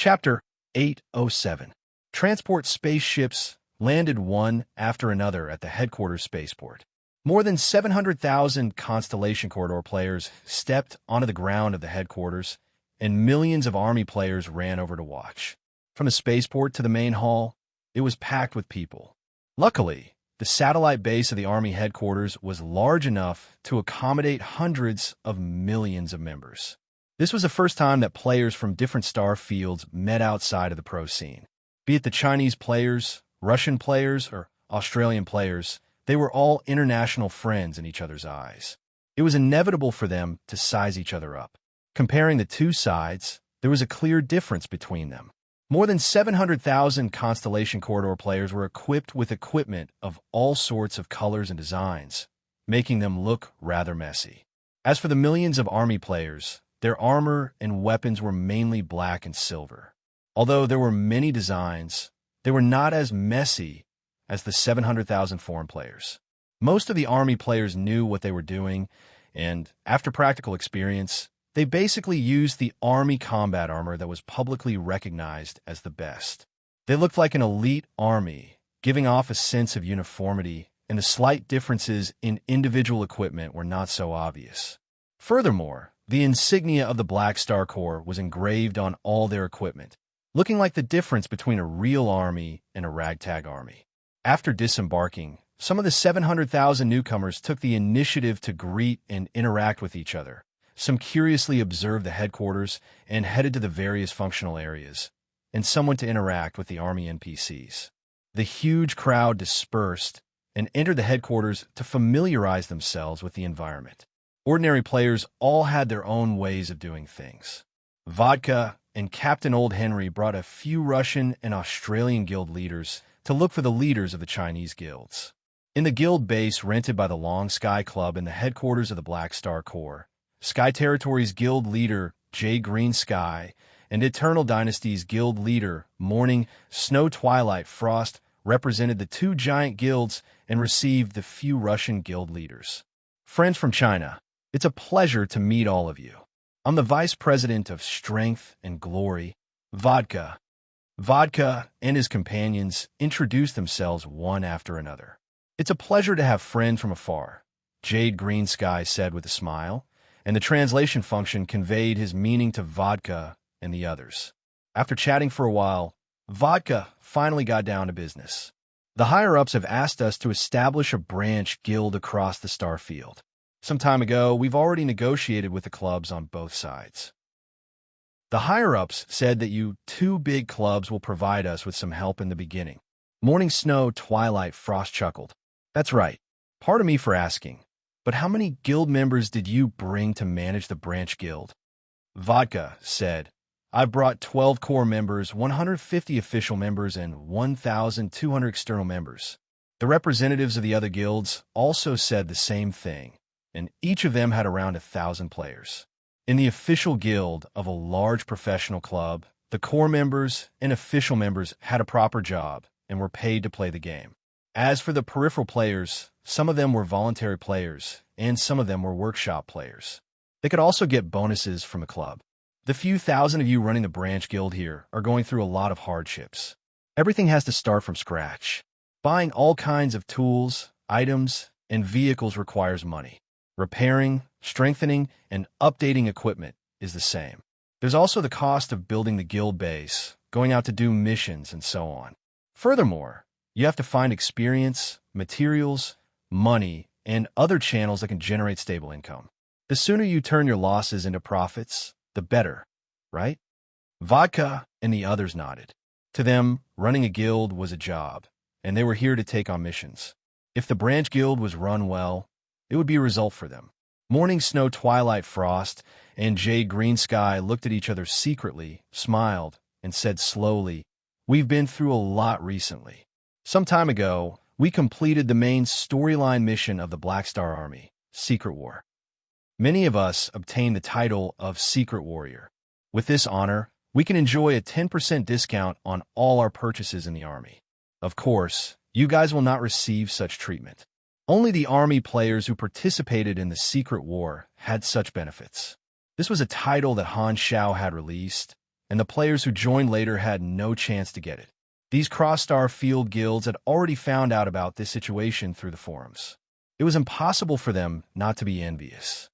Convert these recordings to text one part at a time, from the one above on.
Chapter 807. Transport spaceships landed one after another at the headquarters spaceport. More than 700,000 Constellation Corridor players stepped onto the ground of the headquarters, and millions of Army players ran over to watch. From the spaceport to the main hall, it was packed with people. Luckily, the satellite base of the Army headquarters was large enough to accommodate hundreds of millions of members. This was the first time that players from different star fields met outside of the pro scene. Be it the Chinese players, Russian players, or Australian players, they were all international friends in each other's eyes. It was inevitable for them to size each other up. Comparing the two sides, there was a clear difference between them. More than 700,000 Constellation Corridor players were equipped with equipment of all sorts of colors and designs, making them look rather messy. As for the millions of Army players, their armor and weapons were mainly black and silver. Although there were many designs, they were not as messy as the 700,000 foreign players. Most of the Army players knew what they were doing, and after practical experience, they basically used the Army combat armor that was publicly recognized as the best. They looked like an elite army, giving off a sense of uniformity, and the slight differences in individual equipment were not so obvious. Furthermore, the insignia of the Black Star Corps was engraved on all their equipment, looking like the difference between a real army and a ragtag army. After disembarking, some of the 700,000 newcomers took the initiative to greet and interact with each other. Some curiously observed the headquarters and headed to the various functional areas, and some went to interact with the Army NPCs. The huge crowd dispersed and entered the headquarters to familiarize themselves with the environment. Ordinary players all had their own ways of doing things. Vodka and Captain Old Henry brought a few Russian and Australian guild leaders to look for the leaders of the Chinese guilds. In the guild base rented by the Long Sky Club in the headquarters of the Black Star Corps, Sky Territory's guild leader, Jade Green Sky, and Eternal Dynasty's guild leader, Morning Snow Twilight Frost, represented the two giant guilds and received the few Russian guild leaders. Friends from China, it's a pleasure to meet all of you. I'm the Vice President of Strength and Glory, Vodka. Vodka and his companions introduced themselves one after another. It's a pleasure to have friends from afar, Jade Green Sky said with a smile, and the translation function conveyed his meaning to Vodka and the others. After chatting for a while, Vodka finally got down to business. The higher-ups have asked us to establish a branch guild across the star field. Some time ago, we've already negotiated with the clubs on both sides. The higher-ups said that you two big clubs will provide us with some help in the beginning. Morning Snow Twilight Frost chuckled. That's right. Pardon me for asking, but how many guild members did you bring to manage the branch guild? Vodka said, I've brought 12 core members, 150 official members, and 1,200 external members. The representatives of the other guilds also said the same thing, and each of them had around 1,000 players. In the official guild of a large professional club, the core members and official members had a proper job and were paid to play the game. As for the peripheral players, some of them were voluntary players, and some of them were workshop players. They could also get bonuses from the club. The few thousand of you running the branch guild here are going through a lot of hardships. Everything has to start from scratch. Buying all kinds of tools, items, and vehicles requires money. Repairing, strengthening, and updating equipment is the same. There's also the cost of building the guild base, going out to do missions, and so on. Furthermore, you have to find experience, materials, money, and other channels that can generate stable income. The sooner you turn your losses into profits, the better, right? Vodka and the others nodded. To them, running a guild was a job, and they were here to take on missions. If the branch guild was run well, it would be a result for them. Morning Snow Twilight Frost and Jade Green Sky looked at each other secretly, smiled, and said slowly, We've been through a lot recently. Some time ago, we completed the main storyline mission of the Black Star Army, Secret War. Many of us obtained the title of Secret Warrior. With this honor, we can enjoy a 10% discount on all our purchases in the Army. Of course, you guys will not receive such treatment. Only the Army players who participated in the Secret War had such benefits. This was a title that Han Shao had released, and the players who joined later had no chance to get it. These cross-star field guilds had already found out about this situation through the forums. It was impossible for them not to be envious.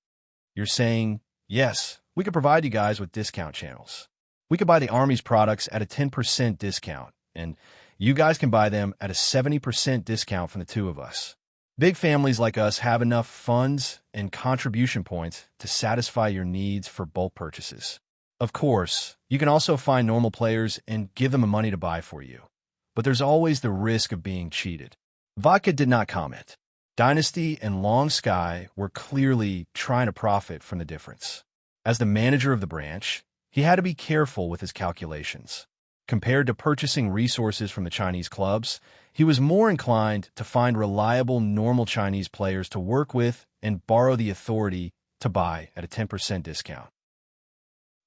You're saying, yes, we could provide you guys with discount channels. We could buy the Army's products at a 10% discount, and you guys can buy them at a 70% discount from the two of us. Big families like us have enough funds and contribution points to satisfy your needs for bulk purchases. Of course, you can also find normal players and give them the money to buy for you. But there's always the risk of being cheated. Vodka did not comment. Dynasty and Long Sky were clearly trying to profit from the difference. As the manager of the branch, he had to be careful with his calculations. Compared to purchasing resources from the Chinese clubs, he was more inclined to find reliable normal Chinese players to work with and borrow the authority to buy at a 10% discount.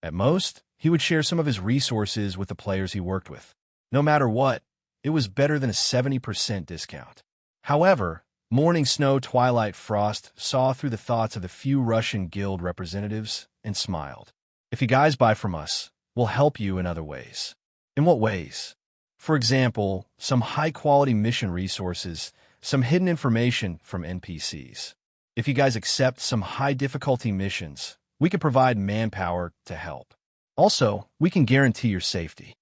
At most, he would share some of his resources with the players he worked with. No matter what, it was better than a 70% discount. However, Morning Snow Twilight Frost saw through the thoughts of the few Russian guild representatives and smiled. If you guys buy from us, we'll help you in other ways. In what ways? For example, some high-quality mission resources, some hidden information from NPCs. If you guys accept some high-difficulty missions, we can provide manpower to help. Also, we can guarantee your safety.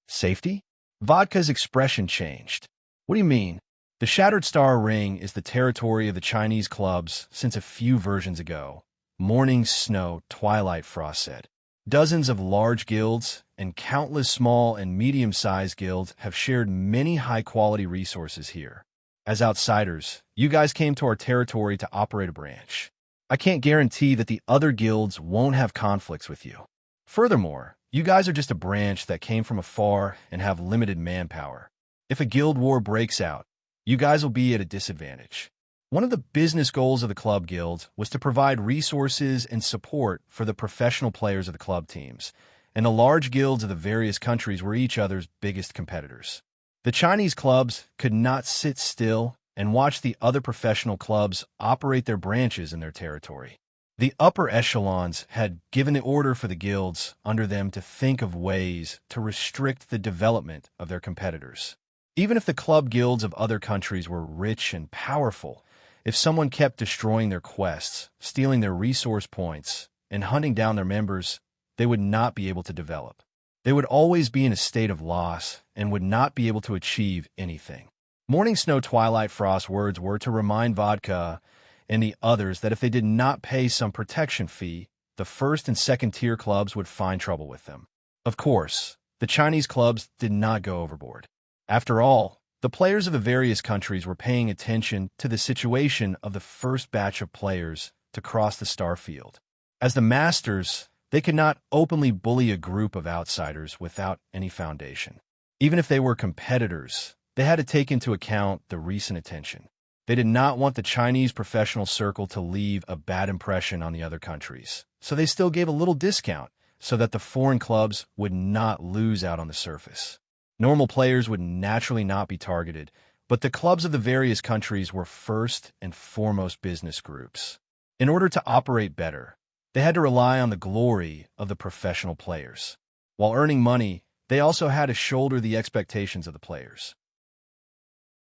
Safety? Vodka's expression changed. What do you mean? The Shattered Star Ring is the territory of the Chinese clubs since a few versions ago, Morning Snow Twilight Frost said. Dozens of large guilds and countless small and medium-sized guilds have shared many high-quality resources here. As outsiders, you guys came to our territory to operate a branch. I can't guarantee that the other guilds won't have conflicts with you. Furthermore, you guys are just a branch that came from afar and have limited manpower. If a guild war breaks out, you guys will be at a disadvantage. One of the business goals of the club guild was to provide resources and support for the professional players of the club teams, and the large guilds of the various countries were each other's biggest competitors. The Chinese clubs could not sit still and watch the other professional clubs operate their branches in their territory. The upper echelons had given the order for the guilds under them to think of ways to restrict the development of their competitors. Even if the club guilds of other countries were rich and powerful, if someone kept destroying their quests, stealing their resource points, and hunting down their members, they would not be able to develop. They would always be in a state of loss and would not be able to achieve anything. Morning Snow Twilight Frost's words were to remind Vodka and the others that if they did not pay some protection fee, the first and second tier clubs would find trouble with them. Of course, the Chinese clubs did not go overboard. After all, the players of the various countries were paying attention to the situation of the first batch of players to cross the star field. As the masters, they could not openly bully a group of outsiders without any foundation. Even if they were competitors, they had to take into account the recent attention. They did not want the Chinese professional circle to leave a bad impression on the other countries, so they still gave a little discount so that the foreign clubs would not lose out on the surface. Normal players would naturally not be targeted, but the clubs of the various countries were first and foremost business groups. In order to operate better, they had to rely on the glory of the professional players. While earning money, they also had to shoulder the expectations of the players.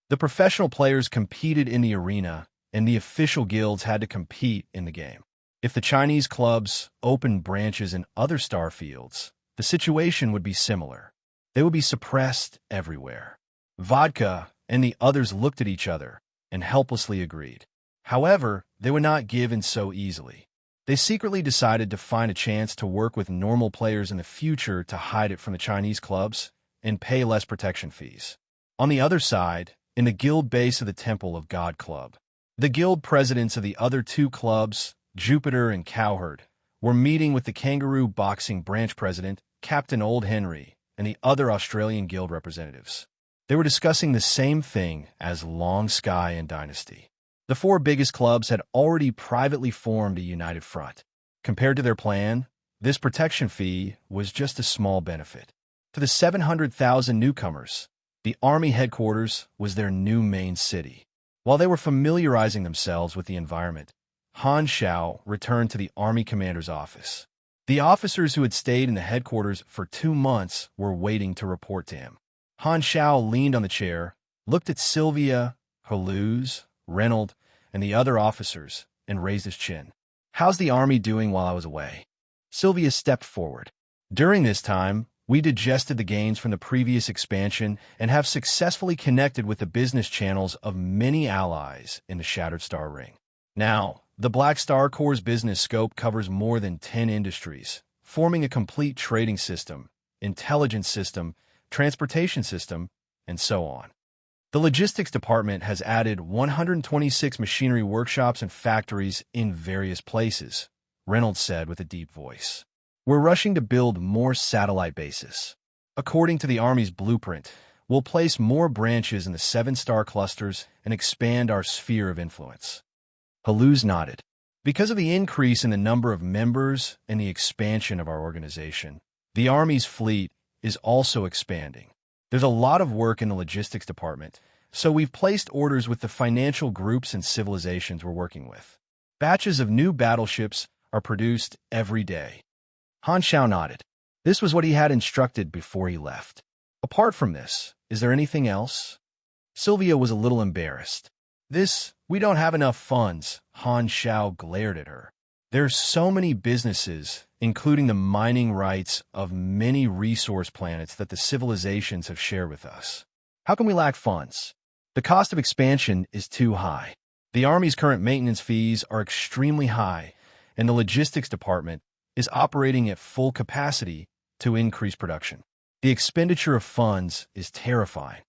The professional players competed in the arena, and the official guilds had to compete in the game. If the Chinese clubs opened branches in other star fields, the situation would be similar. They would be suppressed everywhere. Vodka and the others looked at each other and helplessly agreed. However, they would not give in so easily. They secretly decided to find a chance to work with normal players in the future to hide it from the Chinese clubs and pay less protection fees. On the other side, in the guild base of the Temple of God Club, the guild presidents of the other two clubs, Jupiter and Cowherd, were meeting with the Kangaroo Boxing Branch President, Captain Old Henry, and the other Australian guild representatives. They were discussing the same thing as Long Sky and Dynasty. The four biggest clubs had already privately formed a united front. Compared to their plan, this protection fee was just a small benefit. To the 700,000 newcomers, the Army headquarters was their new main city. While they were familiarizing themselves with the environment, Han Shao returned to the Army commander's office. The officers who had stayed in the headquarters for 2 months were waiting to report to him. Han Shao leaned on the chair, looked at Sylvia, Haluz, Reynold, and the other officers, and raised his chin. "How's the army doing while I was away?" Sylvia stepped forward. "During this time, we digested the gains from the previous expansion and have successfully connected with the business channels of many allies in the Shattered Star Ring. Now, the Black Star Corps' business scope covers more than 10 industries, forming a complete trading system, intelligence system, transportation system, and so on. The logistics department has added 126 machinery workshops and factories in various places," Reynolds said with a deep voice. "We're rushing to build more satellite bases. According to the Army's blueprint, we'll place more branches in the 7-star clusters and expand our sphere of influence." Haluz nodded. "Because of the increase in the number of members and the expansion of our organization, the Army's fleet is also expanding. There's a lot of work in the logistics department, so we've placed orders with the financial groups and civilizations we're working with. Batches of new battleships are produced every day." Han Shao nodded. This was what he had instructed before he left. "Apart from this, is there anything else?" Sylvia was a little embarrassed. We don't have enough funds," Han Shao glared at her. "There's so many businesses, including the mining rights of many resource planets that the civilizations have shared with us. How can we lack funds? The cost of expansion is too high. The Army's current maintenance fees are extremely high, and the logistics department is operating at full capacity to increase production. The expenditure of funds is terrifying.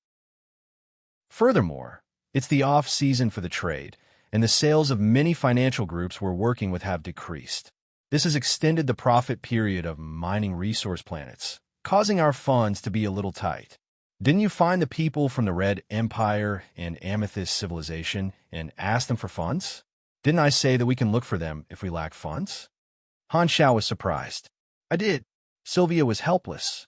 Furthermore, it's the off-season for the trade, and the sales of many financial groups we're working with have decreased. This has extended the profit period of mining resource planets, causing our funds to be a little tight. Didn't you find the people from the Red Empire and Amethyst civilization and ask them for funds? Didn't I say that we can look for them if we lack funds?" Han Shao was surprised. "I did." Sylvia was helpless.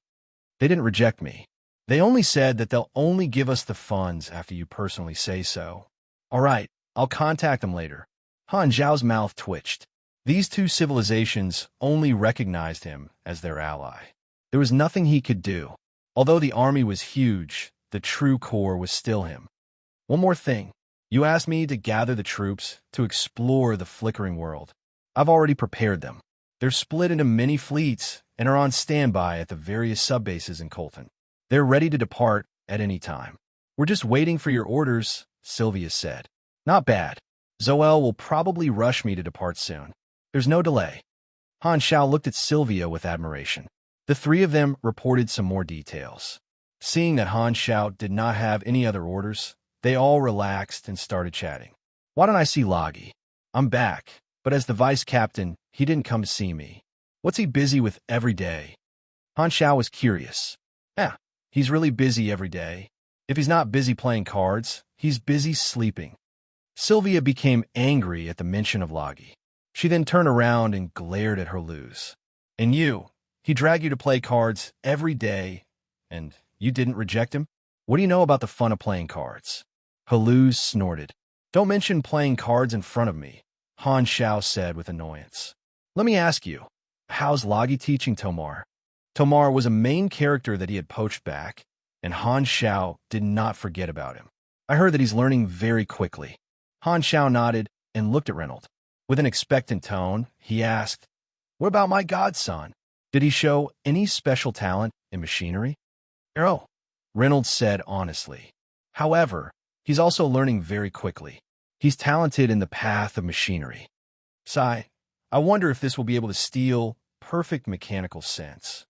"They didn't reject me. They only said that they'll only give us the funds after you personally say so." "All right, I'll contact them later." Han Zhao's mouth twitched. These two civilizations only recognized him as their ally. There was nothing he could do. Although the army was huge, the true core was still him. "One more thing. You asked me to gather the troops to explore the flickering world. I've already prepared them. They're split into many fleets and are on standby at the various subbases in Colton. They're ready to depart at any time." "We're just waiting for your orders," Sylvia said. "Not bad. Zoel will probably rush me to depart soon. There's no delay." Han Shao looked at Sylvia with admiration. The three of them reported some more details. Seeing that Han Shao did not have any other orders, they all relaxed and started chatting. "Why don't I see Loggy? I'm back, but as the vice captain, he didn't come to see me. What's he busy with every day?" Han Shao was curious. He's really busy every day. If he's not busy playing cards, he's busy sleeping." Sylvia became angry at the mention of Loggy. She then turned around and glared at her Haluz. "And you? He dragged you to play cards every day, and you didn't reject him? What do you know about the fun of playing cards?" Haluz snorted. "Don't mention playing cards in front of me," Han Shao said with annoyance. "Let me ask you, how's Loggy teaching Tomar?" Tomar was a main character that he had poached back, and Han Shao did not forget about him. "I heard that he's learning very quickly." Han Shao nodded and looked at Reynolds. With an expectant tone, he asked, "What about my godson? Did he show any special talent in machinery?" "No," Reynolds said honestly. "However, he's also learning very quickly. He's talented in the path of machinery. Sigh, I wonder if this will be able to steal perfect mechanical sense."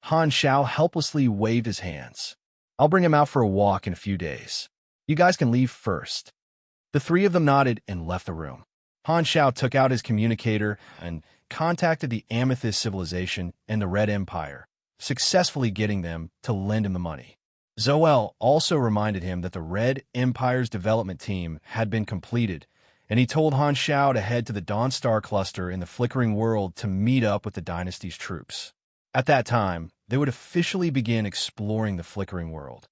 Han Shao helplessly waved his hands. "I'll bring him out for a walk in a few days. You guys can leave first." The three of them nodded and left the room. Han Shao took out his communicator and contacted the Amethyst civilization and the Red Empire, successfully getting them to lend him the money. Zoel also reminded him that the Red Empire's development team had been completed, and he told Han Shao to head to the Dawnstar cluster in the Flickering World to meet up with the Dynasty's troops. At that time, they would officially begin exploring the Flickering World.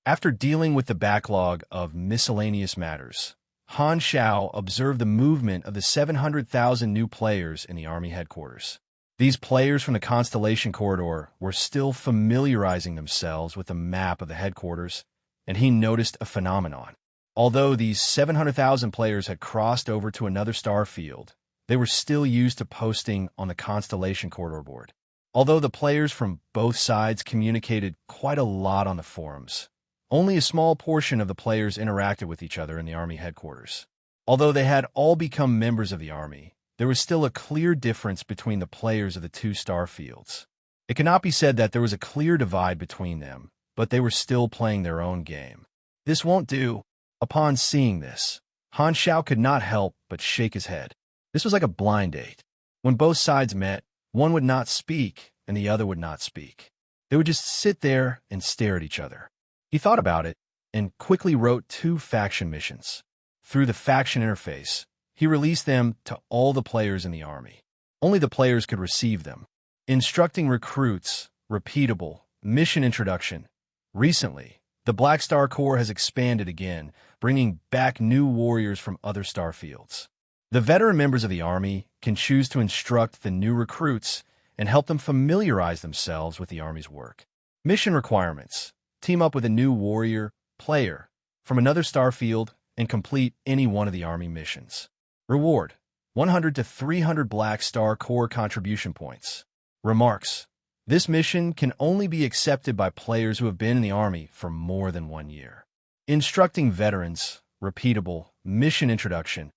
After dealing with the backlog of miscellaneous matters, Han Shao observed the movement of the 700,000 new players in the Army headquarters. These players from the Constellation Corridor were still familiarizing themselves with the map of the headquarters, and he noticed a phenomenon. Although these 700,000 players had crossed over to another star field, they were still used to posting on the Constellation Corridor board. Although the players from both sides communicated quite a lot on the forums, only a small portion of the players interacted with each other in the Army headquarters. Although they had all become members of the Army, there was still a clear difference between the players of the two star fields. It cannot be said that there was a clear divide between them, but they were still playing their own game. This won't do. Upon seeing this, Han Shao could not help but shake his head. This was like a blind date. When both sides met, one would not speak and the other would not speak. They would just sit there and stare at each other. He thought about it and quickly wrote 2 faction missions. Through the faction interface, he released them to all the players in the Army. Only the players could receive them. Instructing recruits, repeatable, mission introduction. Recently, the Black Star Corps has expanded again, bringing back new warriors from other star fields. The veteran members of the Army can choose to instruct the new recruits and help them familiarize themselves with the Army's work. Mission requirements. Team up with a new warrior, player, from another star field and complete any one of the Army missions. Reward. 100 to 300 Black Star Corps contribution points. Remarks. This mission can only be accepted by players who have been in the Army for more than 1 year. Instructing veterans, repeatable, mission introduction.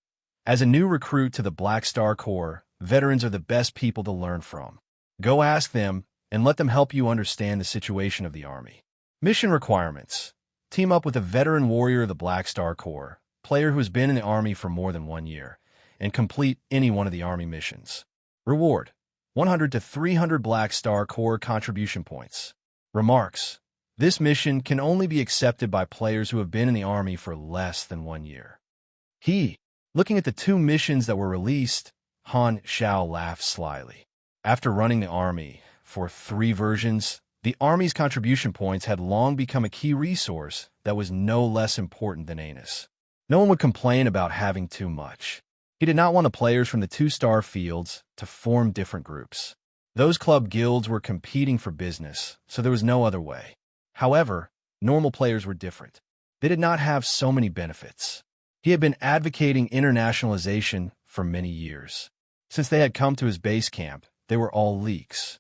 As a new recruit to the Black Star Corps, veterans are the best people to learn from. Go ask them and let them help you understand the situation of the Army. Mission requirements. Team up with a veteran warrior of the Black Star Corps, player who has been in the Army for more than 1 year, and complete any one of the Army missions. Reward. 100 to 300 Black Star Corps contribution points. Remarks. This mission can only be accepted by players who have been in the Army for less than 1 year. Looking at the 2 missions that were released, Han Shao laughed slyly. After running the Army for 3 versions, the Army's contribution points had long become a key resource that was no less important than Anus. No one would complain about having too much. He did not want the players from the 2-star fields to form different groups. Those club guilds were competing for business, so there was no other way. However, normal players were different. They did not have so many benefits. He had been advocating internationalization for many years. Since they had come to his base camp, they were all leaks.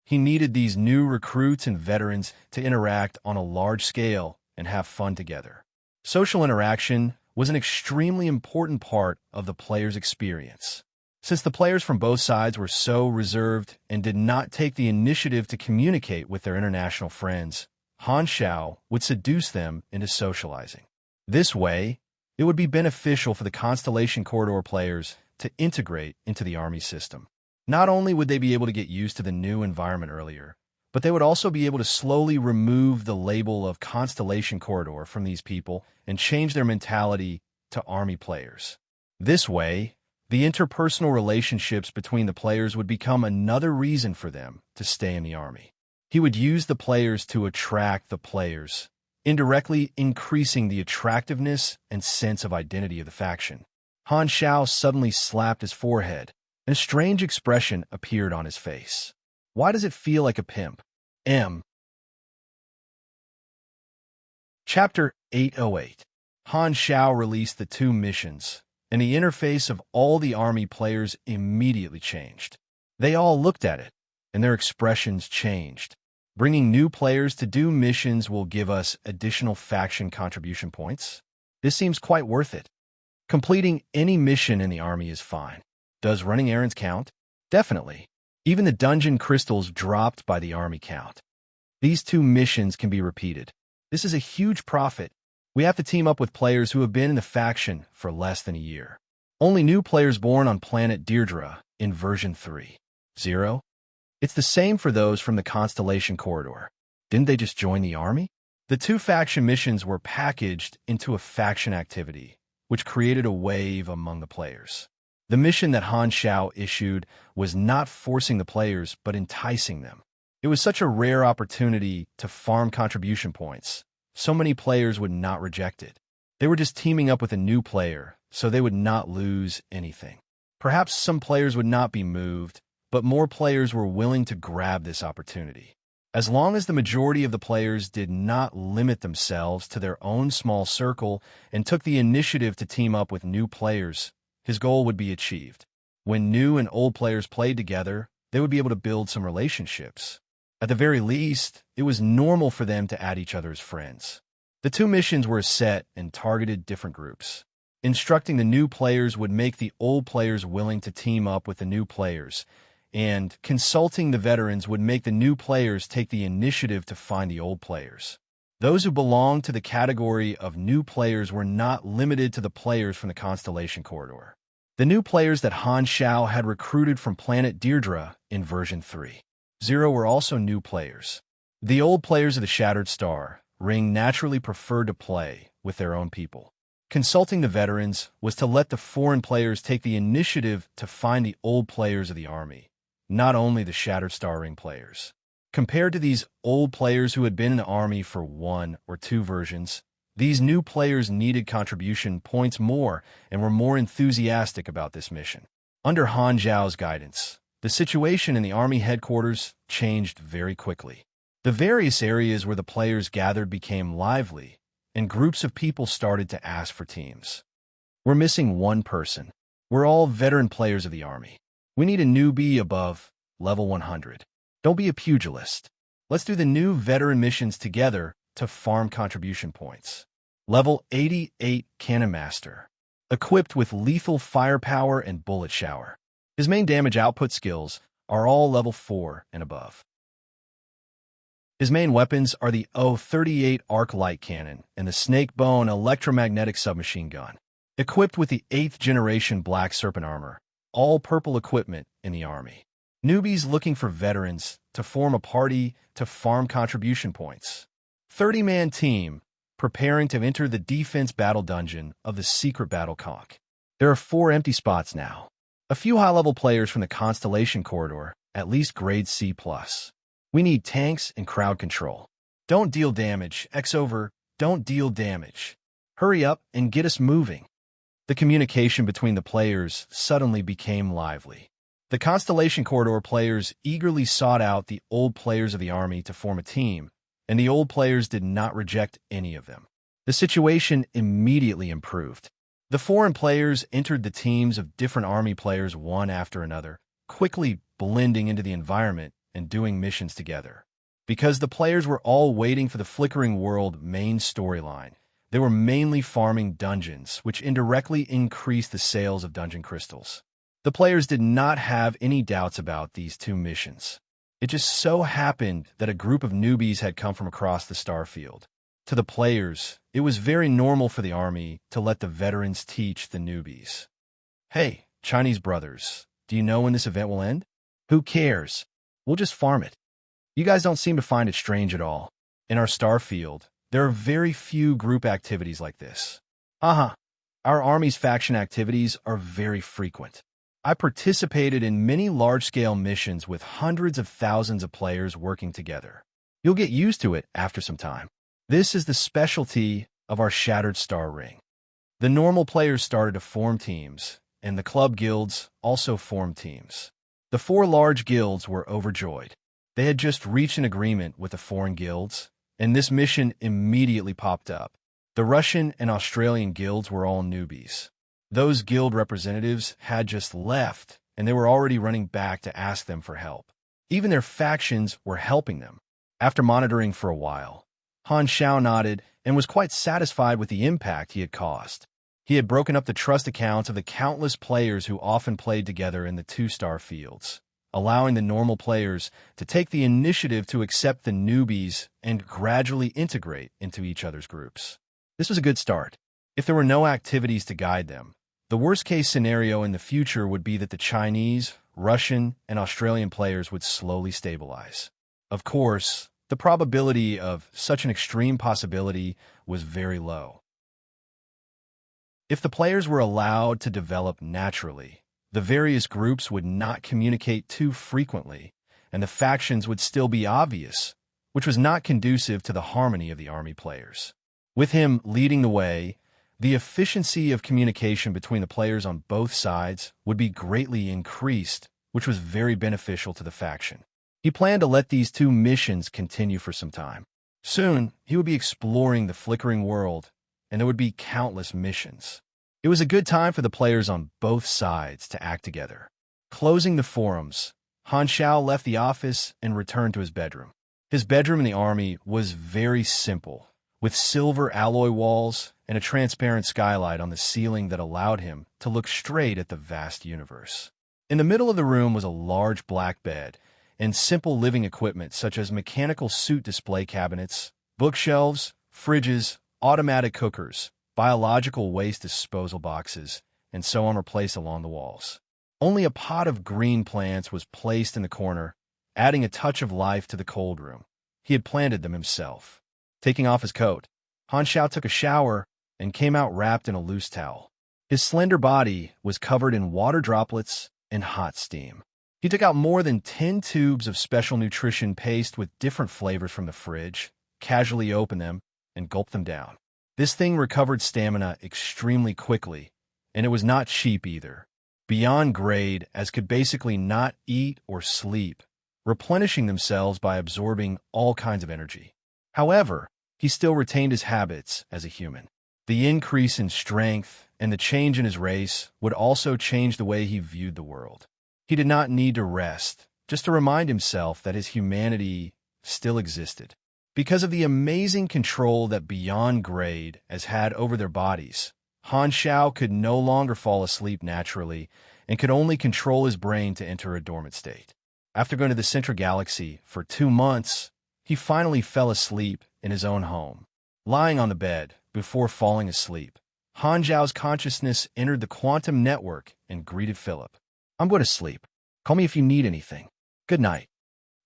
He needed these new recruits and veterans to interact on a large scale and have fun together. Social interaction was an extremely important part of the player's experience. Since the players from both sides were so reserved and did not take the initiative to communicate with their international friends, Han Shao would seduce them into socializing. This way, it would be beneficial for the Constellation Corridor players to integrate into the Army system. Not only would they be able to get used to the new environment earlier, but they would also be able to slowly remove the label of Constellation Corridor from these people and change their mentality to Army players. This way, the interpersonal relationships between the players would become another reason for them to stay in the Army. He would use the players to attract the players, indirectly increasing the attractiveness and sense of identity of the faction. Han Shao suddenly slapped his forehead, and a strange expression appeared on his face. Why does it feel like a pimp? Chapter 808. Han Shao released the 2 missions, and the interface of all the Army players immediately changed. They all looked at it, and their expressions changed. Bringing new players to do missions will give us additional faction contribution points. This seems quite worth it. Completing any mission in the Army is fine. Does running errands count? Definitely. Even the dungeon crystals dropped by the Army count. These 2 missions can be repeated. This is a huge profit. We have to team up with players who have been in the faction for less than a year. Only new players born on planet Deirdre in version 3.0. It's the same for those from the Constellation Corridor. Didn't they just join the Army? The 2 faction missions were packaged into a faction activity, which created a wave among the players. The mission that Han Shao issued was not forcing the players, but enticing them. It was such a rare opportunity to farm contribution points. So many players would not reject it. They were just teaming up with a new player, so they would not lose anything. Perhaps some players would not be moved, but more players were willing to grab this opportunity. As long as the majority of the players did not limit themselves to their own small circle and took the initiative to team up with new players, his goal would be achieved. When new and old players played together, they would be able to build some relationships. At the very least, it was normal for them to add each other as friends. The two missions were set and targeted different groups. Instructing the new players would make the old players willing to team up with the new players, and consulting the veterans would make the new players take the initiative to find the old players. Those who belonged to the category of new players were not limited to the players from the Constellation Corridor. The new players that Han Xiao had recruited from planet Deirdre in version 3.0 were also new players. The old players of the Shattered Star Ring naturally preferred to play with their own people. Consulting the veterans was to let the foreign players take the initiative to find the old players of the army, not only the Shattered Star Ring players. Compared to these old players who had been in the army for 1 or 2 versions, these new players needed contribution points more and were more enthusiastic about this mission. Under Han Zhao's guidance, the situation in the army headquarters changed very quickly. The various areas where the players gathered became lively, and groups of people started to ask for teams. We're missing one person. We're all veteran players of the army. We need a newbie above level 100. Don't be a pugilist. Let's do the new veteran missions together to farm contribution points. Level 88 Cannon Master, equipped with lethal firepower and bullet shower. His main damage output skills are all level 4 and above. His main weapons are the O-38 Arc Light Cannon and the Snake Bone Electromagnetic Submachine Gun, equipped with the 8th generation Black Serpent Armor, all purple equipment in the army. Newbies looking for veterans to form a party to farm contribution points. 30-man team preparing to enter the defense battle dungeon of the secret battle conch. There are 4 empty spots now. A few high-level players from the Constellation Corridor, at least grade C+. We need tanks and crowd control. Don't deal damage. X-over, don't deal damage. Hurry up and get us moving. The communication between the players suddenly became lively. The Constellation Corridor players eagerly sought out the old players of the army to form a team, and the old players did not reject any of them. The situation immediately improved. The foreign players entered the teams of different army players one after another, quickly blending into the environment and doing missions together. Because the players were all waiting for the Flickering World main storyline, they were mainly farming dungeons, which indirectly increased the sales of dungeon crystals. The players did not have any doubts about these 2 missions. It just so happened that a group of newbies had come from across the starfield. To the players, it was very normal for the army to let the veterans teach the newbies. Hey, Chinese brothers, do you know when this event will end? Who cares? We'll just farm it. You guys don't seem to find it strange at all. In our starfield, there are very few group activities like this. Our army's faction activities are very frequent. I participated in many large-scale missions with hundreds of thousands of players working together. You'll get used to it after some time. This is the specialty of our Shattered Star Ring. The normal players started to form teams, and the club guilds also formed teams. The 4 large guilds were overjoyed. They had just reached an agreement with the foreign guilds, and this mission immediately popped up. The Russian and Australian guilds were all newbies. Those guild representatives had just left, and they were already running back to ask them for help. Even their factions were helping them. After monitoring for a while, Han Xiao nodded and was quite satisfied with the impact he had caused. He had broken up the trust accounts of the countless players who often played together in the 2-star fields, allowing the normal players to take the initiative to accept the newbies and gradually integrate into each other's groups. This was a good start. If there were no activities to guide them, the worst-case scenario in the future would be that the Chinese, Russian, and Australian players would slowly stabilize. Of course, the probability of such an extreme possibility was very low. If the players were allowed to develop naturally, the various groups would not communicate too frequently, and the factions would still be obvious, which was not conducive to the harmony of the army players. With him leading the way, The efficiency of communication between the players on both sides would be greatly increased, which was very beneficial to the faction. He planned to let these two missions continue for some time. Soon, he would be exploring the flickering world, and there would be countless missions. It was a good time for the players on both sides to act together. Closing the forums, Han Xiao left the office and returned to his bedroom. His bedroom in the army was very simple, with silver alloy walls and a transparent skylight on the ceiling that allowed him to look straight at the vast universe. In the middle of the room was a large black bed and simple living equipment such as mechanical suit display cabinets, bookshelves, fridges, automatic cookers, biological waste disposal boxes, and so on were placed along the walls. Only a pot of green plants was placed in the corner, adding a touch of life to the cold room. He had planted them himself. Taking off his coat, Han Xiao took a shower and came out wrapped in a loose towel. His slender body was covered in water droplets and hot steam. He took out more than 10 tubes of special nutrition paste with different flavors from the fridge, casually opened them, and gulped them down. This thing recovered stamina extremely quickly, and it was not cheap either. Beyond grade, as could basically not eat or sleep, replenishing themselves by absorbing all kinds of energy. However, he still retained his habits as a human. The increase in strength and the change in his race would also change the way he viewed the world. He did not need to rest, just to remind himself that his humanity still existed. Because of the amazing control that Beyond Grade has had over their bodies, Han Xiao could no longer fall asleep naturally and could only control his brain to enter a dormant state. After going to the Central Galaxy for 2 months, he finally fell asleep in his own home. Lying on the bed before falling asleep, Han Xiao's consciousness entered the quantum network and greeted Philip. "I'm going to sleep. Call me if you need anything. Good night."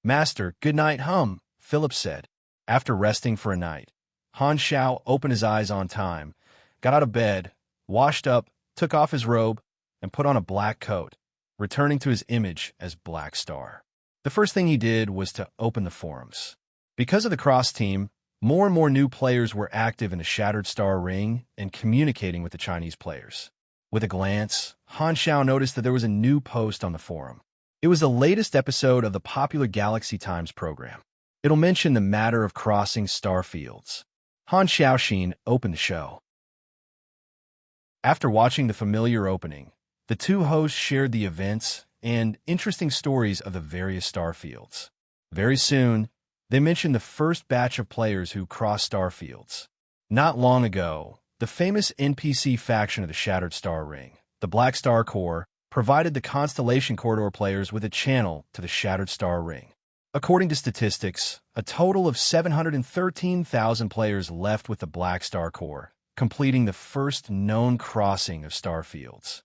"Master, good night, Philip said. After resting for a night, Han Xiao opened his eyes on time, got out of bed, washed up, took off his robe, and put on a black coat, returning to his image as Black Star. The first thing he did was to open the forums. Because of the cross team, more and more new players were active in the Shattered Star Ring and communicating with the Chinese players. With a glance, Han Xiao noticed that there was a new post on the forum. It was the latest episode of the popular Galaxy Times program. It'll mention the matter of crossing star fields. Han Xiaoxin opened the show. After watching the familiar opening, the two hosts shared the events and interesting stories of the various star fields. Very soon, they mentioned the first batch of players who crossed star fields. Not long ago, the famous NPC faction of the Shattered Star Ring, the Black Star Corps, provided the Constellation Corridor players with a channel to the Shattered Star Ring. According to statistics, a total of 713,000 players left with the Black Star Corps, completing the first known crossing of star fields.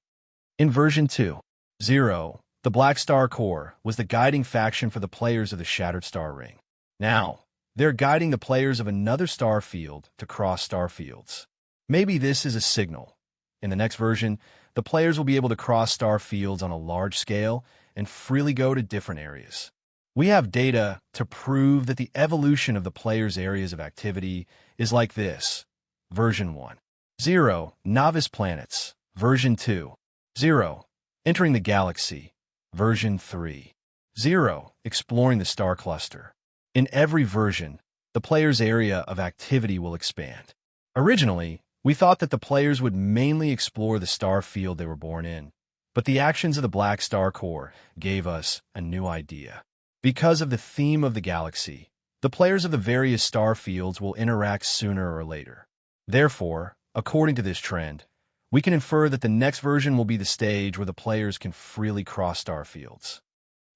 In version 2.0, the Black Star Corps was the guiding faction for the players of the Shattered Star Ring. Now, they're guiding the players of another star field to cross star fields. Maybe this is a signal. In the next version, the players will be able to cross star fields on a large scale and freely go to different areas. We have data to prove that the evolution of the players' areas of activity is like this. Version 1.0, Novice Planets. Version 2.0, Entering the Galaxy. Version 3.0, Exploring the Star Cluster. In every version, the player's area of activity will expand. Originally, we thought that the players would mainly explore the star field they were born in, but the actions of the Black Star Corps gave us a new idea. Because of the theme of the galaxy, the players of the various star fields will interact sooner or later. Therefore, according to this trend, we can infer that the next version will be the stage where the players can freely cross star fields.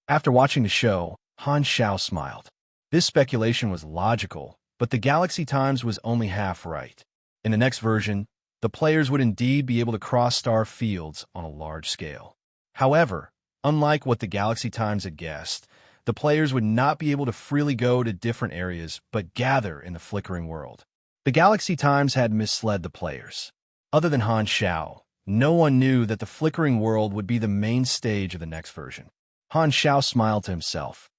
After watching the show, Han Xiao smiled. This speculation was logical, but the Galaxy Times was only half right. In the next version, the players would indeed be able to cross star fields on a large scale. However, unlike what the Galaxy Times had guessed, the players would not be able to freely go to different areas but gather in the flickering world. The Galaxy Times had misled the players. Other than Han Xiao, no one knew that the flickering world would be the main stage of the next version. Han Xiao smiled to himself.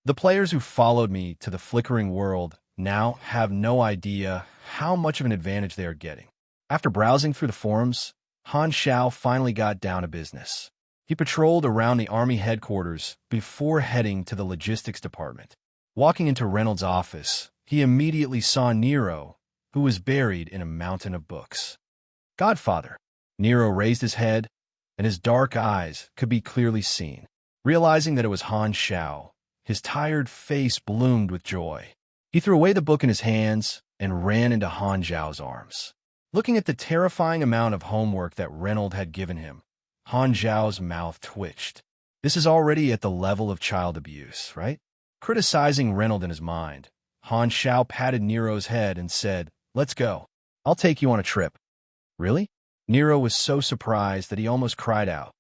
The players who followed me to the flickering world now have no idea how much of an advantage they are getting. After browsing through the forums, Han Xiao finally got down to business. He patrolled around the army headquarters before heading to the logistics department. Walking into Reynolds' office, he immediately saw Nero, who was buried in a mountain of books. Godfather. Nero raised his head, and his dark eyes could be clearly seen. Realizing that it was Han Xiao, his tired face bloomed with joy. He threw away the book in his hands and ran into Han Xiao's arms. Looking at the terrifying amount of homework that Reynolds had given him, Han Xiao's mouth twitched. This is already at the level of child abuse, right? Criticizing Reynolds in his mind, Han Xiao patted Nero's head and said, "Let's go. I'll take you on a trip." "Really?" Nero was so surprised that he almost cried out.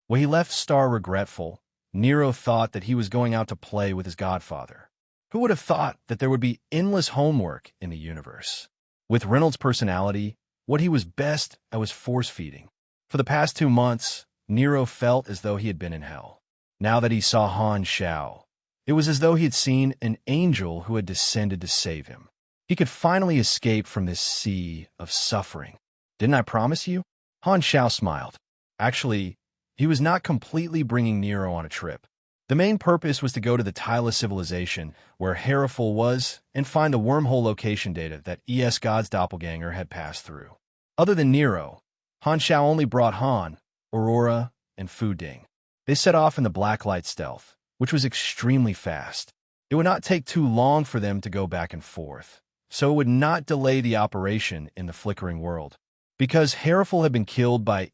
When he left Star regretful, Nero thought that he was going out to play with his godfather. Who would have thought that there would be endless homework in the universe? With Reynolds' personality, what he was best at was force-feeding. For the past 2 months, Nero felt as though he had been in hell. Now that he saw Han Xiao, it was as though he had seen an angel who had descended to save him. He could finally escape from this sea of suffering. "Didn't I promise you?" Han Xiao smiled. Actually, he was not completely bringing Nero on a trip. The main purpose was to go to the Tyla civilization, where Heriful was, and find the wormhole location data that God's doppelganger had passed through. Other than Nero, Han Xiao only brought Han, Aurora, and Fu Ding. They set off in the blacklight stealth, which was extremely fast. It would not take too long for them to go back and forth, so it would not delay the operation in the flickering world. Because Heriful had been killed by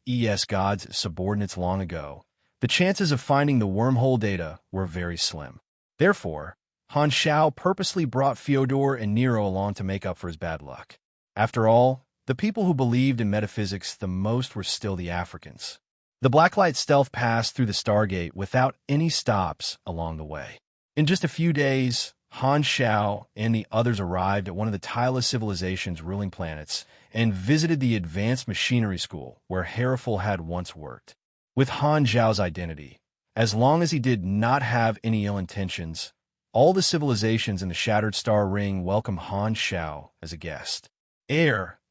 God's subordinates long ago, the chances of finding the wormhole data were very slim. Therefore, Han Xiao purposely brought Fyodor and Nero along to make up for his bad luck. After all, the people who believed in metaphysics the most were still the Africans. The blacklight stealth passed through the Stargate without any stops along the way. In just a few days, Han Xiao and the others arrived at one of the Tyla civilization's ruling planets and visited the advanced machinery school where Heriful had once worked. With Han Xiao's identity, as long as he did not have any ill intentions, all the civilizations in the Shattered Star Ring welcomed Han Xiao as a guest.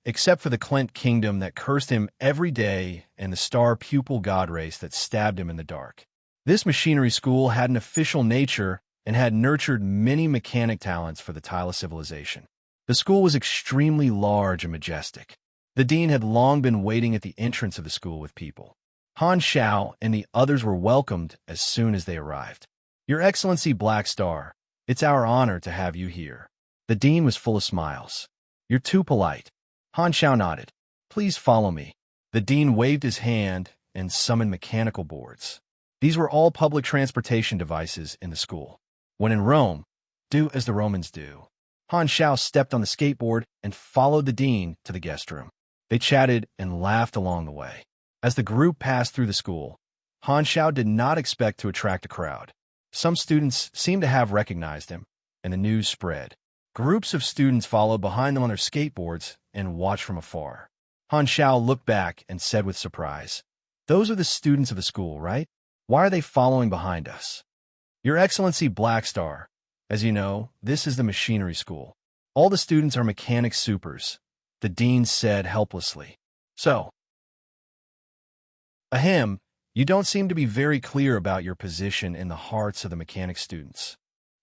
Except for the Clint Kingdom that cursed him every day and the Star Pupil God race that stabbed him in the dark. This machinery school had an official nature and had nurtured many mechanic talents for the Tyla civilization. The school was extremely large and majestic. The dean had long been waiting at the entrance of the school with people. Han Xiao and the others were welcomed as soon as they arrived. "Your Excellency Black Star, it's our honor to have you here." The dean was full of smiles. "You're too polite." Han Xiao nodded. "Please follow me." The dean waved his hand and summoned mechanical boards. These were all public transportation devices in the school. When in Rome, do as the Romans do. Han Xiao stepped on the skateboard and followed the dean to the guest room. They chatted and laughed along the way. As the group passed through the school, Han Xiao did not expect to attract a crowd. Some students seemed to have recognized him, and the news spread. Groups of students followed behind them on their skateboards and watched from afar. Han Xiao looked back and said with surprise, "Those are the students of the school, right? Why are they following behind us?" "Your Excellency Black Star, as you know, this is the machinery school. All the students are mechanic supers," the dean said helplessly. "So, ahem, you don't seem to be very clear about your position in the hearts of the mechanic students."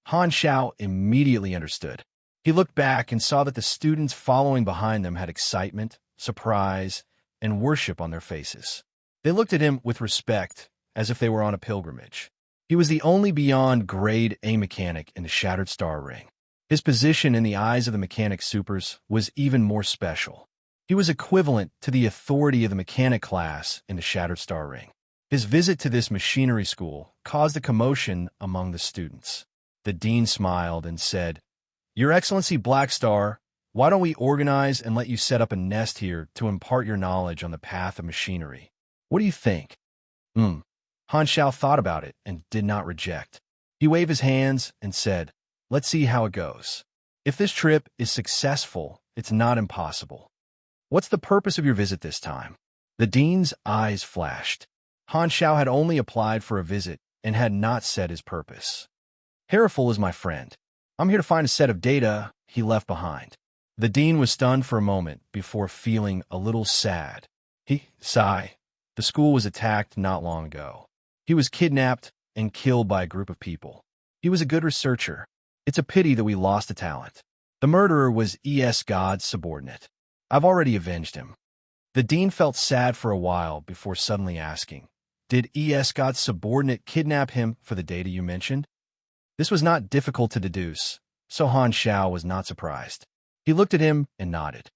Han Xiao immediately understood. He looked back and saw that the students following behind them had excitement, surprise, and worship on their faces. They looked at him with respect, as if they were on a pilgrimage. He was the only beyond grade A mechanic in the Shattered Star Ring. His position in the eyes of the mechanic supers was even more special. He was equivalent to the authority of the mechanic class in the Shattered Star Ring. His visit to this machinery school caused a commotion among the students. The dean smiled and said, "Your Excellency Black Star, why don't we organize and let you set up a nest here to impart your knowledge on the path of machinery? What do you think?" Han Xiao thought about it and did not reject. He waved his hands and said, "Let's see how it goes. If this trip is successful, it's not impossible. What's the purpose of your visit this time?" The dean's eyes flashed. Han Xiao had only applied for a visit and had not said his purpose. "Heriful is my friend. I'm here to find a set of data he left behind." The dean was stunned for a moment before feeling a little sad. Sigh. The school was attacked not long ago. He was kidnapped and killed by a group of people. He was a good researcher. It's a pity that we lost a talent. The murderer was E.S. God's subordinate. I've already avenged him. The dean felt sad for a while before suddenly asking, did E.S. God's subordinate kidnap him for the data you mentioned? This was not difficult to deduce, so Han Xiao was not surprised. He looked at him and nodded.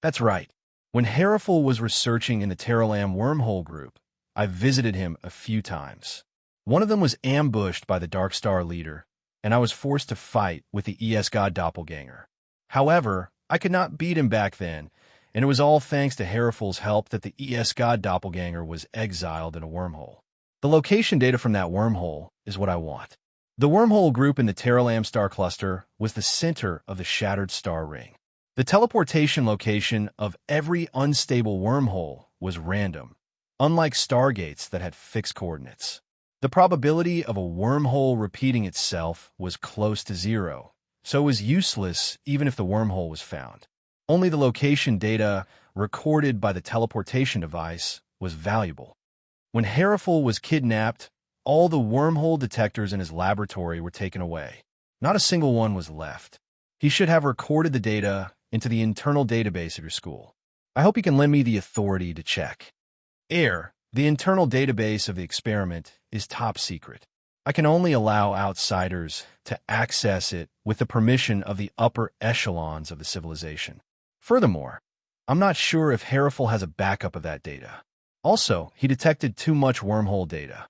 That's right. When Hariful was researching in the Terralam wormhole group, I visited him a few times. One of them was ambushed by the Dark Star leader, and I was forced to fight with the ES God doppelganger. However, I could not beat him back then, and it was all thanks to Hariful's help that the ES God doppelganger was exiled in a wormhole. The location data from that wormhole is what I want. The wormhole group in the Terralam star cluster was the center of the shattered star ring. The teleportation location of every unstable wormhole was random, unlike stargates that had fixed coordinates. The probability of a wormhole repeating itself was close to zero, so it was useless even if the wormhole was found. Only the location data recorded by the teleportation device was valuable. When Hariful was kidnapped, all the wormhole detectors in his laboratory were taken away. Not a single one was left. He should have recorded the data into the internal database of your school. I hope you can lend me the authority to check. The internal database of the experiment is top secret. I can only allow outsiders to access it with the permission of the upper echelons of the civilization. Furthermore, I'm not sure if Hariful has a backup of that data. Also, he detected too much wormhole data.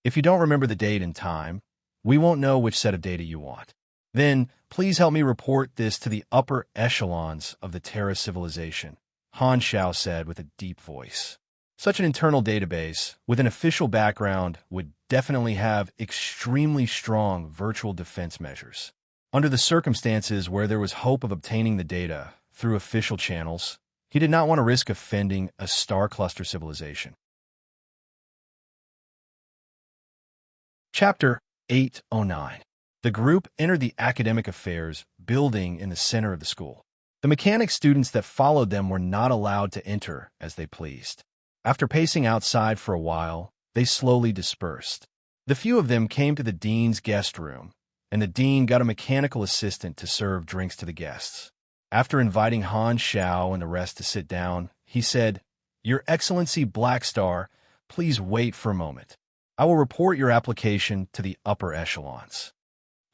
If you don't remember the date and time, we won't know which set of data you want. Then, please help me report this to the upper echelons of the Terra civilization, Han Xiao said with a deep voice. Such an internal database with an official background would definitely have extremely strong virtual defense measures. Under the circumstances where there was hope of obtaining the data through official channels, he did not want to risk offending a star cluster civilization. Chapter 809. The group entered the academic affairs building in the center of the school. The mechanics students that followed them were not allowed to enter as they pleased. After pacing outside for a while, they slowly dispersed. The few of them came to the dean's guest room, and the dean got a mechanical assistant to serve drinks to the guests. After inviting Han Xiao and the rest to sit down, he said, "Your Excellency Blackstar, please wait for a moment. I will report your application to the upper echelons."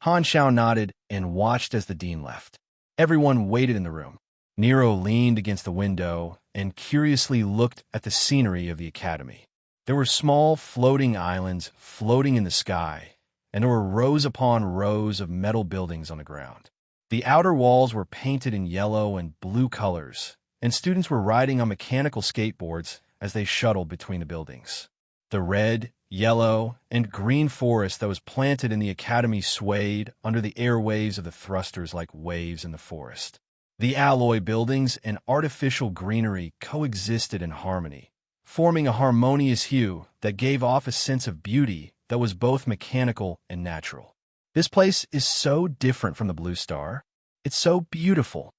Han Xiao nodded and watched as the dean left. Everyone waited in the room. Nero leaned against the window and curiously looked at the scenery of the academy. There were small floating islands floating in the sky, and there were rows upon rows of metal buildings on the ground. The outer walls were painted in yellow and blue colors, and students were riding on mechanical skateboards as they shuttled between the buildings. The red, yellow, and green forest that was planted in the academy swayed under the airwaves of the thrusters like waves in the forest. The alloy buildings and artificial greenery coexisted in harmony, forming a harmonious hue that gave off a sense of beauty that was both mechanical and natural. This place is so different from the Blue Star. It's so beautiful.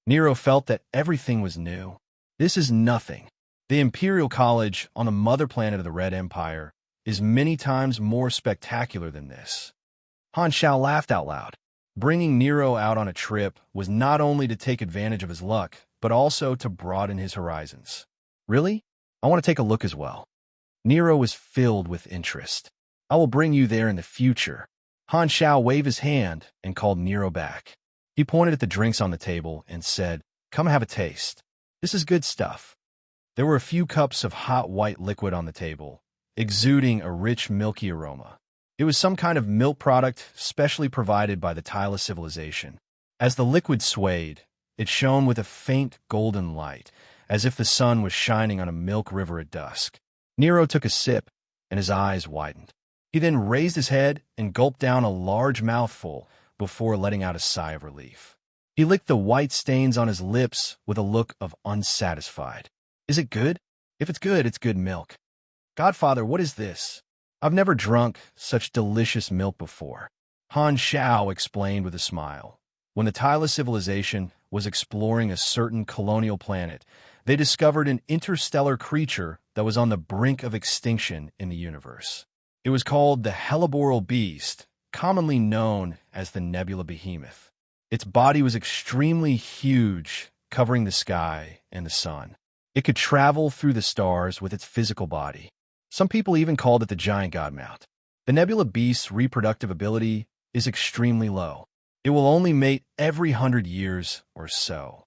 Nero felt that everything was new. This is nothing. The Imperial College on the mother planet of the Red Empire is many times more spectacular than this. Han Xiao laughed out loud. Bringing Nero out on a trip was not only to take advantage of his luck, but also to broaden his horizons. Really? I want to take a look as well. Nero was filled with interest. I will bring you there in the future. Han Xiao waved his hand and called Nero back. He pointed at the drinks on the table and said, "Come have a taste. This is good stuff." There were a few cups of hot white liquid on the table, exuding a rich milky aroma. It was some kind of milk product specially provided by the Tyla civilization. As the liquid swayed, it shone with a faint golden light, as if the sun was shining on a milk river at dusk. Nero took a sip, and his eyes widened. He then raised his head and gulped down a large mouthful before letting out a sigh of relief. He licked the white stains on his lips with a look of unsatisfied. "Is it good? If it's good milk." "Godfather, what is this? I've never drunk such delicious milk before," Han Xiao explained with a smile. When the Tyla civilization was exploring a certain colonial planet, they discovered an interstellar creature that was on the brink of extinction in the universe. It was called the Helleboral beast, commonly known as the Nebula Behemoth. Its body was extremely huge, covering the sky and the sun. It could travel through the stars with its physical body. Some people even called it the giant godmount. The Nebula Beast's reproductive ability is extremely low. It will only mate every 100 years or so.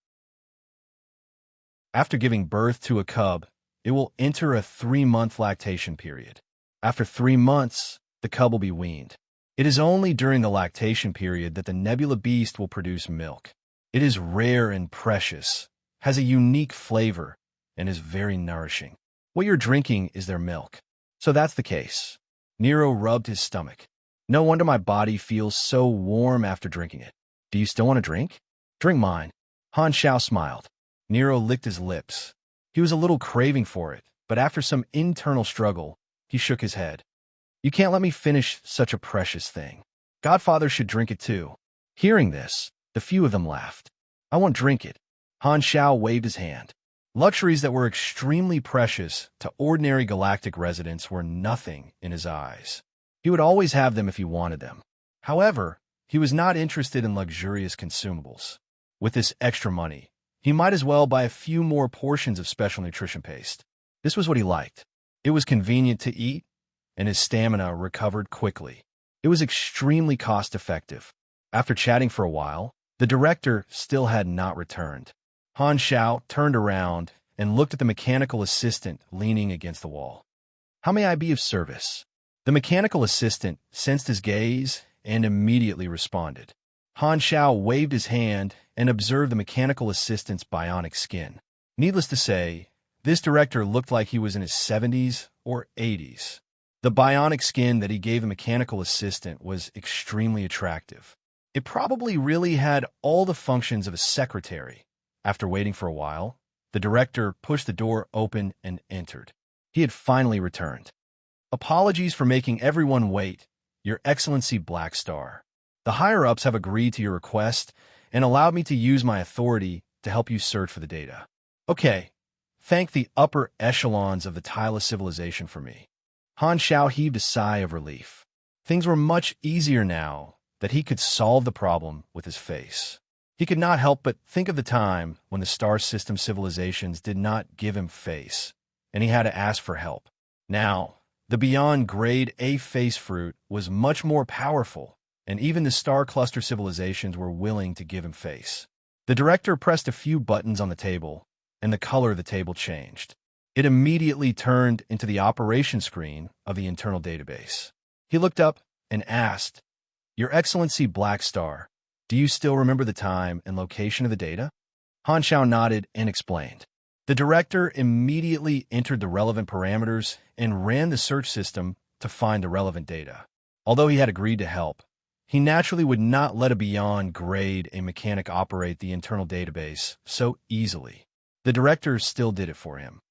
After giving birth to a cub, it will enter a 3-month lactation period. After 3 months, the cub will be weaned. It is only during the lactation period that the Nebula Beast will produce milk. It is rare and precious, has a unique flavor, and is very nourishing. What you're drinking is their milk. So that's the case. Nero rubbed his stomach. No wonder my body feels so warm after drinking it. Do you still want a drink? Drink mine. Han Xiao smiled. Nero licked his lips. He was a little craving for it, but after some internal struggle, he shook his head. You can't let me finish such a precious thing. Godfather should drink it too. Hearing this, the few of them laughed. I won't drink it. Han Xiao waved his hand. Luxuries that were extremely precious to ordinary galactic residents were nothing in his eyes. He would always have them if he wanted them. However, he was not interested in luxurious consumables. With this extra money, he might as well buy a few more portions of special nutrition paste. This was what he liked. It was convenient to eat, and his stamina recovered quickly. It was extremely cost-effective. After chatting for a while, the director still had not returned. Han Xiao turned around and looked at the mechanical assistant leaning against the wall. How may I be of service? The mechanical assistant sensed his gaze and immediately responded. Han Xiao waved his hand and observed the mechanical assistant's bionic skin. Needless to say, this director looked like he was in his 70s or 80s. The bionic skin that he gave the mechanical assistant was extremely attractive. It probably really had all the functions of a secretary. After waiting for a while, the director pushed the door open and entered. He had finally returned. Apologies for making everyone wait, Your Excellency Black Star. The higher-ups have agreed to your request and allowed me to use my authority to help you search for the data. Okay, thank the upper echelons of the Tyla civilization for me. Han Xiao heaved a sigh of relief. Things were much easier now that he could solve the problem with his face. He could not help but think of the time when the star system civilizations did not give him face, and he had to ask for help. Now, the beyond grade A face fruit was much more powerful, and even the star cluster civilizations were willing to give him face. The director pressed a few buttons on the table, and the color of the table changed. It immediately turned into the operation screen of the internal database. He looked up and asked, Your Excellency Black Star, do you still remember the time and location of the data? Han Xiao nodded and explained. The director immediately entered the relevant parameters and ran the search system to find the relevant data. Although he had agreed to help, he naturally would not let a beyond grade A mechanic operate the internal database so easily. The director still did it for him.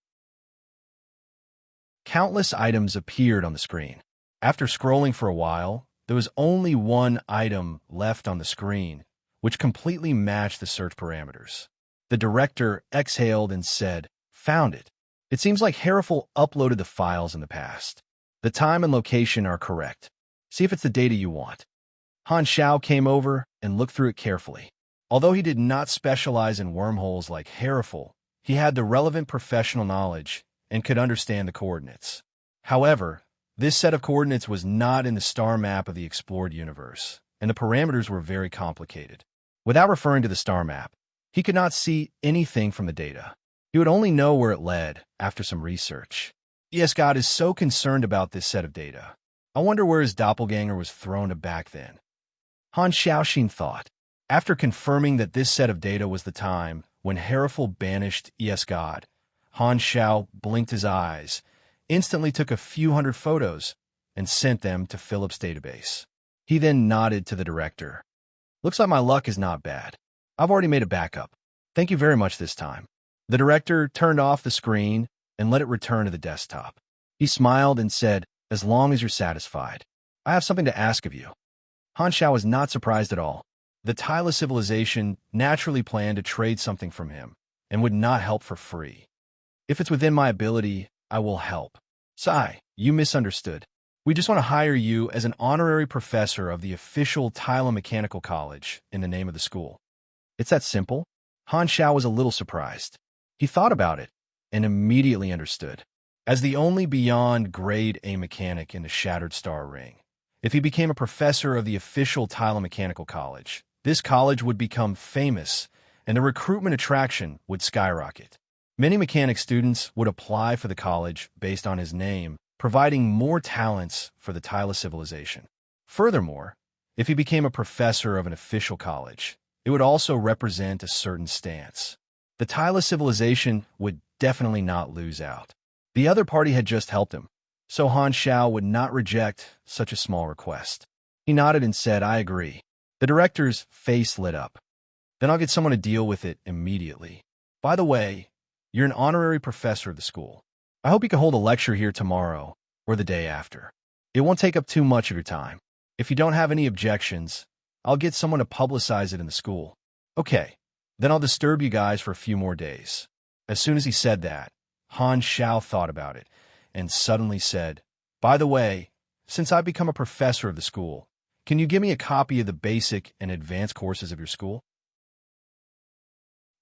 Countless items appeared on the screen. After scrolling for a while, there was only one item left on the screen, which completely matched the search parameters. The director exhaled and said, Found it. It seems like Hariful uploaded the files in the past. The time and location are correct. See if it's the data you want. Han Xiao came over and looked through it carefully. Although he did not specialize in wormholes like Hariful, he had the relevant professional knowledge and could understand the coordinates. However, this set of coordinates was not in the star map of the explored universe, and the parameters were very complicated. Without referring to the star map, he could not see anything from the data. He would only know where it led after some research. God is so concerned about this set of data. I wonder where his doppelganger was thrown back then. Han Xiaoxin thought. After confirming that this set of data was the time when Hariful banished God, Han Xiao blinked his eyes, instantly took a few hundred photos, and sent them to Philip's database. He then nodded to the director. Looks like my luck is not bad. I've already made a backup. Thank you very much this time. The director turned off the screen and let it return to the desktop. He smiled and said, As long as you're satisfied. I have something to ask of you. Han Xiao was not surprised at all. The Tyla civilization naturally planned to trade something from him and would not help for free. If it's within my ability, I will help. Sigh, you misunderstood. We just want to hire you as an honorary professor of the official Tyla Mechanical College in the name of the school. It's that simple? Han Xiao was a little surprised. He thought about it and immediately understood. As the only beyond grade A mechanic in the Shattered Star Ring, if he became a professor of the official Tyla Mechanical College, this college would become famous and the recruitment attraction would skyrocket. Many mechanic students would apply for the college based on his name, providing more talents for the Tyla civilization. Furthermore, if he became a professor of an official college, it would also represent a certain stance. The Tyla civilization would definitely not lose out. The other party had just helped him, so Han Xiao would not reject such a small request. He nodded and said, "I agree." The director's face lit up. "Then I'll get someone to deal with it immediately. By the way, you're an honorary professor of the school. I hope you can hold a lecture here tomorrow or the day after. It won't take up too much of your time. If you don't have any objections, I'll get someone to publicize it in the school." "Okay, then I'll disturb you guys for a few more days." As soon as he said that, Han Xiao thought about it and suddenly said, "By the way, since I've become a professor of the school, can you give me a copy of the basic and advanced courses of your school?"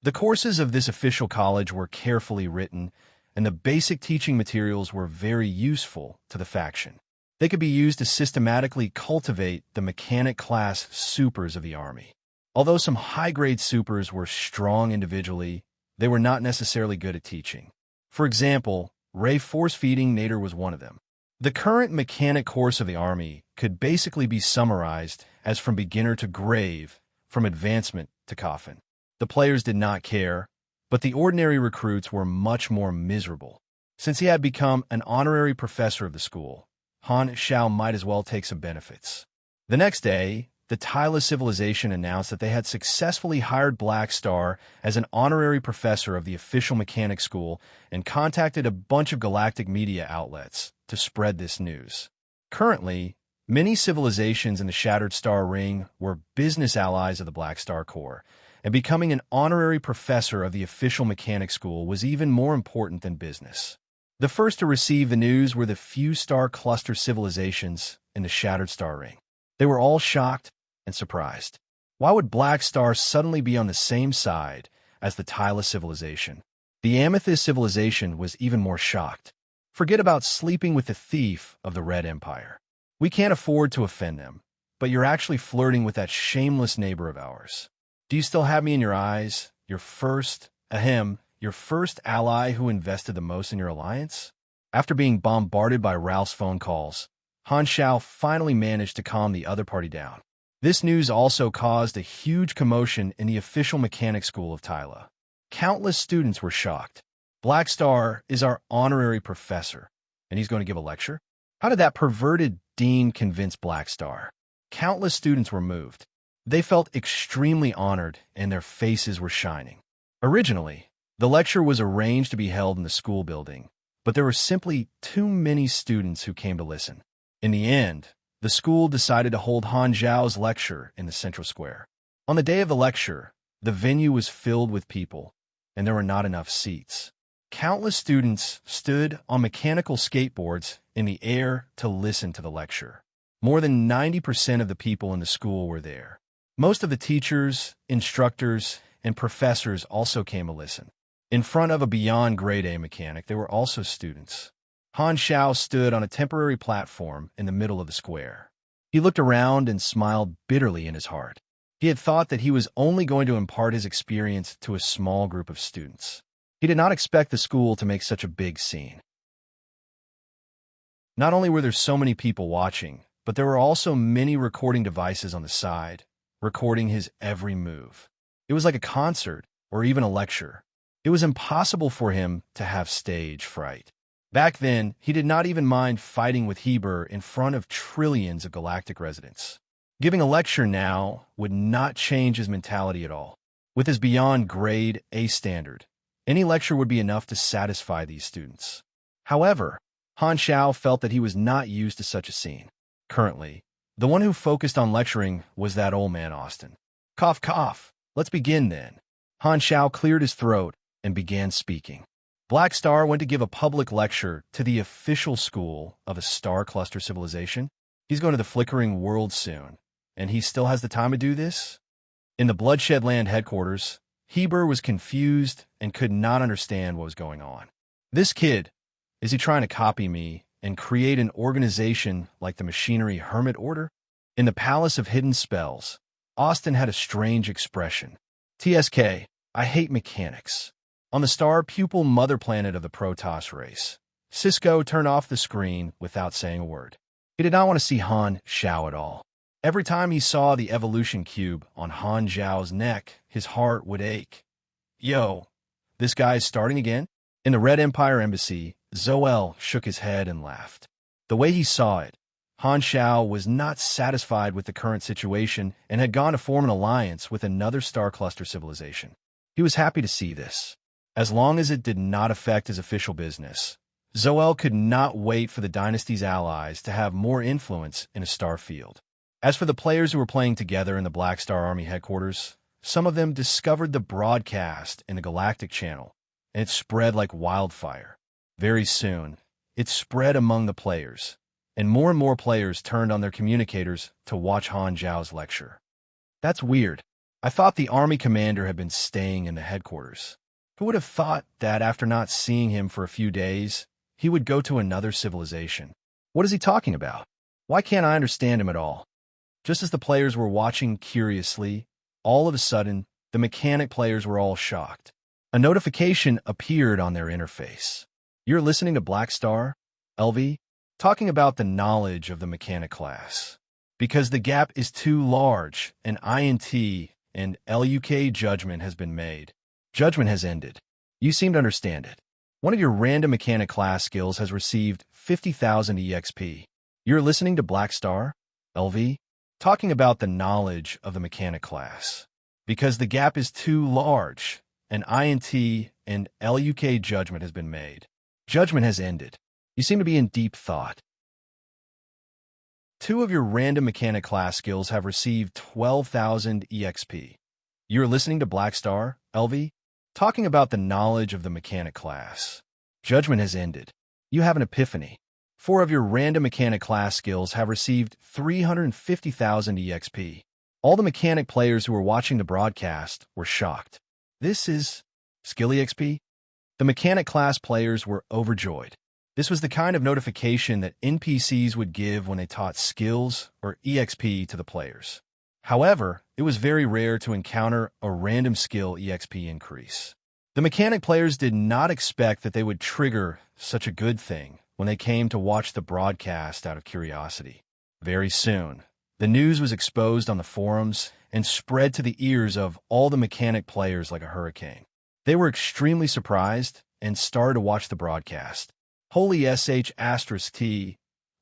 The courses of this official college were carefully written, and the basic teaching materials were very useful to the faction. They could be used to systematically cultivate the mechanic class supers of the army. Although some high-grade supers were strong individually, they were not necessarily good at teaching. For example, ray force-feeding Nader was one of them. The current mechanic course of the army could basically be summarized as from beginner to grave, from advancement to coffin. The players did not care, but the ordinary recruits were much more miserable. Since he had become an honorary professor of the school, Han Xiao might as well take some benefits. The next day, the Tyla civilization announced that they had successfully hired Black Star as an honorary professor of the official mechanic school and contacted a bunch of galactic media outlets to spread this news. Currently, many civilizations in the Shattered Star Ring were business allies of the Black Star Corps, and becoming an honorary professor of the official mechanic school was even more important than business. The first to receive the news were the few star cluster civilizations in the Shattered Star Ring. They were all shocked and surprised. Why would Black Star suddenly be on the same side as the Tyla civilization? The Amethyst civilization was even more shocked. Forget about sleeping with the thief of the Red Empire. We can't afford to offend them, but you're actually flirting with that shameless neighbor of ours. Do you still have me in your eyes, your first ally who invested the most in your alliance? After being bombarded by Ralph's phone calls, Han Xiao finally managed to calm the other party down. This news also caused a huge commotion in the official mechanic school of Tyla. Countless students were shocked. Black Star is our honorary professor, and he's going to give a lecture? How did that perverted dean convince Black Star? Countless students were moved. They felt extremely honored, and their faces were shining. Originally, the lecture was arranged to be held in the school building, but there were simply too many students who came to listen. In the end, the school decided to hold Han Zhao's lecture in the central square. On the day of the lecture, the venue was filled with people, and there were not enough seats. Countless students stood on mechanical skateboards in the air to listen to the lecture. More than 90% of the people in the school were there. Most of the teachers, instructors, and professors also came to listen. In front of a beyond grade A mechanic, there were also students. Han Xiao stood on a temporary platform in the middle of the square. He looked around and smiled bitterly in his heart. He had thought that he was only going to impart his experience to a small group of students. He did not expect the school to make such a big scene. Not only were there so many people watching, but there were also many recording devices on the side, recording his every move. It was like a concert or even a lecture. It was impossible for him to have stage fright. Back then, he did not even mind fighting with Heber in front of trillions of galactic residents. Giving a lecture now would not change his mentality at all. With his beyond grade A standard, any lecture would be enough to satisfy these students. However, Han Xiao felt that he was not used to such a scene. Currently, the one who focused on lecturing was that old man Austin. Cough, cough. Let's begin then. Han Xiao cleared his throat and began speaking. Black Star went to give a public lecture to the official school of a star cluster civilization. He's going to the flickering world soon, and he still has the time to do this? In the Bloodshed Land headquarters, Heber was confused and could not understand what was going on. This kid, is he trying to copy me and create an organization like the Machinery Hermit Order? In the Palace of Hidden Spells, Austin had a strange expression. TSK, I hate mechanics. On the star pupil mother planet of the Protoss race, Cisco turned off the screen without saying a word. He did not want to see Han Xiao at all. Every time he saw the evolution cube on Han Xiao's neck, his heart would ache. Yo, this guy's starting again? In the Red Empire Embassy, Zoel shook his head and laughed. The way he saw it, Han Xiao was not satisfied with the current situation and had gone to form an alliance with another star cluster civilization. He was happy to see this. As long as it did not affect his official business, Zoel could not wait for the dynasty's allies to have more influence in a star field. As for the players who were playing together in the Black Star Army headquarters, some of them discovered the broadcast in the Galactic Channel, and it spread like wildfire. Very soon, it spread among the players, and more players turned on their communicators to watch Han Xiao's lecture. That's weird. I thought the army commander had been staying in the headquarters. Who would have thought that after not seeing him for a few days, he would go to another civilization? What is he talking about? Why can't I understand him at all? Just as the players were watching curiously, all of a sudden, the mechanic players were all shocked. A notification appeared on their interface. You're listening to Black Star, LV, talking about the knowledge of the mechanic class. Because the gap is too large, an INT and LUK judgment has been made. Judgment has ended. You seem to understand it. One of your random mechanic class skills has received 50,000 EXP. You're listening to Black Star, LV, talking about the knowledge of the mechanic class. Because the gap is too large, an INT and LUK judgment has been made. Judgment has ended. You seem to be in deep thought. 2 of your random mechanic class skills have received 12,000 EXP. You're listening to Black Star, LV, talking about the knowledge of the mechanic class. Judgment has ended. You have an epiphany. 4 of your random mechanic class skills have received 350,000 EXP. All the mechanic players who were watching the broadcast were shocked. This is skill EXP? The mechanic class players were overjoyed. This was the kind of notification that NPCs would give when they taught skills or EXP to the players. However, it was very rare to encounter a random skill EXP increase. The mechanic players did not expect that they would trigger such a good thing when they came to watch the broadcast out of curiosity. Very soon, the news was exposed on the forums and spread to the ears of all the mechanic players like a hurricane. They were extremely surprised and started to watch the broadcast. Holy sh*T,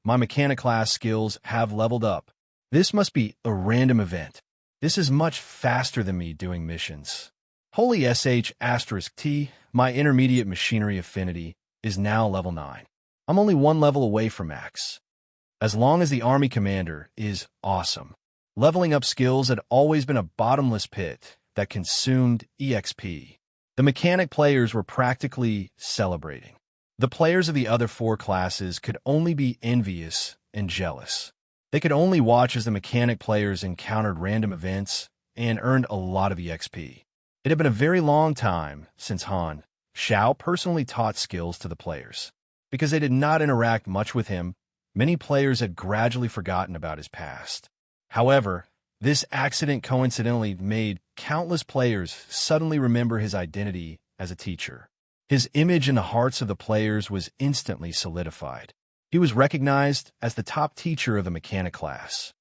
my mechanic class skills have leveled up. This must be a random event. This is much faster than me doing missions. Holy sh*T, my intermediate machinery affinity is now level 9. I'm only 1 level away from max. As long as the army commander is awesome. Leveling up skills had always been a bottomless pit that consumed EXP. The mechanic players were practically celebrating. The players of the other 4 classes could only be envious and jealous. They could only watch as the mechanic players encountered random events and earned a lot of EXP. It had been a very long time since Han Xiao personally taught skills to the players. Because they did not interact much with him, many players had gradually forgotten about his past. However, this accident coincidentally made countless players suddenly remember his identity as a teacher. His image in the hearts of the players was instantly solidified. He was recognized as the top teacher of the mechanic class.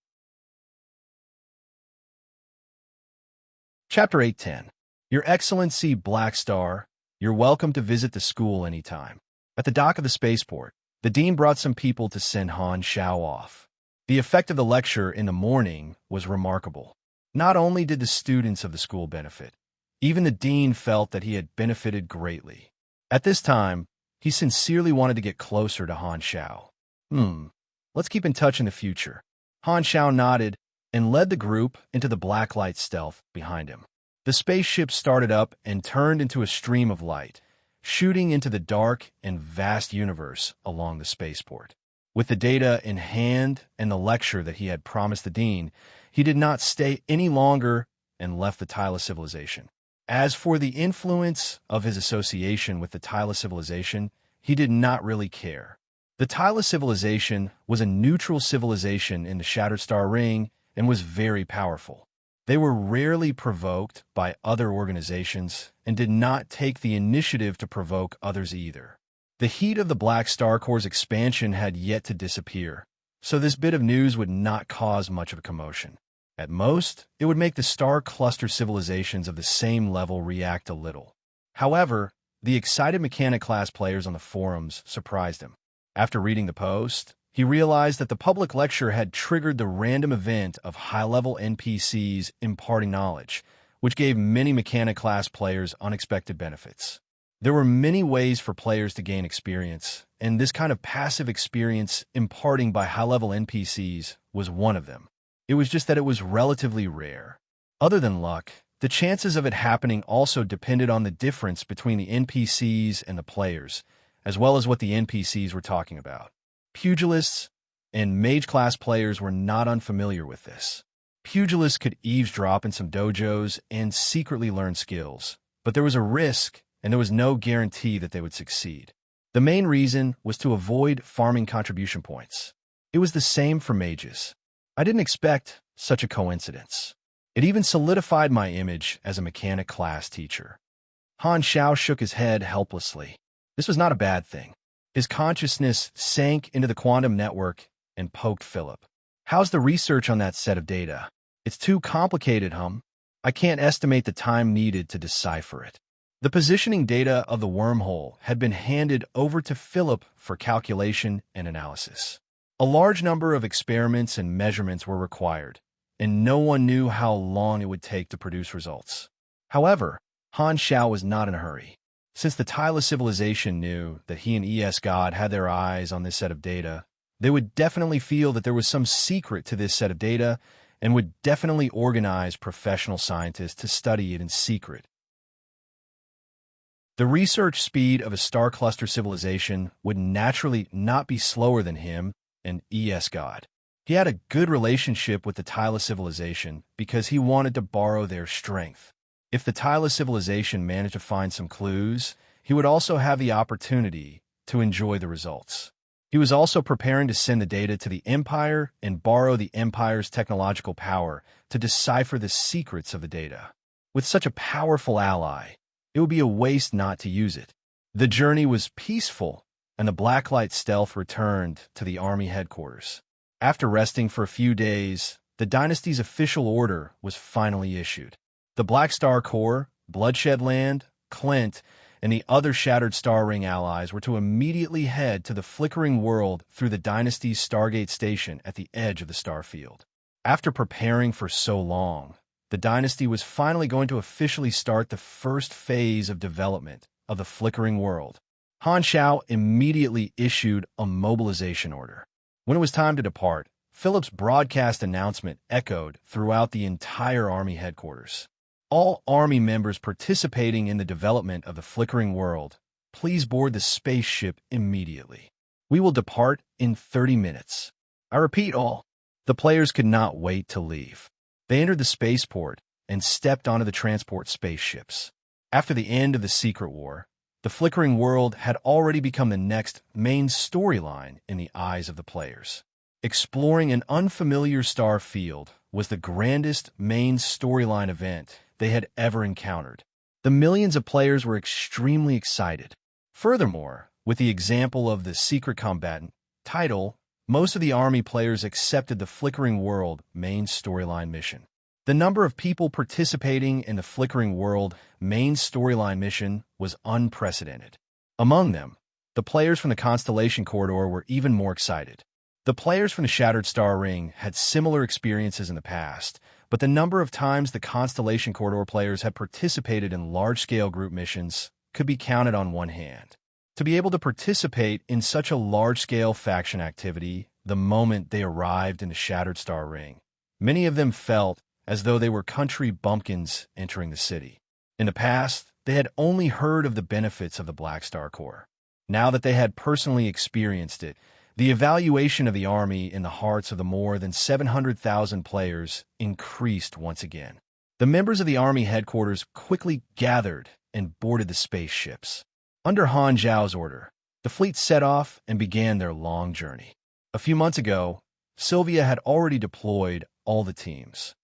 Chapter 8:10. Your Excellency Black Star, you're welcome to visit the school anytime. At the dock of the spaceport, the dean brought some people to send Han Xiao off. The effect of the lecture in the morning was remarkable. Not only did the students of the school benefit, even the dean felt that he had benefited greatly. At this time, he sincerely wanted to get closer to Han Xiao. Let's keep in touch in the future. Han Xiao nodded and led the group into the black light stealth behind him. The spaceship started up and turned into a stream of light, shooting into the dark and vast universe along the spaceport. With the data in hand and the lecture that he had promised the dean, he did not stay any longer and left the Tyla civilization. As for the influence of his association with the Tyla civilization, he did not really care. The Tyla civilization was a neutral civilization in the Shattered Star Ring and was very powerful. They were rarely provoked by other organizations and did not take the initiative to provoke others either. The heat of the Black Star Corps' expansion had yet to disappear, so this bit of news would not cause much of a commotion. At most, it would make the star cluster civilizations of the same level react a little. However, the excited mechanic-class players on the forums surprised him. After reading the post, he realized that the public lecture had triggered the random event of high-level NPCs imparting knowledge, which gave many mechanic-class players unexpected benefits. There were many ways for players to gain experience, and this kind of passive experience imparting by high-level NPCs was one of them. It was just that it was relatively rare. Other than luck, the chances of it happening also depended on the difference between the NPCs and the players, as well as what the NPCs were talking about. Pugilists and mage-class players were not unfamiliar with this. Pugilists could eavesdrop in some dojos and secretly learn skills, but there was a risk and there was no guarantee that they would succeed. The main reason was to avoid farming contribution points. It was the same for mages. I didn't expect such a coincidence. It even solidified my image as a mechanic class teacher. Han Xiao shook his head helplessly. This was not a bad thing. His consciousness sank into the quantum network and poked Philip. How's the research on that set of data? It's too complicated, hum. I can't estimate the time needed to decipher it. The positioning data of the wormhole had been handed over to Philip for calculation and analysis. A large number of experiments and measurements were required, and no one knew how long it would take to produce results. However, Han Xiao was not in a hurry. Since the Tyla civilization knew that he and ES God had their eyes on this set of data, they would definitely feel that there was some secret to this set of data and would definitely organize professional scientists to study it in secret. The research speed of a star cluster civilization would naturally not be slower than him and ES God. He had a good relationship with the Tyla civilization because he wanted to borrow their strength. If the Tyla civilization managed to find some clues, he would also have the opportunity to enjoy the results. He was also preparing to send the data to the Empire and borrow the Empire's technological power to decipher the secrets of the data. With such a powerful ally, it would be a waste not to use it. The journey was peaceful, and the Blacklight stealth returned to the army headquarters. After resting for a few days, the dynasty's official order was finally issued. The Black Star Corps, Bloodshed Land, Clint, and the other Shattered Star Ring allies were to immediately head to the flickering world through the dynasty's Stargate station at the edge of the starfield. After preparing for so long, the dynasty was finally going to officially start the first phase of development of the flickering world. Han Xiao immediately issued a mobilization order. When it was time to depart, Philip's broadcast announcement echoed throughout the entire army headquarters. All army members participating in the development of the flickering world, please board the spaceship immediately. We will depart in 30 minutes. I repeat, all. The players could not wait to leave. They entered the spaceport and stepped onto the transport spaceships. After the end of the Secret War, the flickering world had already become the next main storyline in the eyes of the players. Exploring an unfamiliar star field was the grandest main storyline event they had ever encountered. The millions of players were extremely excited. Furthermore, with the example of the secret combatant title, most of the army players accepted the Flickering World main storyline mission. The number of people participating in the Flickering World main storyline mission was unprecedented. Among them, the players from the Constellation Corridor were even more excited. The players from the Shattered Star Ring had similar experiences in the past, but the number of times the Constellation Corridor players had participated in large-scale group missions could be counted on one hand. To be able to participate in such a large-scale faction activity the moment they arrived in the Shattered Star Ring, Many of them felt as though they were country bumpkins entering the city. In the past, they had only heard of the benefits of the Black Star Corps. Now that they had personally experienced it, the evaluation of the Army in the hearts of the more than 700,000 players increased once again. The members of the Army headquarters quickly gathered and boarded the spaceships. Under Han Zhao's order, the fleet set off and began their long journey. A few months ago, Sylvia had already deployed all the teams.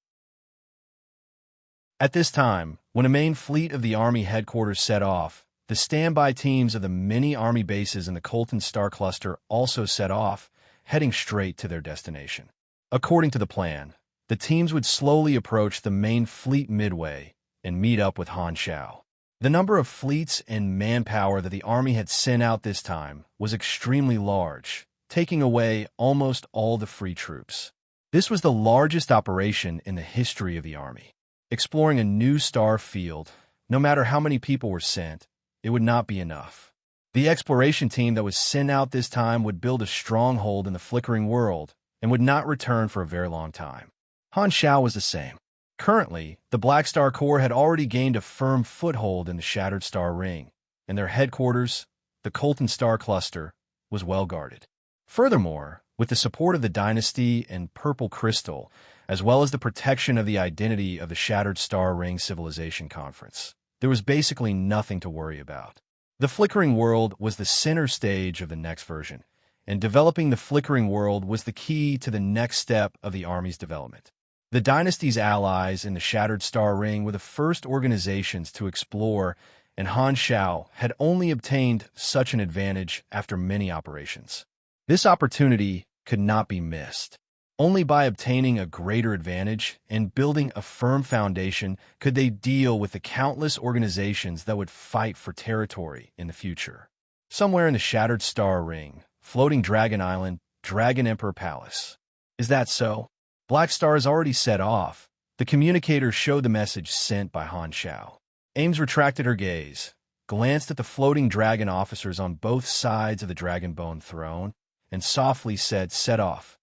At this time, when a main fleet of the Army headquarters set off, the standby teams of the many Army bases in the Colton Star Cluster also set off, heading straight to their destination. According to the plan, the teams would slowly approach the main fleet midway and meet up with Han Zhao. The number of fleets and manpower that the Army had sent out this time was extremely large, taking away almost all the free troops. This was the largest operation in the history of the Army. Exploring a new star field, no matter how many people were sent, it would not be enough. The exploration team that was sent out this time would build a stronghold in the flickering world and would not return for a very long time. Han Zhao was the same. Currently, the Black Star Corps had already gained a firm foothold in the Shattered Star Ring, and their headquarters, the Colton Star Cluster, was well guarded. Furthermore, with the support of the Dynasty and Purple Crystal, as well as the protection of the identity of the Shattered Star Ring Civilization Conference, there was basically nothing to worry about. The Flickering World was the center stage of the next version, and developing the Flickering World was the key to the next step of the Army's development. The Dynasty's allies in the Shattered Star Ring were the first organizations to explore, and Han Zhao had only obtained such an advantage after many operations. This opportunity could not be missed. Only by obtaining a greater advantage and building a firm foundation could they deal with the countless organizations that would fight for territory in the future. Somewhere in the Shattered Star Ring, floating Dragon Island, Dragon Emperor Palace. Is that so? Black Star has already set off. The communicator showed the message sent by Han Zhao. Ames retracted her gaze, glanced at the floating dragon officers on both sides of the Dragon Bone throne, and softly said, "Set off.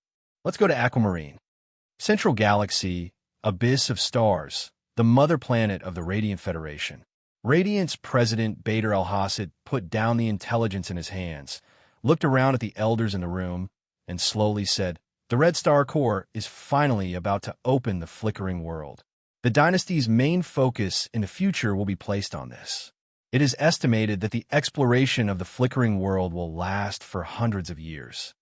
Let's go to Aquamarine." Central Galaxy, Abyss of Stars, the mother planet of the Radiant Federation. Radiant's president, Bader Al-Hassid, put down the intelligence in his hands, looked around at the elders in the room, and slowly said, "The Red Star Corps is finally about to open the Flickering World. The Dynasty's main focus in the future will be placed on this. It is estimated that the exploration of the Flickering World will last for hundreds of years."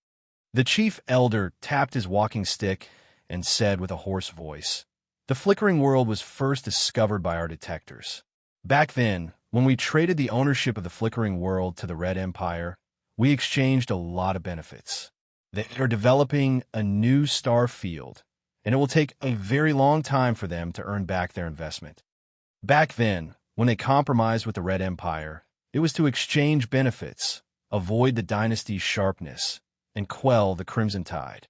The chief elder tapped his walking stick and said with a hoarse voice, "The Flickering World was first discovered by our detectors. Back then, when we traded the ownership of the Flickering World to the Red Empire, we exchanged a lot of benefits. They are developing a new star field, and it will take a very long time for them to earn back their investment. Back then, when they compromised with the Red Empire, it was to exchange benefits, avoid the Dynasty's sharpness, and quell the Crimson Tide."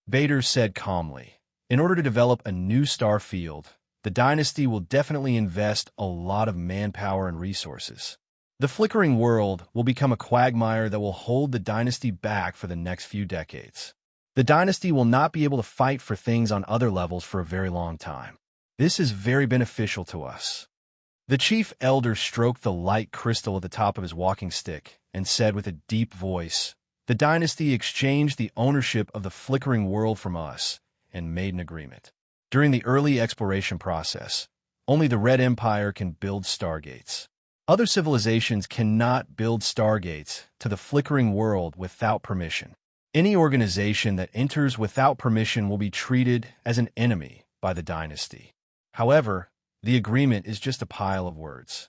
Bader said calmly, "In order to develop a new star field, the Dynasty will definitely invest a lot of manpower and resources. The Flickering World will become a quagmire that will hold the Dynasty back for the next few decades. The Dynasty will not be able to fight for things on other levels for a very long time. This is very beneficial to us." The chief elder stroked the light crystal at the top of his walking stick and said with a deep voice, "The Dynasty exchanged the ownership of the Flickering World from us and made an agreement. During the early exploration process, only the Red Empire can build stargates. Other civilizations cannot build stargates to the Flickering World without permission. Any organization that enters without permission will be treated as an enemy by the Dynasty. However, the agreement is just a pile of words."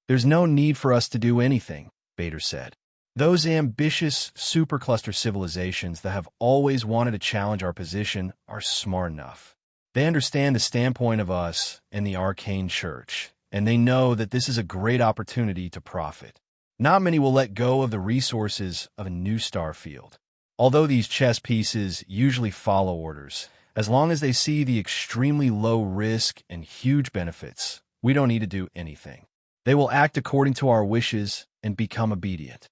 "There's no need for us to do anything," Bader said. "Those ambitious supercluster civilizations that have always wanted to challenge our position are smart enough. They understand the standpoint of us and the Arcane Church, and they know that this is a great opportunity to profit. Not many will let go of the resources of a new star field. Although these chess pieces usually follow orders, as long as they see the extremely low risk and huge benefits, we don't need to do anything. They will act according to our wishes and become obedient."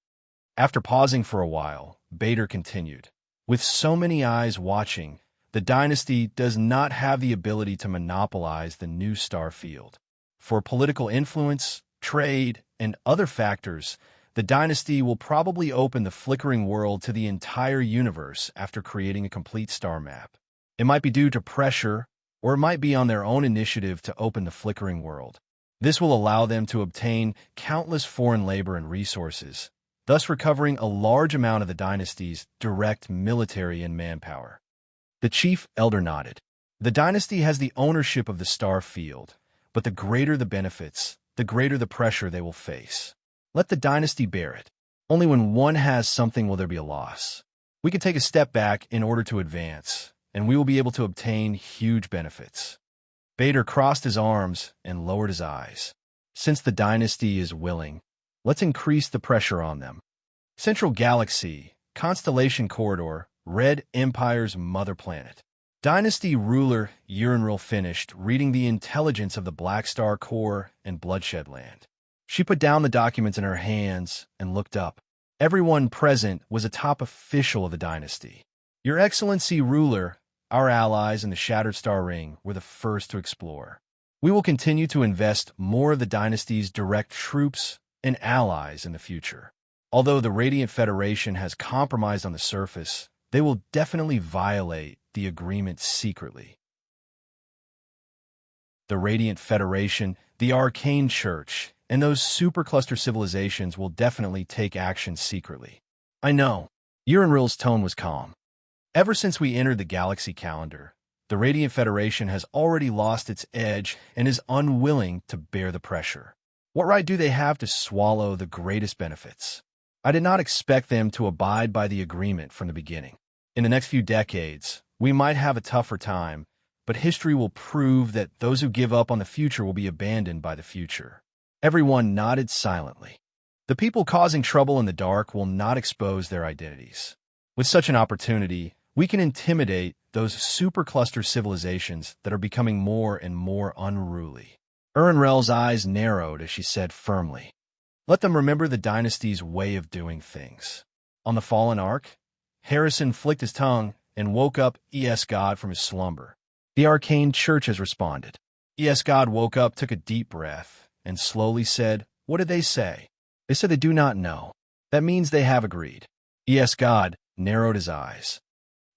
After pausing for a while, Bader continued, With so many eyes watching, the dynasty does not have the ability to monopolize the new star field. For political influence, trade, and other factors, the dynasty will probably open the flickering world to the entire universe after creating a complete star map. It might be due to pressure, or it might be on their own initiative to open the flickering world. This will allow them to obtain countless foreign labor and resources, thus recovering a large amount of the dynasty's direct military and manpower. The chief elder nodded. The dynasty has the ownership of the star field, but the greater the benefits, the greater the pressure they will face. Let the dynasty bear it. Only when one has something will there be a loss. We can take a step back in order to advance, and we will be able to obtain huge benefits. Bader crossed his arms and lowered his eyes. Since the dynasty is willing, let's increase the pressure on them. Central Galaxy, Constellation Corridor, Red Empire's mother planet. Dynasty ruler Unravel finished reading the intelligence of the Black Star Core and Bloodshed Land. She put down the documents in her hands and looked up. Everyone present was a top official of the dynasty. Your Excellency ruler, our allies in the Shattered Star Ring were the first to explore. We will continue to invest more of the dynasty's direct troops and allies in the future. Although the Radiant Federation has compromised on the surface, they will definitely violate the agreement secretly. The Radiant Federation, the Arcane Church, and those supercluster civilizations will definitely take action secretly. I know. Uranril's tone was calm. Ever since we entered the galaxy calendar, the Radiant Federation has already lost its edge and is unwilling to bear the pressure. What right do they have to swallow the greatest benefits? I did not expect them to abide by the agreement from the beginning. In the next few decades, we might have a tougher time, but history will prove that those who give up on the future will be abandoned by the future. Everyone nodded silently. The people causing trouble in the dark will not expose their identities. With such an opportunity, we can intimidate those supercluster civilizations that are becoming more and more unruly. Uranrel's eyes narrowed as she said firmly, "Let them remember the dynasty's way of doing things." On the fallen ark, Harrison flicked his tongue and woke up E.S. God from his slumber. The Arcane Church has responded. E.S. God woke up, took a deep breath, and slowly said, "What did they say?" "They said they do not know. That means they have agreed." E.S. God narrowed his eyes.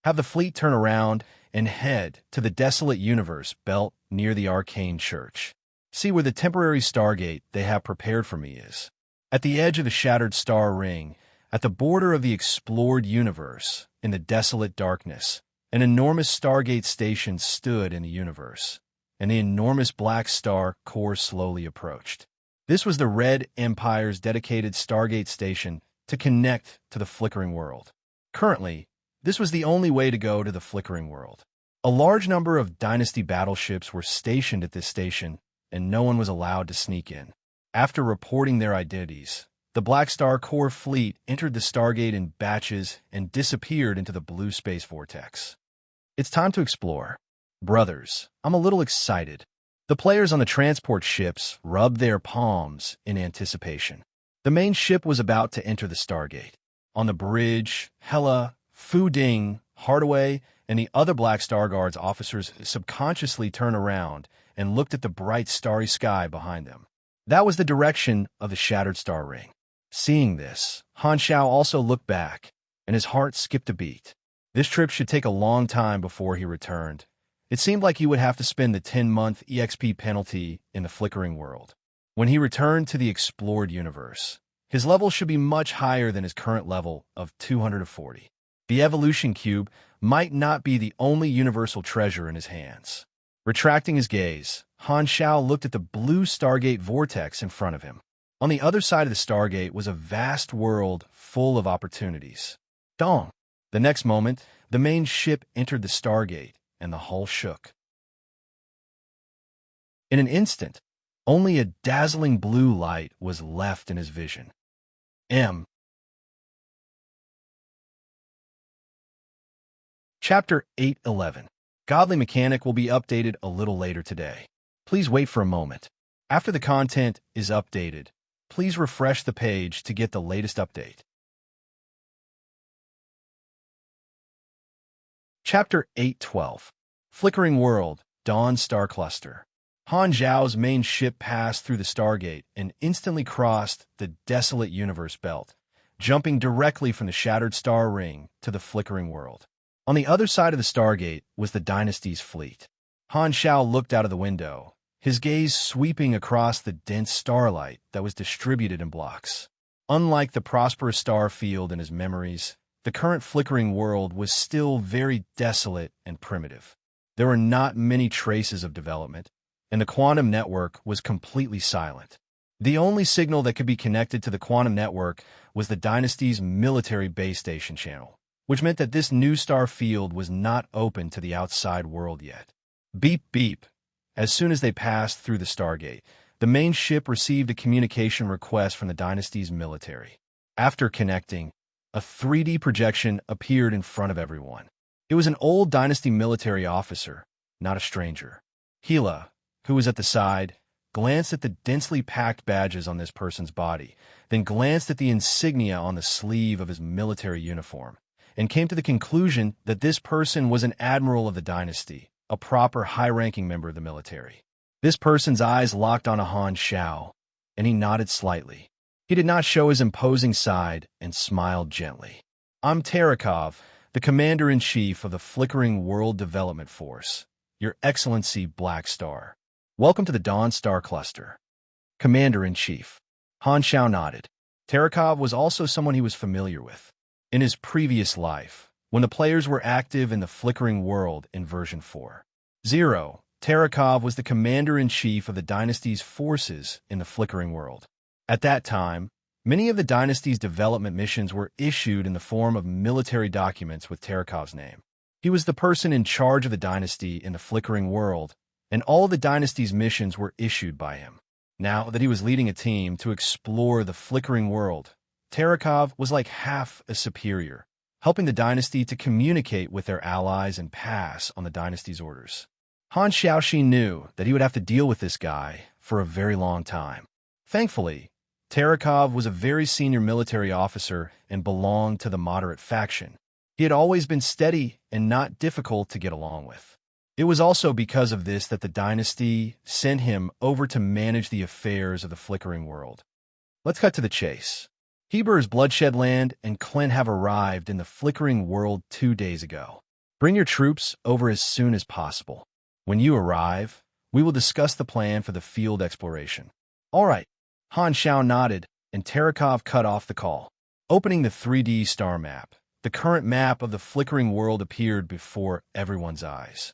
"Have the fleet turn around and head to the desolate universe belt near the Arcane Church. See where the temporary stargate they have prepared for me is. At the edge of the Shattered Star Ring, at the border of the explored universe, in the desolate darkness, an enormous stargate station stood in the universe, and the enormous Black Star Core slowly approached. This was the Red Empire's dedicated stargate station to connect to the flickering world. Currently, this was the only way to go to the flickering world. A large number of Dynasty battleships were stationed at this station, and no one was allowed to sneak in. After reporting their identities, the Black Star Core fleet entered the Stargate in batches and disappeared into the blue space vortex. It's time to explore. Brothers, I'm a little excited. The players on the transport ships rubbed their palms in anticipation. The main ship was about to enter the Stargate. On the bridge, Hela, Fu Ding, Hardaway, and the other Black Star Guards officers subconsciously turned around and looked at the bright starry sky behind them. That was the direction of the Shattered Star Ring. Seeing this, Han Xiao also looked back, and his heart skipped a beat. This trip should take a long time before he returned. It seemed like he would have to spend the 10-month EXP penalty in the flickering world. When he returned to the explored universe, his level should be much higher than his current level of 240. The evolution cube might not be the only universal treasure in his hands. Retracting his gaze, Han Xiao looked at the blue Stargate vortex in front of him. On the other side of the Stargate was a vast world full of opportunities. Dong! The next moment, the main ship entered the Stargate, and the hull shook. In an instant, only a dazzling blue light was left in his vision. Chapter 8:11. Godly Mechanic will be updated a little later today. Please wait for a moment. After the content is updated, please refresh the page to get the latest update. Chapter 812 Flickering World, Dawn Star Cluster. Han Zhao's main ship passed through the Stargate and instantly crossed the desolate universe belt, jumping directly from the shattered star ring to the flickering world. On the other side of the Stargate was the Dynasty's fleet. Han Zhao looked out of the window, his gaze sweeping across the dense starlight that was distributed in blocks. Unlike the prosperous star field in his memories, the current flickering world was still very desolate and primitive. There were not many traces of development, and the quantum network was completely silent. The only signal that could be connected to the quantum network was the Dynasty's military base station channel, which meant that this new star field was not open to the outside world yet. Beep beep. As soon as they passed through the Stargate, the main ship received a communication request from the Dynasty's military. After connecting, a 3D projection appeared in front of everyone. It was an old Dynasty military officer, not a stranger. Hila, who was at the side, glanced at the densely packed badges on this person's body, then glanced at the insignia on the sleeve of his military uniform, and came to the conclusion that this person was an admiral of the Dynasty, a proper high-ranking member of the military. This person's eyes locked on Han Zhao, and he nodded slightly. He did not show his imposing side and smiled gently. "I'm Terakov, the Commander-in-Chief of the Flickering World Development Force, Your Excellency Black Star. Welcome to the Dawn Star Cluster." Commander-in-Chief. Han Zhao nodded. Terakov was also someone he was familiar with. In his previous life, when the players were active in the Flickering World in version 4.0, Terakov was the Commander-in-Chief of the Dynasty's forces in the Flickering World. At that time, many of the Dynasty's development missions were issued in the form of military documents with Terakov's name. He was the person in charge of the Dynasty in the Flickering World, and all the Dynasty's missions were issued by him. Now that he was leading a team to explore the Flickering World, Terakov was like half a superior, helping the Dynasty to communicate with their allies and pass on the Dynasty's orders. Han Xiaoxi knew that he would have to deal with this guy for a very long time. Thankfully, Terakov was a very senior military officer and belonged to the moderate faction. He had always been steady and not difficult to get along with. It was also because of this that the Dynasty sent him over to manage the affairs of the Flickering World. Let's cut to the chase. Heber's Bloodshed Land and Clint have arrived in the Flickering World 2 days ago. Bring your troops over as soon as possible. When you arrive, we will discuss the plan for the field exploration. All right. Han Zhao nodded, and Terakov cut off the call. Opening the 3D star map, the current map of the Flickering World appeared before everyone's eyes.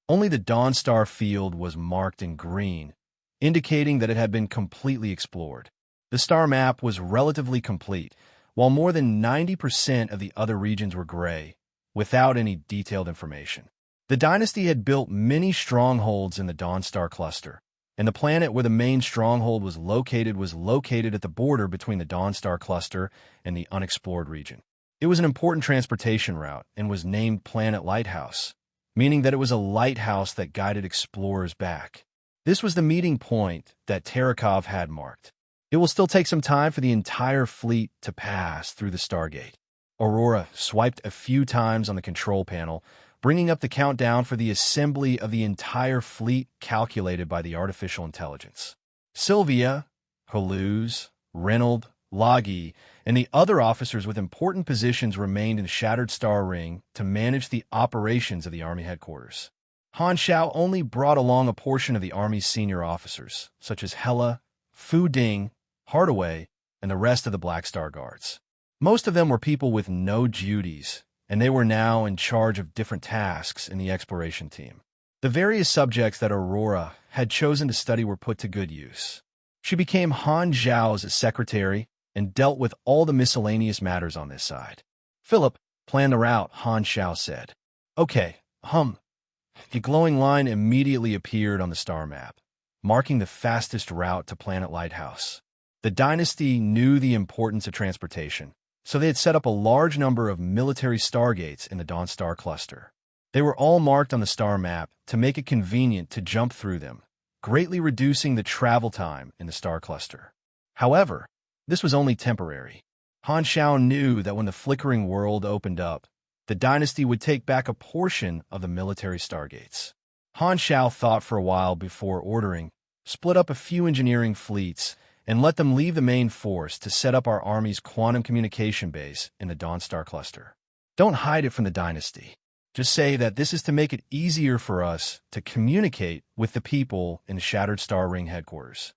Only the Dawn Star field was marked in green, indicating that it had been completely explored. The star map was relatively complete, while more than 90% of the other regions were gray, without any detailed information. The Dynasty had built many strongholds in the Dawn Star cluster, and the planet where the main stronghold was located at the border between the Dawn Star cluster and the unexplored region. It was an important transportation route and was named Planet Lighthouse, meaning that it was a lighthouse that guided explorers back. This was the meeting point that Terakov had marked. It will still take some time for the entire fleet to pass through the Stargate. Aurora swiped a few times on the control panel, bringing up the countdown for the assembly of the entire fleet calculated by the artificial intelligence. Sylvia, Haluz, Reynold, Lagi, and the other officers with important positions remained in the Shattered Star Ring to manage the operations of the Army headquarters. Han Zhao only brought along a portion of the Army's senior officers, such as Hela, Fu Ding, Hardaway, and the rest of the Black Star Guards. Most of them were people with no duties, and they were now in charge of different tasks in the exploration team. The various subjects that Aurora had chosen to study were put to good use. She became Han Zhao's secretary and dealt with all the miscellaneous matters on this side. Philip, plan the route, Han Zhao said. Okay, A glowing line immediately appeared on the star map, marking the fastest route to Planet Lighthouse. The Dynasty knew the importance of transportation, so they had set up a large number of military stargates in the Dawn Star cluster. They were all marked on the star map to make it convenient to jump through them, greatly reducing the travel time in the star cluster. However, this was only temporary. Han Zhao knew that when the Flickering World opened up, the dynasty would take back a portion of the military stargates. Han Shao thought for a while before ordering, split up a few engineering fleets, and let them leave the main force to set up our army's quantum communication base in the Dawnstar cluster. Don't hide it from the dynasty. Just say that this is to make it easier for us to communicate with the people in the Shattered Star Ring headquarters.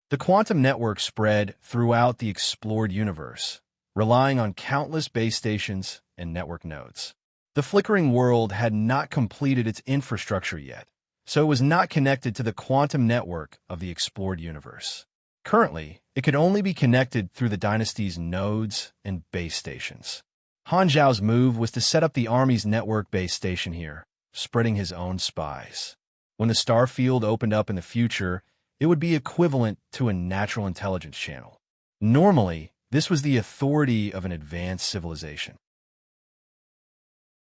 The quantum network spread throughout the explored universe, relying on countless base stations and network nodes. The flickering world had not completed its infrastructure yet, so it was not connected to the quantum network of the explored universe. Currently, it could only be connected through the dynasty's nodes and base stations. Han Zhao's move was to set up the army's network base station here, spreading his own spies. When the star field opened up in the future, it would be equivalent to a natural intelligence channel. Normally, this was the authority of an advanced civilization.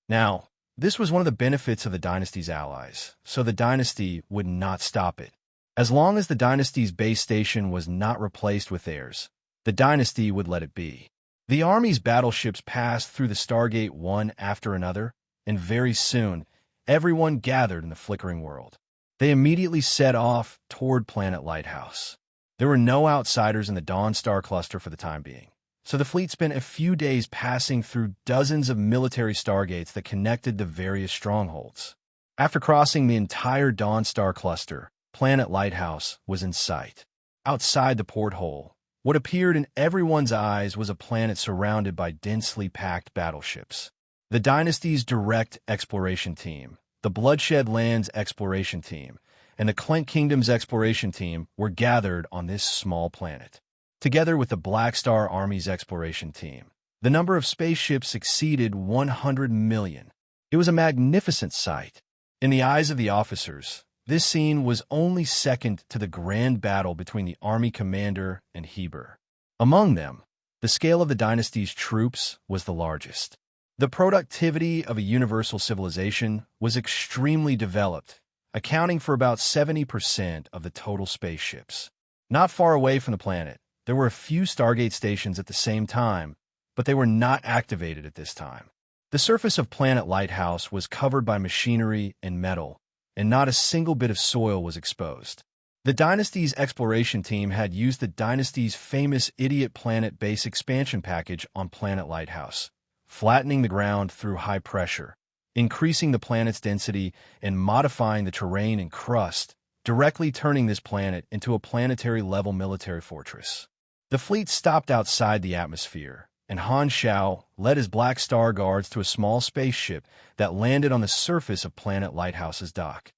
Now, this was one of the benefits of the dynasty's allies, so the dynasty would not stop it. As long as the dynasty's base station was not replaced with theirs, the dynasty would let it be. The army's battleships passed through the Stargate one after another, and very soon, everyone gathered in the flickering world. They immediately set off toward Planet Lighthouse. There were no outsiders in the Dawn Star cluster for the time being, so the fleet spent a few days passing through dozens of military stargates that connected the various strongholds. After crossing the entire Dawn Star cluster, Planet Lighthouse was in sight. Outside the porthole, what appeared in everyone's eyes was a planet surrounded by densely packed battleships. The dynasty's direct exploration team, the Bloodshed Lands exploration team, and the Clent Kingdom's exploration team were gathered on this small planet. Together with the Black Star Army's exploration team, the number of spaceships exceeded 100 million. It was a magnificent sight. In the eyes of the officers, this scene was only second to the grand battle between the army commander and Heber. Among them, the scale of the dynasty's troops was the largest. The productivity of a universal civilization was extremely developed, accounting for about 70% of the total spaceships. Not far away from the planet, there were a few Stargate stations at the same time, but they were not activated at this time. The surface of Planet Lighthouse was covered by machinery and metal, and not a single bit of soil was exposed. The dynasty's exploration team had used the dynasty's famous Idiot Planet base expansion package on Planet Lighthouse, flattening the ground through high pressure, increasing the planet's density, and modifying the terrain and crust, directly turning this planet into a planetary-level military fortress. The fleet stopped outside the atmosphere, and Han Shao led his Black Star guards to a small spaceship that landed on the surface of Planet Lighthouse's dock.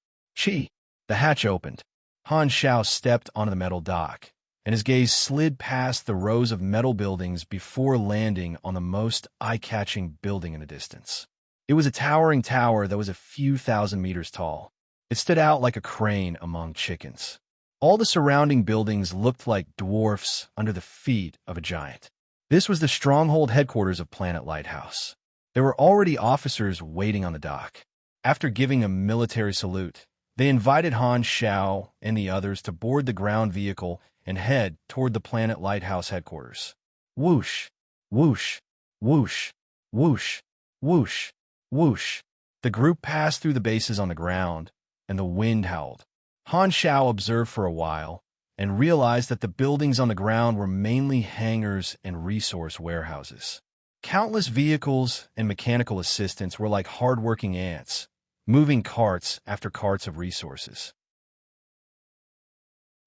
The hatch opened. Han Shao stepped onto the metal dock, and his gaze slid past the rows of metal buildings before landing on the most eye-catching building in the distance. It was a towering tower that was a few thousand meters tall. It stood out like a crane among chickens. All the surrounding buildings looked like dwarfs under the feet of a giant. This was the stronghold headquarters of Planet Lighthouse. There were already officers waiting on the dock. After giving a military salute, they invited Han Shao and the others to board the ground vehicle and head toward the Planet Lighthouse headquarters. Whoosh, whoosh, whoosh, whoosh, whoosh, whoosh. The group passed through the bases on the ground, and the wind howled. Han Shao observed for a while, and realized that the buildings on the ground were mainly hangars and resource warehouses. Countless vehicles and mechanical assistants were like hard-working ants, moving carts after carts of resources.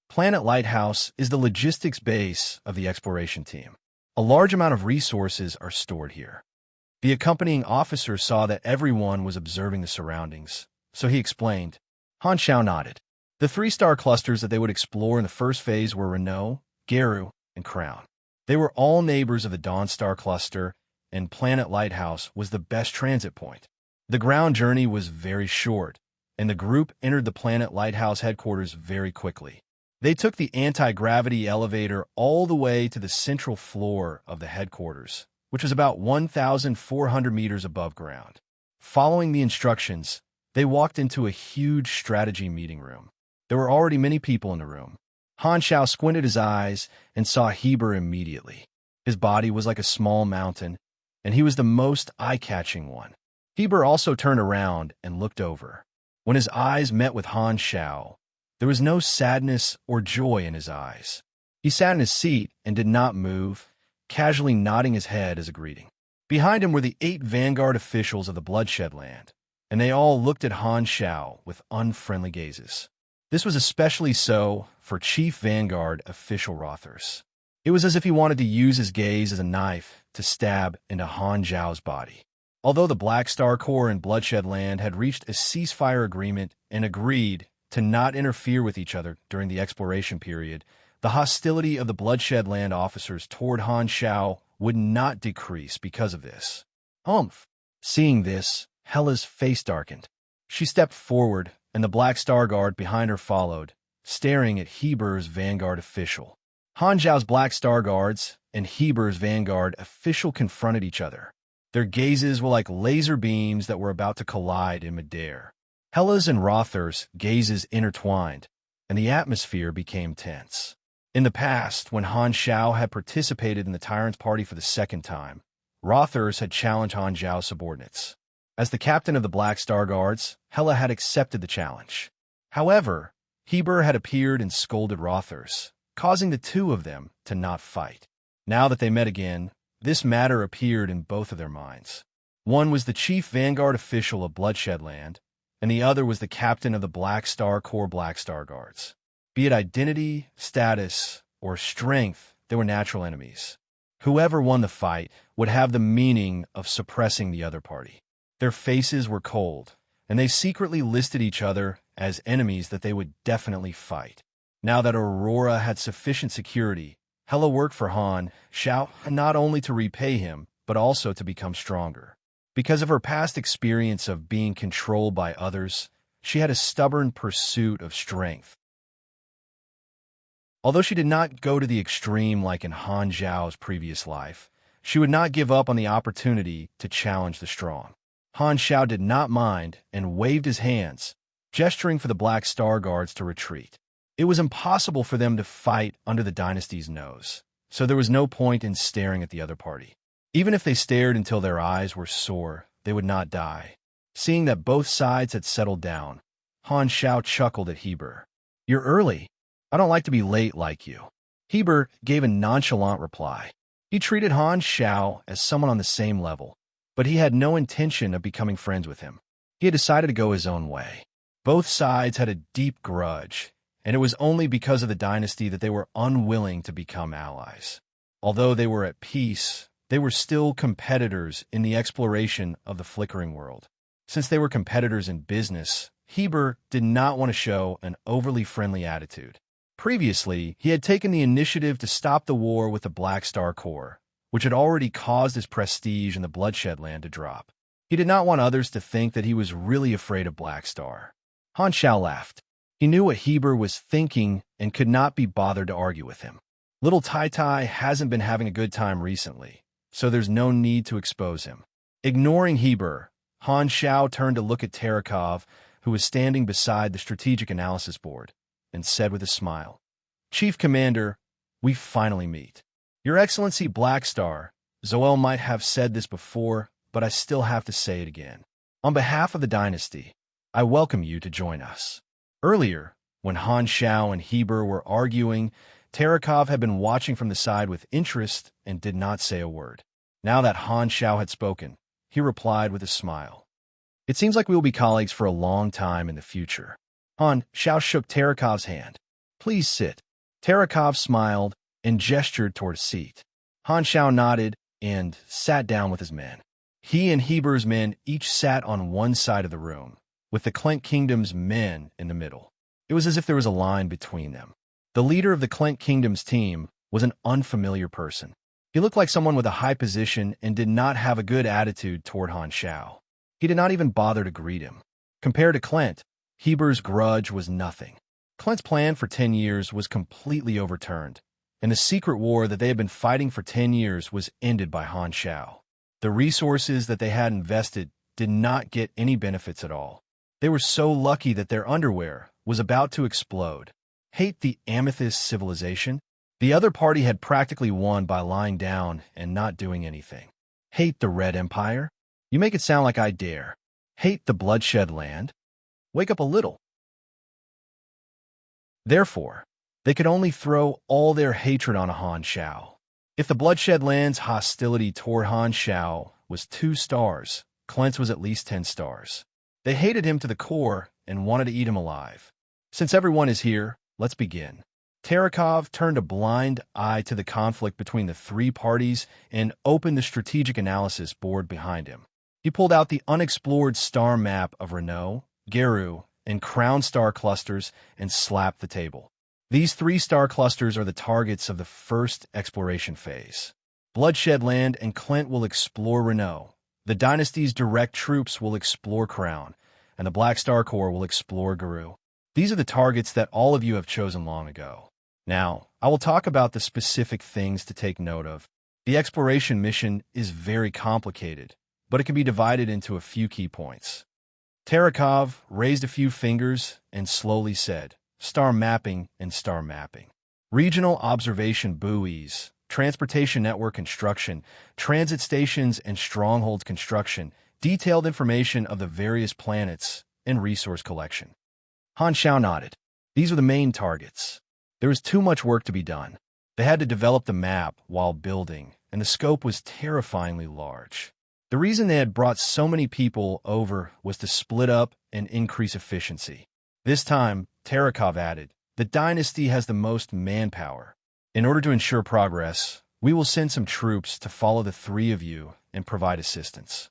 Planet Lighthouse is the logistics base of the exploration team. A large amount of resources are stored here. The accompanying officer saw that everyone was observing the surroundings, so he explained. Han Shao nodded. The 3-star clusters that they would explore in the first phase were Renault, Geru, and Crown. They were all neighbors of the Dawn Star cluster, and Planet Lighthouse was the best transit point. The ground journey was very short, and the group entered the Planet Lighthouse headquarters very quickly. They took the anti-gravity elevator all the way to the central floor of the headquarters, which was about 1,400 meters above ground. Following the instructions, they walked into a huge strategy meeting room. There were already many people in the room. Han Shao squinted his eyes and saw Heber immediately. His body was like a small mountain, and he was the most eye-catching one. Heber also turned around and looked over. When his eyes met with Han Xiao, there was no sadness or joy in his eyes. He sat in his seat and did not move, casually nodding his head as a greeting. Behind him were the 8 vanguard officials of the Bloodshed Land, and they all looked at Han Xiao with unfriendly gazes. This was especially so for Chief Vanguard Official Rothers. It was as if he wanted to use his gaze as a knife to stab into Han Zhao's body. Although the Black Star Corps and Bloodshed Land had reached a ceasefire agreement and agreed to not interfere with each other during the exploration period, the hostility of the Bloodshed Land officers toward Han Xiao would not decrease because of this. Humph! Seeing this, Hela's face darkened. She stepped forward, and the Black Star Guard behind her followed, staring at Heber's Vanguard official. Han Zhao's Black Star Guards and Heber's Vanguard official confronted each other. Their gazes were like laser beams that were about to collide in midair. Hela's and Rother's gazes intertwined, and the atmosphere became tense. In the past, when Han Xiao had participated in the Tyrant's Party for the second time, Rother's had challenged Han Zhao's subordinates. As the captain of the Black Star Guards, Hela had accepted the challenge. However, Heber had appeared and scolded Rother's, causing the two of them to not fight. Now that they met again, this matter appeared in both of their minds. One was the chief vanguard official of Bloodshed Land, and the other was the captain of the Black Star Corps Black Star Guards. Be it identity, status, or strength, they were natural enemies. Whoever won the fight would have the meaning of suppressing the other party. Their faces were cold, and they secretly listed each other as enemies that they would definitely fight. Now that Aurora had sufficient security, Hela worked for Han Xiao not only to repay him, but also to become stronger. Because of her past experience of being controlled by others, she had a stubborn pursuit of strength. Although she did not go to the extreme like in Han Zhao's previous life, she would not give up on the opportunity to challenge the strong. Han Xiao did not mind and waved his hands, gesturing for the Black Star Guards to retreat. It was impossible for them to fight under the dynasty's nose, so there was no point in staring at the other party. Even if they stared until their eyes were sore, they would not die. Seeing that both sides had settled down, Han Xiao chuckled at Heber. "You're early. I don't like to be late like you." Heber gave a nonchalant reply. He treated Han Xiao as someone on the same level, but he had no intention of becoming friends with him. He had decided to go his own way. Both sides had a deep grudge, and it was only because of the dynasty that they were unwilling to become allies. Although they were at peace, they were still competitors in the exploration of the flickering world. Since they were competitors in business, Heber did not want to show an overly friendly attitude. Previously, he had taken the initiative to stop the war with the Black Star Corps, which had already caused his prestige in the Bloodshed Land to drop. He did not want others to think that he was really afraid of Black Star. Han Xiao laughed. He knew what Heber was thinking and could not be bothered to argue with him. Little Tai Tai hasn't been having a good time recently, so there's no need to expose him. Ignoring Heber, Han Xiao turned to look at Terakov, who was standing beside the strategic analysis board, and said with a smile, "Chief Commander, we finally meet. Your Excellency Black Star, Zoel might have said this before, but I still have to say it again. On behalf of the dynasty, I welcome you to join us." Earlier, when Han Xiao and Heber were arguing, Terakov had been watching from the side with interest and did not say a word. Now that Han Xiao had spoken, he replied with a smile. "It seems like we will be colleagues for a long time in the future." Han Xiao shook Tarakov's hand. "Please sit." Terakov smiled and gestured toward a seat. Han Xiao nodded and sat down with his men. He and Heber's men each sat on one side of the room, with the Clent Kingdom's men in the middle. It was as if there was a line between them. The leader of the Clent Kingdom's team was an unfamiliar person. He looked like someone with a high position and did not have a good attitude toward Han Xiao. He did not even bother to greet him. Compared to Clent, Heber's grudge was nothing. Clent's plan for 10 years was completely overturned, and the secret war that they had been fighting for 10 years was ended by Han Xiao. The resources that they had invested did not get any benefits at all. They were so lucky that their underwear was about to explode. Hate the Amethyst civilization? The other party had practically won by lying down and not doing anything. Hate the Red Empire? You make it sound like I dare. Hate the bloodshed land? Wake up a little. Therefore, they could only throw all their hatred on a Han Shao. If the bloodshed land's hostility toward Han Shao was 2 stars, Clint's was at least 10 stars. They hated him to the core and wanted to eat him alive. Since everyone is here, let's begin. Terekov turned a blind eye to the conflict between the 3 parties and opened the strategic analysis board behind him. He pulled out the unexplored star map of Renault, Geru, and Crown star clusters and slapped the table. These 3 star clusters are the targets of the first exploration phase. Bloodshed Land and Clint will explore Renault. The Dynasty's direct troops will explore Crown, and the Black Star Corps will explore Geru. These are the targets that all of you have chosen long ago. Now, I will talk about the specific things to take note of. The exploration mission is very complicated, but it can be divided into a few key points. Terekov raised a few fingers and slowly said, Star mapping and star mapping. Regional observation buoys, transportation network construction, transit stations and stronghold construction, detailed information of the various planets, and resource collection. Han Shao nodded. These were the main targets. There was too much work to be done. They had to develop the map while building, and the scope was terrifyingly large. The reason they had brought so many people over was to split up and increase efficiency. This time, Terekov added, the Dynasty has the most manpower. In order to ensure progress, we will send some troops to follow the 3 of you and provide assistance.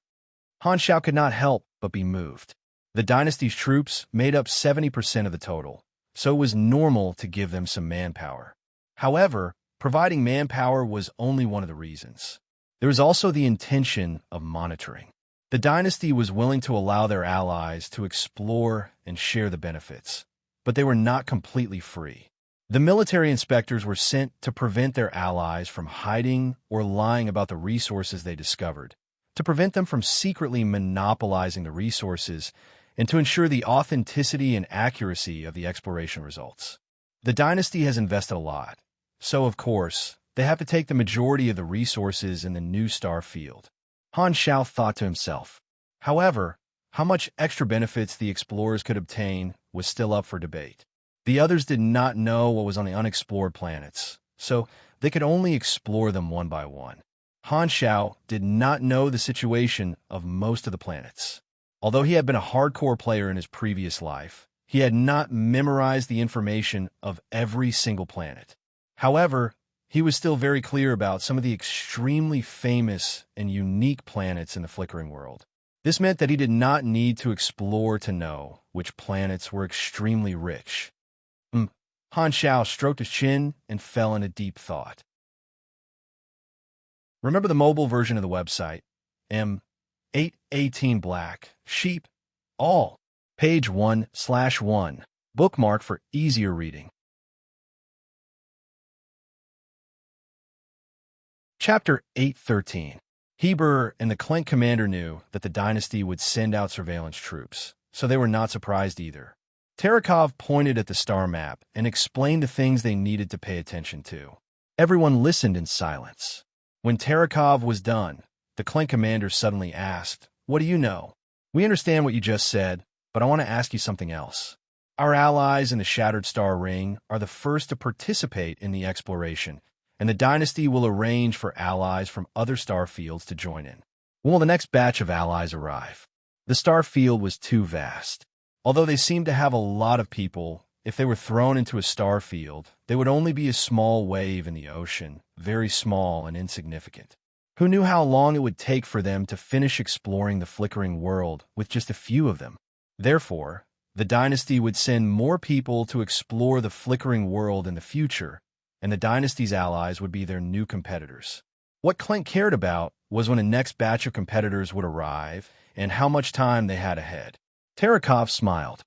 Han Shao could not help but be moved. The Dynasty's troops made up 70% of the total, so it was normal to give them some manpower. However, providing manpower was only one of the reasons. There was also the intention of monitoring. The Dynasty was willing to allow their allies to explore and share the benefits, but they were not completely free. The military inspectors were sent to prevent their allies from hiding or lying about the resources they discovered, to prevent them from secretly monopolizing the resources, and to ensure the authenticity and accuracy of the exploration results. The Dynasty has invested a lot, so of course, they have to take the majority of the resources in the new star field. Han Shao thought to himself. However, how much extra benefits the explorers could obtain was still up for debate. The others did not know what was on the unexplored planets, so they could only explore them one by one. Han Shao did not know the situation of most of the planets. Although he had been a hardcore player in his previous life, he had not memorized the information of every single planet. However, he was still very clear about some of the extremely famous and unique planets in the flickering world. This meant that he did not need to explore to know which planets were extremely rich. Han Shao stroked his chin and fell into deep thought. Remember the mobile version of the website, M818 Black, Sheep, All, page 1/1, bookmark for easier reading. Chapter 813. Heber and the Clink commander knew that the Dynasty would send out surveillance troops, so they were not surprised either. Terekov pointed at the star map and explained the things they needed to pay attention to. Everyone listened in silence. When Terekov was done, the Clink commander suddenly asked, "What do you know? We understand what you just said, but I want to ask you something else. Our allies in the Shattered Star Ring are the first to participate in the exploration, and the Dynasty will arrange for allies from other star fields to join in. When will the next batch of allies arrive?" The star field was too vast. Although they seemed to have a lot of people, if they were thrown into a star field, they would only be a small wave in the ocean, very small and insignificant. Who knew how long it would take for them to finish exploring the flickering world with just a few of them? Therefore, the Dynasty would send more people to explore the flickering world in the future, and the Dynasty's allies would be their new competitors. What Clint cared about was when the next batch of competitors would arrive and how much time they had ahead. Terekov smiled.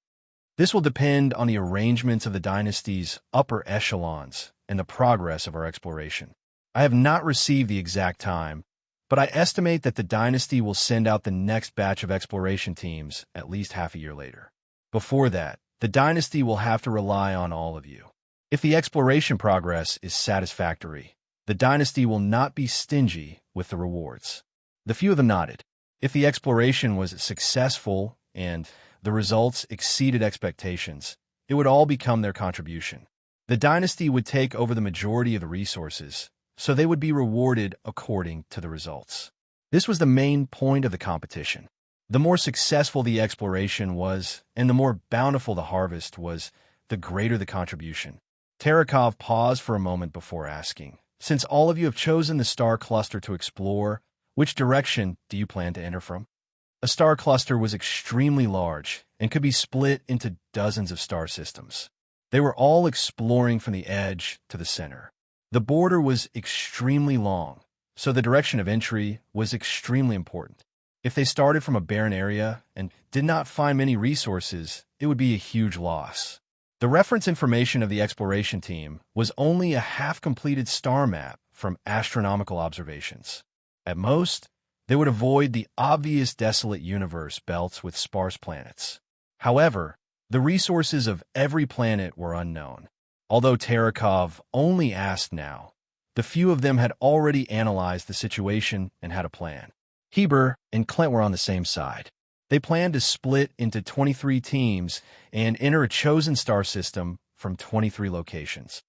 This will depend on the arrangements of the Dynasty's upper echelons and the progress of our exploration. I have not received the exact time, but I estimate that the Dynasty will send out the next batch of exploration teams at least half a year later. Before that, the Dynasty will have to rely on all of you. If the exploration progress is satisfactory, the Dynasty will not be stingy with the rewards. The few of them nodded. If the exploration was successful and the results exceeded expectations, it would all become their contribution. The dynasty would take over the majority of the resources, so they would be rewarded according to the results. This was the main point of the competition. The more successful the exploration was, and the more bountiful the harvest was, the greater the contribution. Terekov paused for a moment before asking, "Since all of you have chosen the star cluster to explore, which direction do you plan to enter from?" A star cluster was extremely large and could be split into dozens of star systems. They were all exploring from the edge to the center. The border was extremely long, so the direction of entry was extremely important. If they started from a barren area and did not find many resources, it would be a huge loss. The reference information of the exploration team was only a half-completed star map from astronomical observations. At most, they would avoid the obvious desolate universe belts with sparse planets. However, the resources of every planet were unknown. Although Terekov only asked now, the few of them had already analyzed the situation and had a plan. Heber and Clint were on the same side. They planned to split into 23 teams and enter a chosen star system from 23 locations.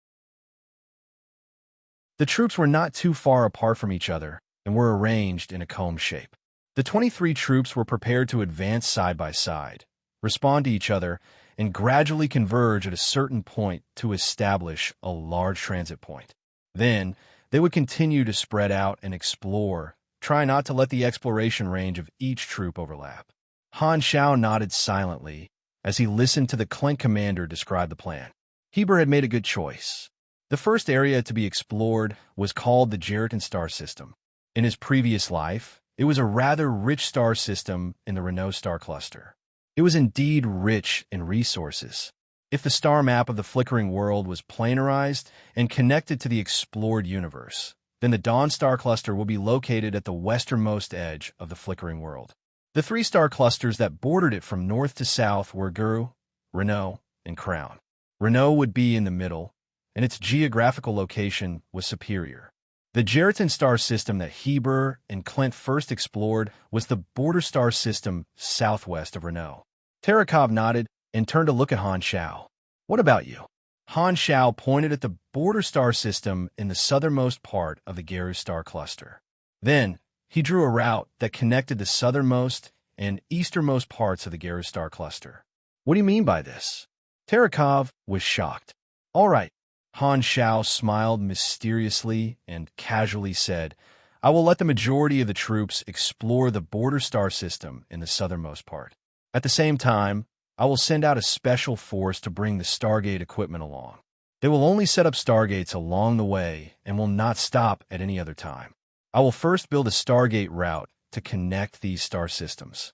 The troops were not too far apart from each other and were arranged in a comb shape. The 23 troops were prepared to advance side by side, respond to each other, and gradually converge at a certain point to establish a large transit point. Then, they would continue to spread out and explore, trying not to let the exploration range of each troop overlap. Han Shao nodded silently as he listened to the Clint commander describe the plan. Heber had made a good choice. The first area to be explored was called the Jeritan star system. In his previous life, it was a rather rich star system in the Renault star cluster. It was indeed rich in resources. If the star map of the flickering world was planarized and connected to the explored universe, then the Dawn star cluster will be located at the westernmost edge of the flickering world. The three star clusters that bordered it from north to south were Guru, Renault, and Crown. Renault would be in the middle, and its geographical location was superior. The Jeritan star system that Heber and Clint first explored was the border star system southwest of Renault. Terekov nodded and turned to look at Han Shao. "What about you?" Han Shao pointed at the border star system in the southernmost part of the Geru star cluster. Then, he drew a route that connected the southernmost and easternmost parts of the Geru star cluster. "What do you mean by this?" Terekov was shocked. "All right." Han Shao smiled mysteriously and casually said, "I will let the majority of the troops explore the border star system in the southernmost part. At the same time, I will send out a special force to bring the Stargate equipment along. They will only set up Stargates along the way and will not stop at any other time. I will first build a Stargate route to connect these star systems."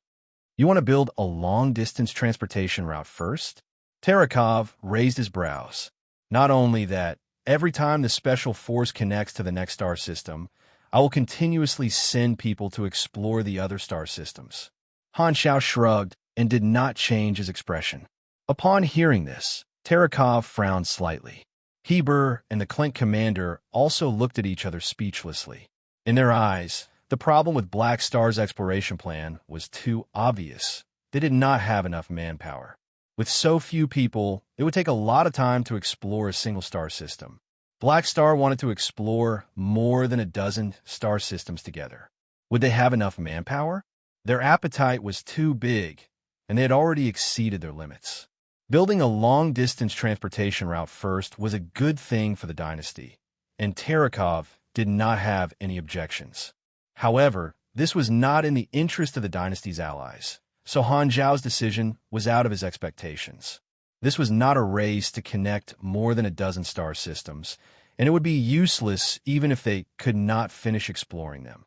"You want to build a long-distance transportation route first?" Terekov raised his brows. "Not only that, every time the special force connects to the next star system, I will continuously send people to explore the other star systems." Han Shao shrugged and did not change his expression. Upon hearing this, Terekov frowned slightly. Heber and the Clint commander also looked at each other speechlessly. In their eyes, the problem with Black Star's exploration plan was too obvious. They did not have enough manpower. With so few people, it would take a lot of time to explore a single star system. Black Star wanted to explore more than a dozen star systems together. Would they have enough manpower? Their appetite was too big, and they had already exceeded their limits. Building a long-distance transportation route first was a good thing for the dynasty, and Terekov did not have any objections. However, this was not in the interest of the dynasty's allies, so Han Zhao's decision was out of his expectations. This was not a race to connect more than a dozen star systems, and it would be useless even if they could not finish exploring them.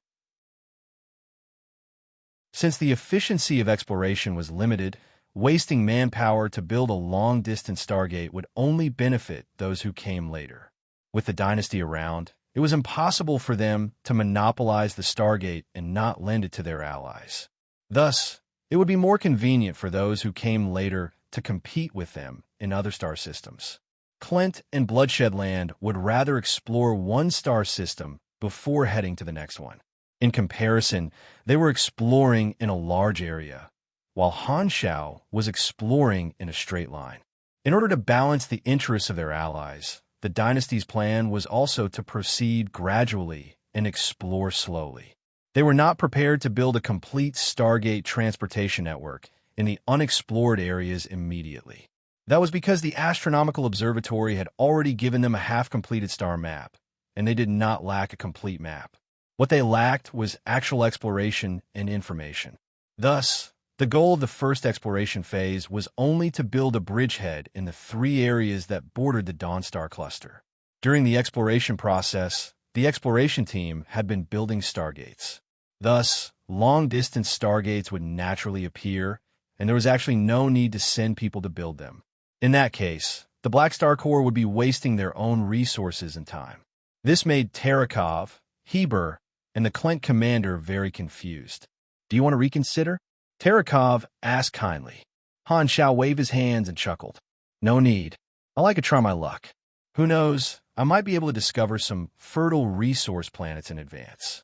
Since the efficiency of exploration was limited, wasting manpower to build a long-distance Stargate would only benefit those who came later. With the dynasty around, it was impossible for them to monopolize the Stargate and not lend it to their allies. Thus, it would be more convenient for those who came later to compete with them in other star systems. Clint and Bloodshed Land would rather explore one star system before heading to the next one. In comparison, they were exploring in a large area, while Han Shao was exploring in a straight line. In order to balance the interests of their allies, the dynasty's plan was also to proceed gradually and explore slowly. They were not prepared to build a complete Stargate transportation network in the unexplored areas immediately. That was because the Astronomical Observatory had already given them a half-completed star map, and they did not lack a complete map. What they lacked was actual exploration and information. Thus, the goal of the first exploration phase was only to build a bridgehead in the 3 areas that bordered the Dawnstar cluster. During the exploration process, the exploration team had been building stargates. Thus, long-distance stargates would naturally appear, and there was actually no need to send people to build them. In that case, the Black Star Corps would be wasting their own resources and time. This made Terakov, Heber, and the Klent commander very confused. "Do you want to reconsider?" Terakov asked kindly. Han Shao waved his hands and chuckled. "No need. I like to try my luck. Who knows, I might be able to discover some fertile resource planets in advance."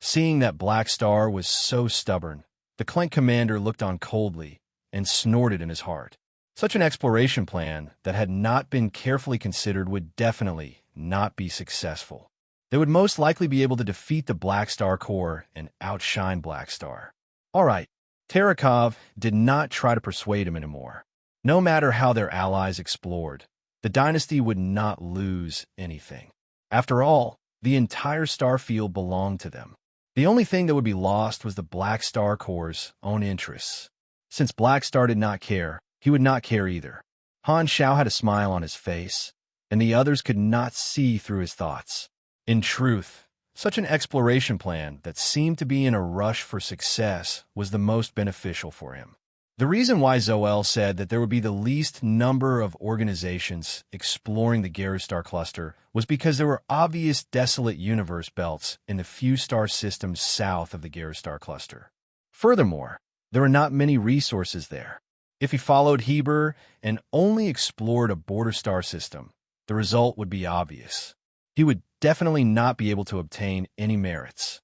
Seeing that Black Star was so stubborn, the Klent commander looked on coldly and snorted in his heart. Such an exploration plan that had not been carefully considered would definitely not be successful. They would most likely be able to defeat the Black Star Corps and outshine Black Star. All right, Terakov did not try to persuade him anymore. No matter how their allies explored, the dynasty would not lose anything. After all, the entire star field belonged to them. The only thing that would be lost was the Black Star Corps' own interests. Since Black Star did not care, he would not care either. Han Shao had a smile on his face, and the others could not see through his thoughts. In truth, such an exploration plan that seemed to be in a rush for success was the most beneficial for him. The reason why Zoel said that there would be the least number of organizations exploring the Garustar cluster was because there were obvious desolate universe belts in the few star systems south of the Garustar cluster. Furthermore, there were not many resources there. If he followed Heber and only explored a border star system, the result would be obvious. He would definitely not be able to obtain any merits.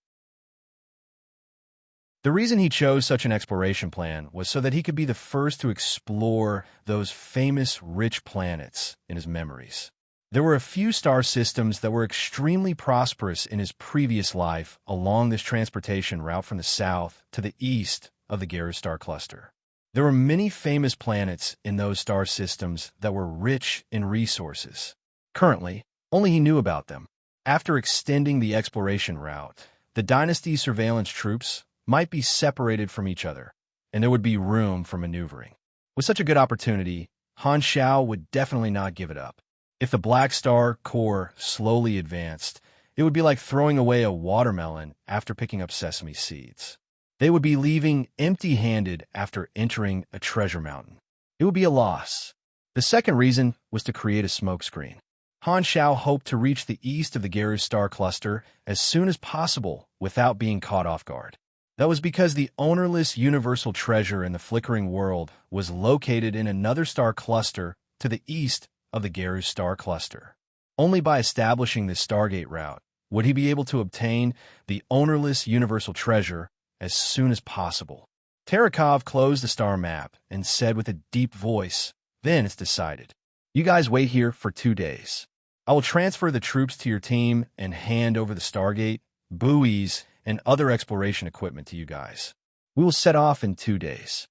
The reason he chose such an exploration plan was so that he could be the first to explore those famous rich planets in his memories. There were a few star systems that were extremely prosperous in his previous life along this transportation route from the south to the east of the Garustar cluster. There were many famous planets in those star systems that were rich in resources. Currently, only he knew about them. After extending the exploration route, the dynasty's surveillance troops might be separated from each other, and there would be room for maneuvering. With such a good opportunity, Han Shao would definitely not give it up. If the Black Star Corps slowly advanced, it would be like throwing away a watermelon after picking up sesame seeds. They would be leaving empty-handed after entering a treasure mountain. It would be a loss. The second reason was to create a smokescreen. Han Shao hoped to reach the east of the Garustar cluster as soon as possible without being caught off guard. That was because the ownerless universal treasure in the flickering world was located in another star cluster to the east of the Garustar cluster. Only by establishing this Stargate route would he be able to obtain the ownerless universal treasure as soon as possible. Terakov closed the star map and said with a deep voice, "Then it's decided. You guys wait here for 2 days. I will transfer the troops to your team and hand over the Stargate, buoys, and other exploration equipment to you guys. We will set off in 2 days."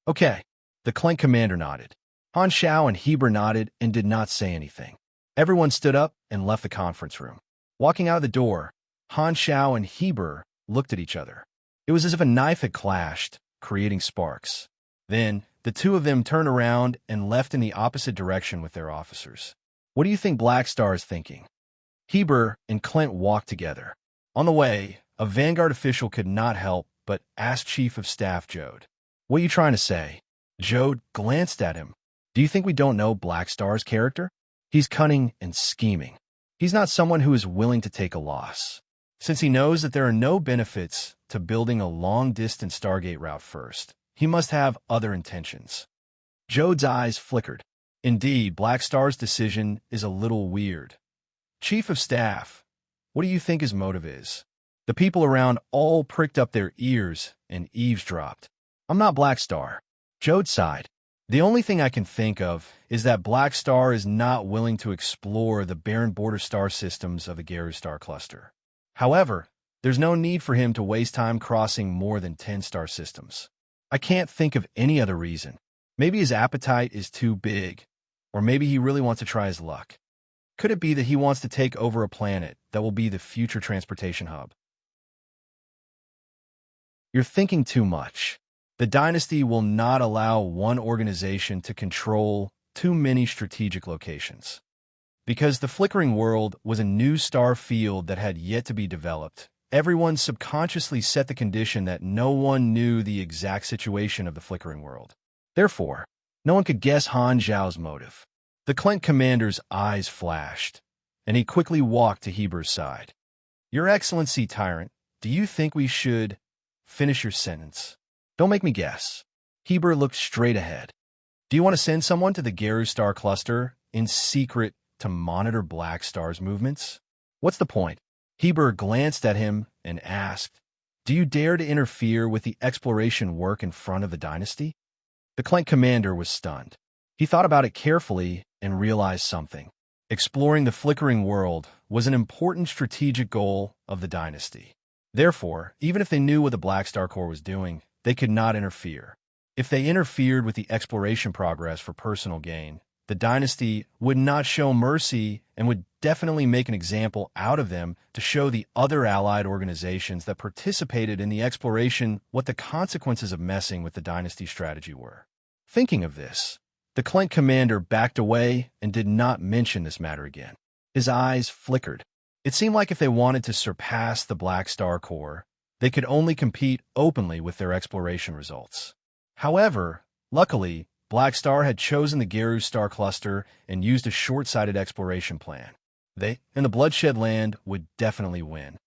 "Okay." The Klent commander nodded. Han Shao and Heber nodded and did not say anything. Everyone stood up and left the conference room. Walking out of the door, Han Shao and Heber looked at each other. It was as if a knife had clashed, creating sparks. Then, the two of them turned around and left in the opposite direction with their officers. "What do you think Black Star is thinking?" Heber and Klent walked together. On the way, a Vanguard official could not help but ask Chief of Staff Jode, "What are you trying to say?" Jode glanced at him. "Do you think we don't know Black Star's character? He's cunning and scheming. He's not someone who is willing to take a loss. Since he knows that there are no benefits to building a long-distance Stargate route first, he must have other intentions." Jode's eyes flickered. Indeed, Black Star's decision is a little weird. "Chief of Staff, what do you think his motive is?" The people around all pricked up their ears and eavesdropped. "I'm not Black Star." Jode sighed. "The only thing I can think of is that Black Star is not willing to explore the barren border star systems of the Geru star cluster. However, there's no need for him to waste time crossing more than 10 star systems. I can't think of any other reason. Maybe his appetite is too big, or maybe he really wants to try his luck. Could it be that he wants to take over a planet that will be the future transportation hub?" "You're thinking too much. The dynasty will not allow one organization to control too many strategic locations. Because the flickering world was a new star field that had yet to be developed, everyone subconsciously set the condition that no one knew the exact situation of the flickering world. Therefore, no one could guess Han Zhao's motive." The Clint commander's eyes flashed, and he quickly walked to Heber's side. "Your Excellency, Tyrant, do you think we should finish your sentence? Don't make me guess." Heber looked straight ahead. "Do you want to send someone to the Geru star cluster in secret to monitor Black Star's movements? What's the point?" Heber glanced at him and asked, "Do you dare to interfere with the exploration work in front of the dynasty?" The Clint commander was stunned. He thought about it carefully and realized something. Exploring the flickering world was an important strategic goal of the dynasty. Therefore, even if they knew what the Black Star Corps was doing, they could not interfere. If they interfered with the exploration progress for personal gain, the dynasty would not show mercy and would definitely make an example out of them to show the other allied organizations that participated in the exploration what the consequences of messing with the dynasty strategy were. Thinking of this, the Clint commander backed away and did not mention this matter again. His eyes flickered. It seemed like if they wanted to surpass the Black Star Corps, they could only compete openly with their exploration results. However, luckily, Black Star had chosen the Geru star cluster and used a short-sighted exploration plan. They and the Bloodshed Land would definitely win.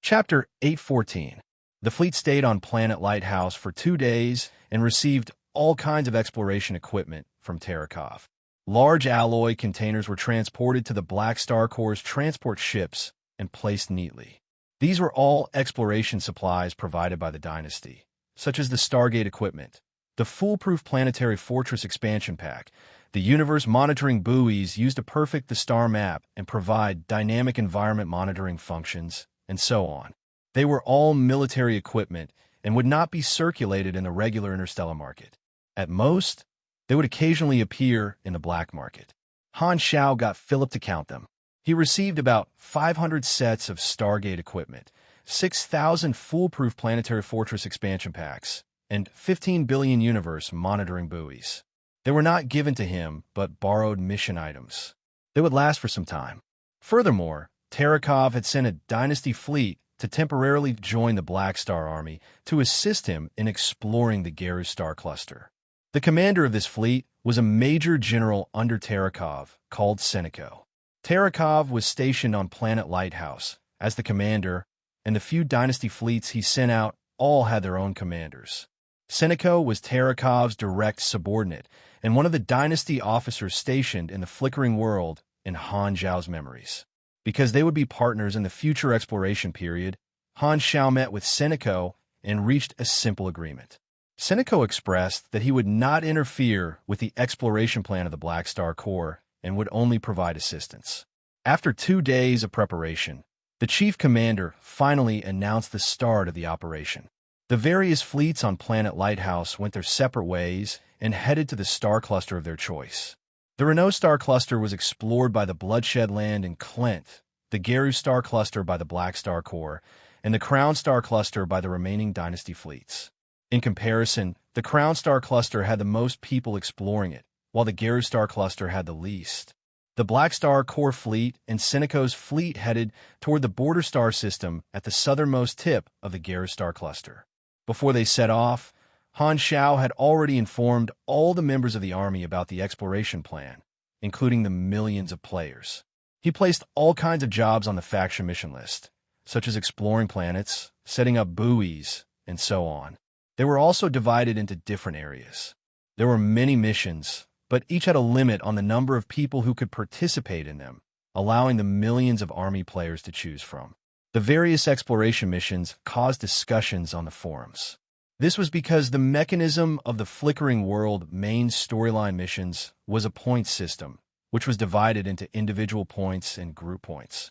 Chapter 814. The fleet stayed on Planet Lighthouse for 2 days and received all kinds of exploration equipment from Tarakov. Large alloy containers were transported to the Black Star Corps' transport ships and placed neatly. These were all exploration supplies provided by the dynasty, such as the Stargate equipment, the foolproof planetary fortress expansion pack, the universe monitoring buoys used to perfect the star map and provide dynamic environment monitoring functions, and so on. They were all military equipment and would not be circulated in the regular interstellar market. At most, they would occasionally appear in the black market. Han Xiao got Philip to count them. He received about 500 sets of Stargate equipment, 6,000 foolproof planetary fortress expansion packs, and 15 billion universe monitoring buoys. They were not given to him, but borrowed mission items. They would last for some time. Furthermore, Tarakov had sent a dynasty fleet to temporarily join the Black Star Army to assist him in exploring the Geru star cluster. The commander of this fleet was a major general under Tarakov called Seneco. Tarakov was stationed on Planet Lighthouse as the commander, and the few dynasty fleets he sent out all had their own commanders. Seneco was Tarakov's direct subordinate and one of the dynasty officers stationed in the flickering world in Han Zhao's memories. Because they would be partners in the future exploration period, Han Zhao met with Seneco and reached a simple agreement. Seneco expressed that he would not interfere with the exploration plan of the Black Star Corps and would only provide assistance. After 2 days of preparation, the chief commander finally announced the start of the operation. The various fleets on Planet Lighthouse went their separate ways and headed to the star cluster of their choice. The Renault star cluster was explored by the Bloodshed Land in Clint, the Geru star cluster by the Black Star Corps, and the Crown star cluster by the remaining dynasty fleets. In comparison, the Crown star cluster had the most people exploring it, while the Geru star cluster had the least. The Black Star Corps fleet and Seneco's fleet headed toward the border star system at the southernmost tip of the Geru star cluster. Before they set off, Han Xiao had already informed all the members of the army about the exploration plan, including the millions of players. He placed all kinds of jobs on the faction mission list, such as exploring planets, setting up buoys, and so on. They were also divided into different areas. There were many missions, but each had a limit on the number of people who could participate in them, allowing the millions of army players to choose from. The various exploration missions caused discussions on the forums. This was because the mechanism of the Flickering World main storyline missions was a point system, which was divided into individual points and group points.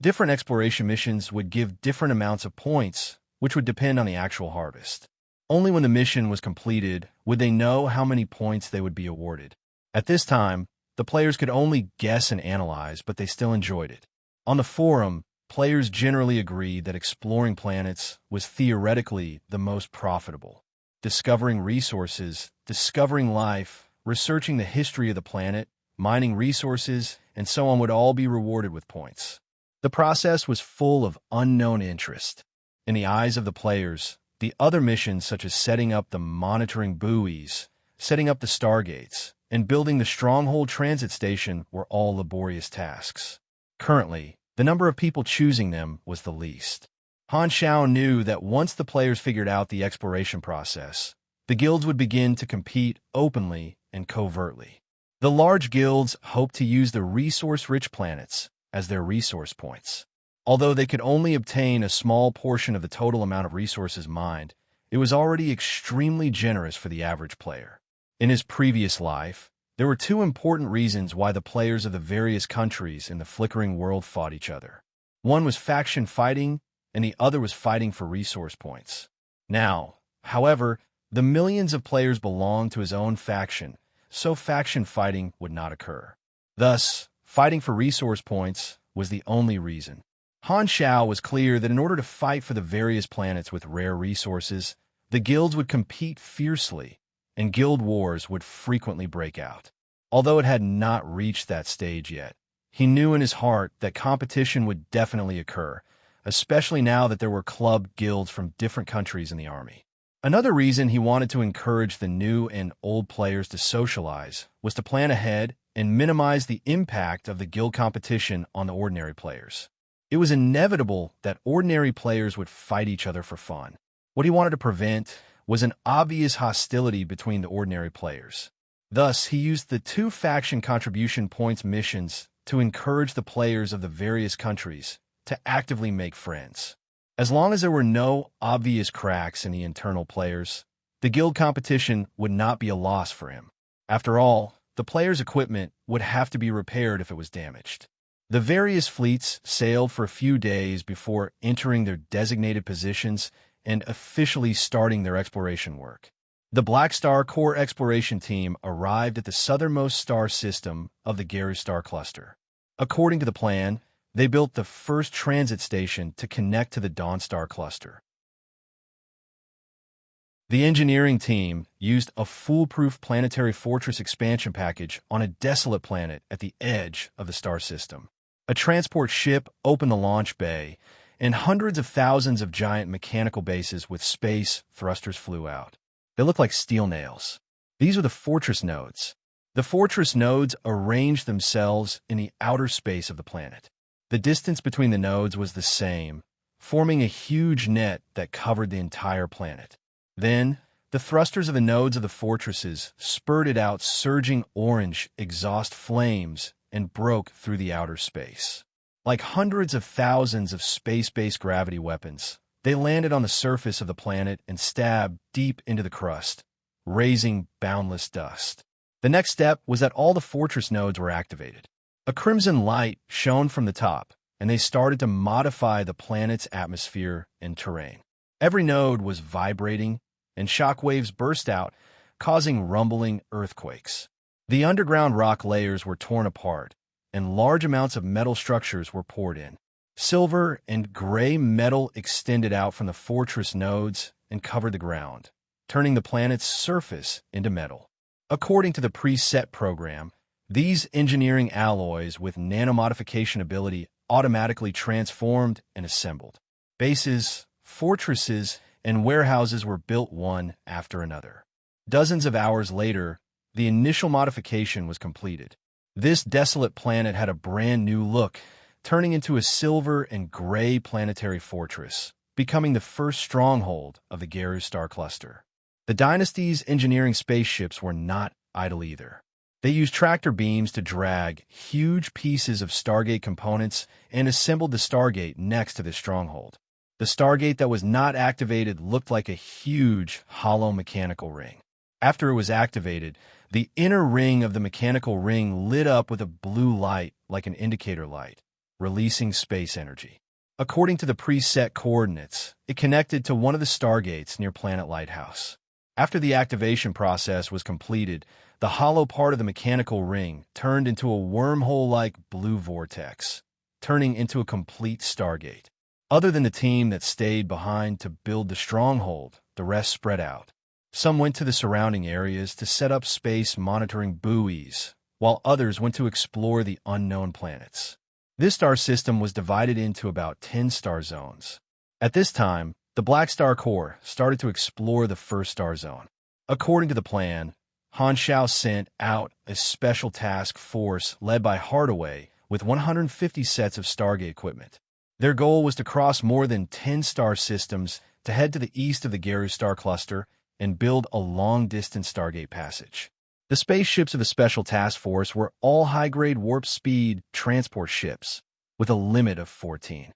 Different exploration missions would give different amounts of points, which would depend on the actual harvest. Only when the mission was completed would they know how many points they would be awarded. At this time, the players could only guess and analyze, but they still enjoyed it. On the forum, players generally agreed that exploring planets was theoretically the most profitable. Discovering resources, discovering life, researching the history of the planet, mining resources, and so on would all be rewarded with points. The process was full of unknown interest. In the eyes of the players, the other missions such as setting up the monitoring buoys, setting up the stargates, and building the Stronghold transit station were all laborious tasks. Currently, the number of people choosing them was the least. Han Xiao knew that once the players figured out the exploration process, the guilds would begin to compete openly and covertly. The large guilds hoped to use the resource-rich planets as their resource points. Although they could only obtain a small portion of the total amount of resources mined, it was already extremely generous for the average player. In his previous life, there were two important reasons why the players of the various countries in the Flickering World fought each other. One was faction fighting, and the other was fighting for resource points. Now, however, the millions of players belonged to his own faction, so faction fighting would not occur. Thus, fighting for resource points was the only reason. Han Xiao was clear that in order to fight for the various planets with rare resources, the guilds would compete fiercely, and guild wars would frequently break out. Although it had not reached that stage yet, he knew in his heart that competition would definitely occur, especially now that there were club guilds from different countries in the army. Another reason he wanted to encourage the new and old players to socialize was to plan ahead and minimize the impact of the guild competition on the ordinary players. It was inevitable that ordinary players would fight each other for fun. What he wanted to prevent was an obvious hostility between the ordinary players. Thus, he used the two faction contribution points missions to encourage the players of the various countries to actively make friends. As long as there were no obvious cracks in the internal players, the guild competition would not be a loss for him. After all, the players' equipment would have to be repaired if it was damaged. The various fleets sailed for a few days before entering their designated positions and officially starting their exploration work. The Black Star Core Exploration Team arrived at the southernmost star system of the Geru Star Cluster. According to the plan, they built the first transit station to connect to the Dawn Star Cluster. The engineering team used a foolproof planetary fortress expansion package on a desolate planet at the edge of the star system. A transport ship opened the launch bay, and hundreds of thousands of giant mechanical bases with space thrusters flew out. They looked like steel nails. These were the fortress nodes. The fortress nodes arranged themselves in the outer space of the planet. The distance between the nodes was the same, forming a huge net that covered the entire planet. Then, the thrusters of the nodes of the fortresses spurted out surging orange exhaust flames and broke through the outer space. Like hundreds of thousands of space-based gravity weapons, they landed on the surface of the planet and stabbed deep into the crust, raising boundless dust. The next step was that all the fortress nodes were activated. A crimson light shone from the top, and they started to modify the planet's atmosphere and terrain. Every node was vibrating, and shockwaves burst out, causing rumbling earthquakes. The underground rock layers were torn apart, and large amounts of metal structures were poured in. Silver and gray metal extended out from the fortress nodes and covered the ground, turning the planet's surface into metal. According to the preset program, these engineering alloys with nanomodification ability automatically transformed and assembled. Bases, fortresses, and warehouses were built one after another. Dozens of hours later, the initial modification was completed. This desolate planet had a brand new look, turning into a silver and gray planetary fortress, becoming the first stronghold of the Geru Star Cluster. The dynasty's engineering spaceships were not idle either. They used tractor beams to drag huge pieces of Stargate components and assembled the Stargate next to the stronghold. The Stargate that was not activated looked like a huge, hollow mechanical ring. After it was activated, the inner ring of the mechanical ring lit up with a blue light like an indicator light, releasing space energy. According to the preset coordinates, it connected to one of the Stargates near Planet Lighthouse. After the activation process was completed, the hollow part of the mechanical ring turned into a wormhole-like blue vortex, turning into a complete Stargate. Other than the team that stayed behind to build the stronghold, the rest spread out. Some went to the surrounding areas to set up space monitoring buoys, while others went to explore the unknown planets. This star system was divided into about 10 star zones. At this time, the Black Star Corps started to explore the first star zone. According to the plan, Han Shao sent out a special task force led by Hardaway with 150 sets of Stargate equipment. Their goal was to cross more than 10 star systems to head to the east of the Geru star cluster and build a long-distance Stargate passage. The spaceships of the Special Task Force were all high-grade warp-speed transport ships with a limit of 14.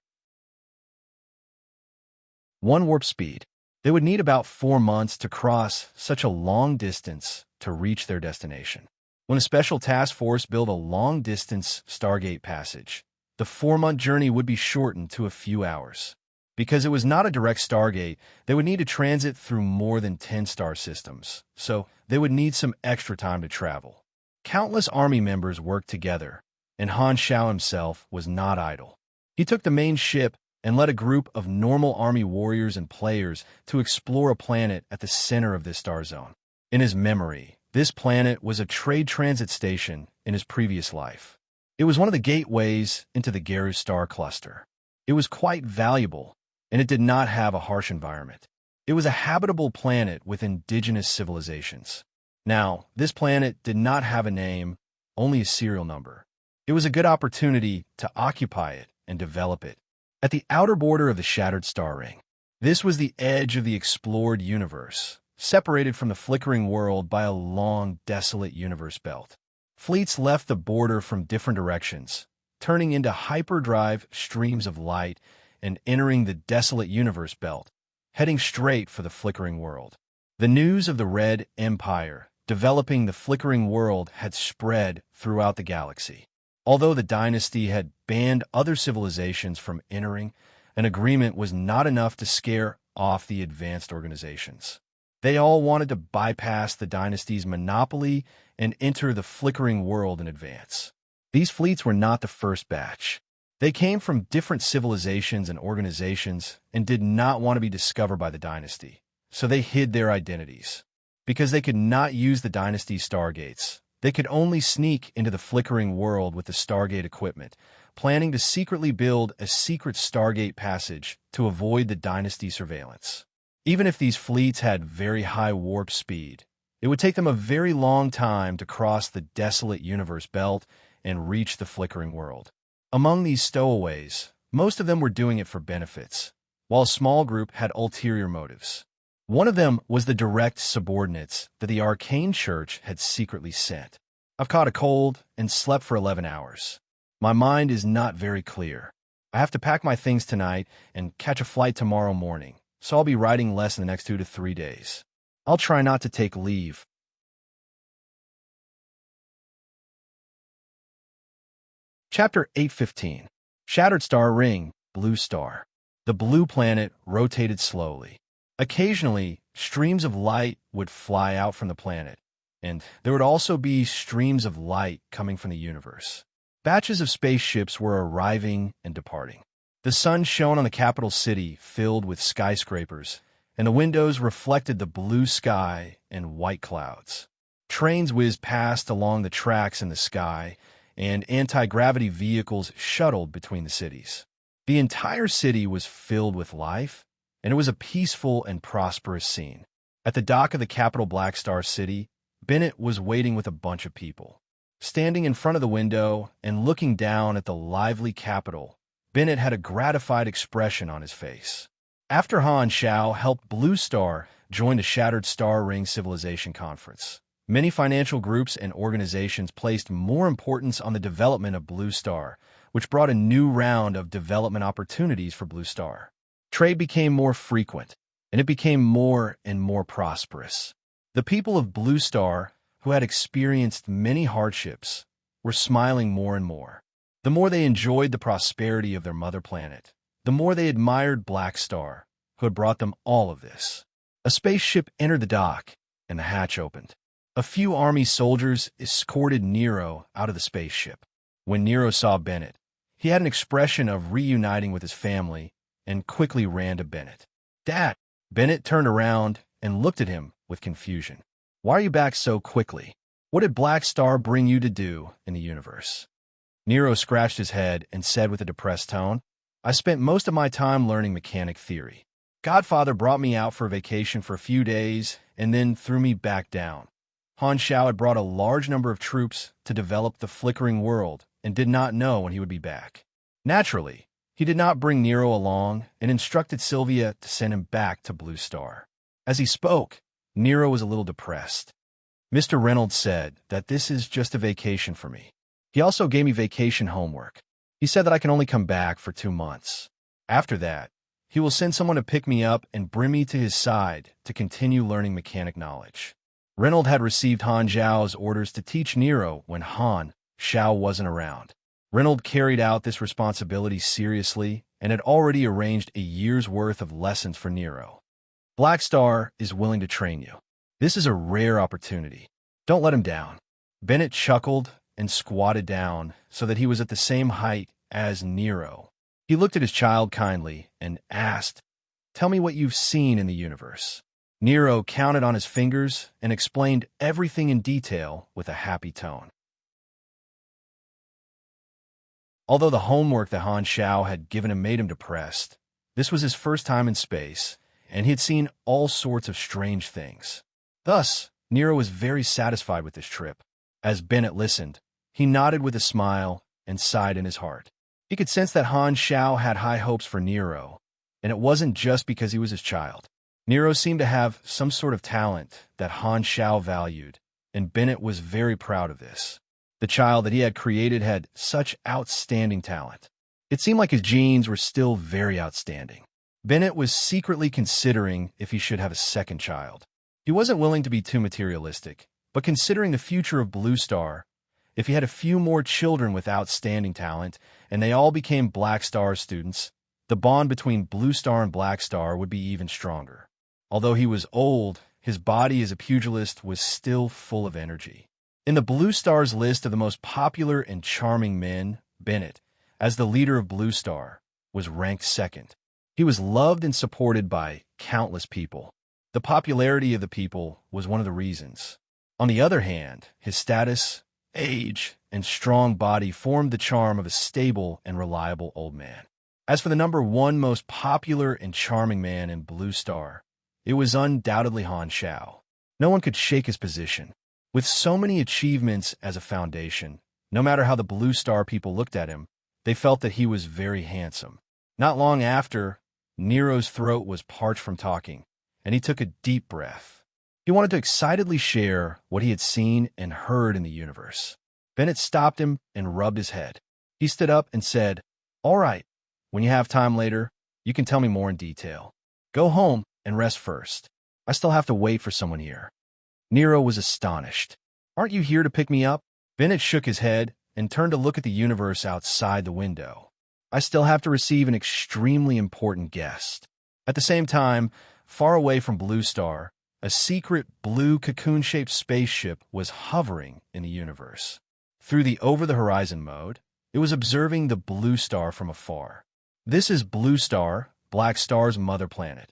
1 warp speed. They would need about 4 months to cross such a long distance to reach their destination. When a Special Task Force built a long-distance Stargate passage, the 4-month journey would be shortened to a few hours. Because it was not a direct Stargate, they would need to transit through more than 10 star systems, so they would need some extra time to travel. Countless army members worked together, and Han Shao himself was not idle. He took the main ship and led a group of normal army warriors and players to explore a planet at the center of this star zone. In his memory, this planet was a trade transit station in his previous life. It was one of the gateways into the Geru star cluster. It was quite valuable, and it did not have a harsh environment. It was a habitable planet with indigenous civilizations. Now, this planet did not have a name, only a serial number. It was a good opportunity to occupy it and develop it. At the outer border of the shattered star ring, this was the edge of the explored universe, separated from the flickering world by a long, desolate universe belt. Fleets left the border from different directions, turning into hyperdrive streams of light and entering the desolate universe belt, heading straight for the flickering world. The news of the Red Empire developing the flickering world had spread throughout the galaxy. Although the dynasty had banned other civilizations from entering, an agreement was not enough to scare off the advanced organizations. They all wanted to bypass the dynasty's monopoly and enter the flickering world in advance. These fleets were not the first batch. They came from different civilizations and organizations and did not want to be discovered by the dynasty, so they hid their identities. Because they could not use the dynasty's stargates, they could only sneak into the flickering world with the Stargate equipment, planning to secretly build a secret Stargate passage to avoid the dynasty surveillance. Even if these fleets had very high warp speed, it would take them a very long time to cross the desolate universe belt and reach the flickering world. Among these stowaways, most of them were doing it for benefits, while a small group had ulterior motives. One of them was the direct subordinates that the Arcane Church had secretly sent. I've caught a cold and slept for 11 hours. My mind is not very clear. I have to pack my things tonight and catch a flight tomorrow morning, so I'll be writing less in the next 2 to 3 days. I'll try not to take leave. Chapter 8:15. Shattered Star Ring, Blue Star. The blue planet rotated slowly. Occasionally, streams of light would fly out from the planet, and there would also be streams of light coming from the universe. Batches of spaceships were arriving and departing. The sun shone on the capital city filled with skyscrapers, and the windows reflected the blue sky and white clouds. Trains whizzed past along the tracks in the sky, and anti-gravity vehicles shuttled between the cities. The entire city was filled with life, and it was a peaceful and prosperous scene. At the dock of the capital Black Star City, Bennett was waiting with a bunch of people. Standing in front of the window and looking down at the lively capital, Bennett had a gratified expression on his face. After Han Xiao helped Blue Star join the Shattered Star Ring Civilization Conference, many financial groups and organizations placed more importance on the development of Blue Star, which brought a new round of development opportunities for Blue Star. Trade became more frequent, and it became more and more prosperous. The people of Blue Star, who had experienced many hardships, were smiling more and more. The more they enjoyed the prosperity of their mother planet, the more they admired Black Star, who had brought them all of this. A spaceship entered the dock, and the hatch opened. A few army soldiers escorted Nero out of the spaceship. When Nero saw Bennett, he had an expression of reuniting with his family and quickly ran to Bennett. "Dad!" Bennett turned around and looked at him with confusion. "Why are you back so quickly? What did Black Star bring you to do in the universe?" Nero scratched his head and said with a depressed tone, "I spent most of my time learning mechanic theory. Godfather brought me out for a vacation for a few days and then threw me back down. Han Xiao had brought a large number of troops to develop the flickering world and did not know when he would be back. Naturally, he did not bring Nero along and instructed Sylvia to send him back to Blue Star." As he spoke, Nero was a little depressed. "Mr. Reynolds said that this is just a vacation for me. He also gave me vacation homework. He said that I can only come back for 2 months. After that, he will send someone to pick me up and bring me to his side to continue learning mechanic knowledge." Reynolds had received Han Xiao's orders to teach Nero when Han Xiao wasn't around. Reynolds carried out this responsibility seriously and had already arranged a year's worth of lessons for Nero. "Black Star is willing to train you. This is a rare opportunity. Don't let him down." Bennett chuckled and squatted down so that he was at the same height as Nero. He looked at his child kindly and asked, "Tell me what you've seen in the universe." Nero counted on his fingers and explained everything in detail with a happy tone. Although the homework that Han Xiao had given him made him depressed, this was his first time in space, and he had seen all sorts of strange things. Thus, Nero was very satisfied with this trip. As Bennett listened, he nodded with a smile and sighed in his heart. He could sense that Han Xiao had high hopes for Nero, and it wasn't just because he was his child. Nero seemed to have some sort of talent that Han Xiao valued, and Bennett was very proud of this. The child that he had created had such outstanding talent. It seemed like his genes were still very outstanding. Bennett was secretly considering if he should have a second child. He wasn't willing to be too materialistic, but considering the future of Blue Star, if he had a few more children with outstanding talent, and they all became Black Star students, the bond between Blue Star and Black Star would be even stronger. Although he was old, his body as a pugilist was still full of energy. In the Blue Star's list of the most popular and charming men, Bennett, as the leader of Blue Star, was ranked second. He was loved and supported by countless people. The popularity of the people was one of the reasons. On the other hand, his status, age, and strong body formed the charm of a stable and reliable old man. As for the number one most popular and charming man in Blue Star, it was undoubtedly Han Xiao. No one could shake his position. With so many achievements as a foundation, no matter how the Blue Star people looked at him, they felt that he was very handsome. Not long after, Nero's throat was parched from talking, and he took a deep breath. He wanted to excitedly share what he had seen and heard in the universe. Bennett stopped him and rubbed his head. He stood up and said, "All right, when you have time later, you can tell me more in detail. Go home and rest first. I still have to wait for someone here." Nero was astonished. "Aren't you here to pick me up?" Bennett shook his head and turned to look at the universe outside the window. "I still have to receive an extremely important guest." At the same time, far away from Blue Star, a secret blue cocoon-shaped spaceship was hovering in the universe. Through the over-the-horizon mode, it was observing the Blue Star from afar. This is Blue Star, Black Star's mother planet.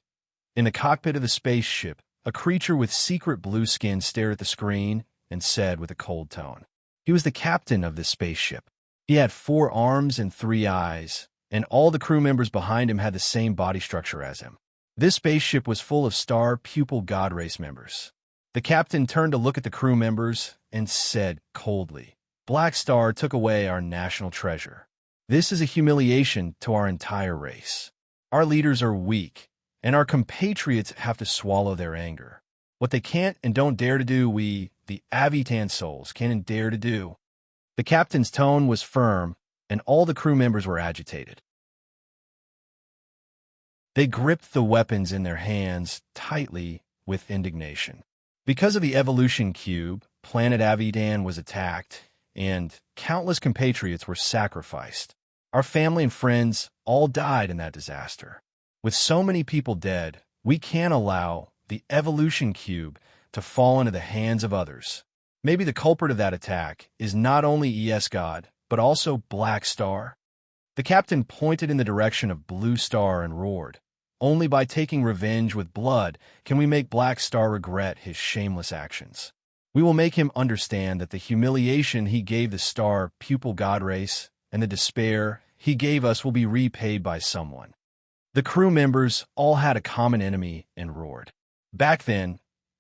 In the cockpit of the spaceship, a creature with secret blue skin stared at the screen and said with a cold tone. He was the captain of this spaceship. He had 4 arms and 3 eyes, and all the crew members behind him had the same body structure as him. This spaceship was full of star pupil god race members. The captain turned to look at the crew members and said coldly, "Black Star took away our national treasure. This is a humiliation to our entire race. Our leaders are weak, and our compatriots have to swallow their anger. What they can't and don't dare to do, we, the Avitan souls, can and dare to do. The captain's tone was firm, and all the crew members were agitated. They gripped the weapons in their hands tightly with indignation. Because of the evolution cube, planet Avidan was attacked, and countless compatriots were sacrificed. Our family and friends all died in that disaster. With so many people dead, we can't allow the evolution cube to fall into the hands of others. Maybe the culprit of that attack is not only ES God, but also Black Star. The captain pointed in the direction of Blue Star and roared, "Only by taking revenge with blood can we make Black Star regret his shameless actions. We will make him understand that the humiliation he gave the star pupil god race and the despair he gave us will be repaid by someone." The crew members all had a common enemy and roared. Back then,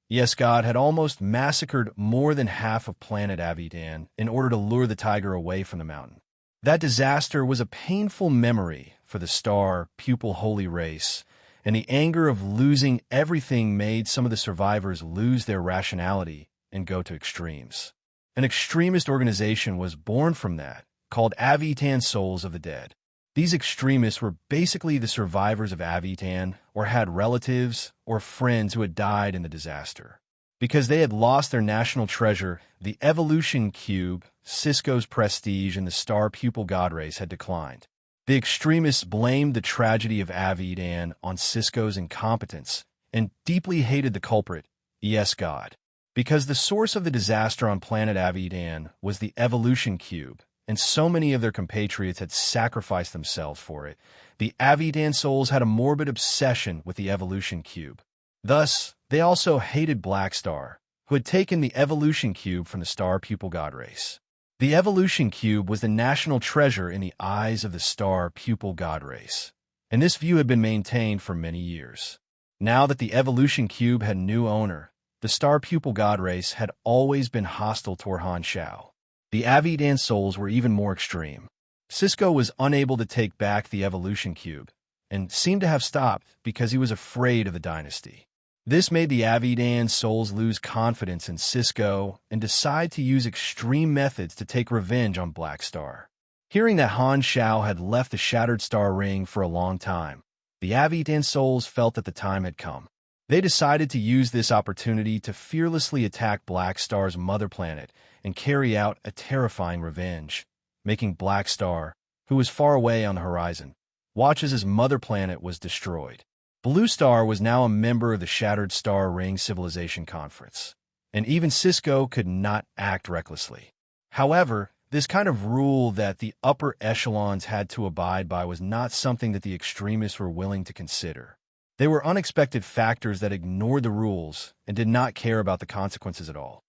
Yes God had almost massacred more than half of planet Avidan in order to lure the tiger away from the mountain. That disaster was a painful memory for the star pupil holy race, and the anger of losing everything made some of the survivors lose their rationality and go to extremes. An extremist organization was born from that, called Avitan Souls of the Dead. These extremists were basically the survivors of Avitan or had relatives or friends who had died in the disaster. Because they had lost their national treasure, the evolution cube, Cisco's prestige in the star pupil god race had declined. The extremists blamed the tragedy of Avidan on Cisco's incompetence and deeply hated the culprit, ES God. Because the source of the disaster on planet Avidan was the evolution cube, and so many of their compatriots had sacrificed themselves for it, the Avidan souls had a morbid obsession with the evolution cube. Thus, they also hated Black Star, who had taken the evolution cube from the star pupil god race. The evolution cube was the national treasure in the eyes of the star pupil god race, and this view had been maintained for many years. Now that the evolution cube had a new owner, the star pupil god race had always been hostile toward Han Shao. The Avidan souls were even more extreme. Cisco was unable to take back the evolution cube, and seemed to have stopped because he was afraid of the dynasty. This made the Avidan souls lose confidence in Cisco and decide to use extreme methods to take revenge on Black Star. Hearing that Han Shao had left the Shattered Star Ring for a long time, the Avidan souls felt that the time had come. They decided to use this opportunity to fearlessly attack Black Star's mother planet and carry out a terrifying revenge, making Black Star, who was far away on the horizon, watch as his mother planet was destroyed. Blue Star was now a member of the Shattered Star Ring Civilization Conference, and even Cisco could not act recklessly. However, this kind of rule that the upper echelons had to abide by was not something that the extremists were willing to consider. They were unexpected factors that ignored the rules and did not care about the consequences at all.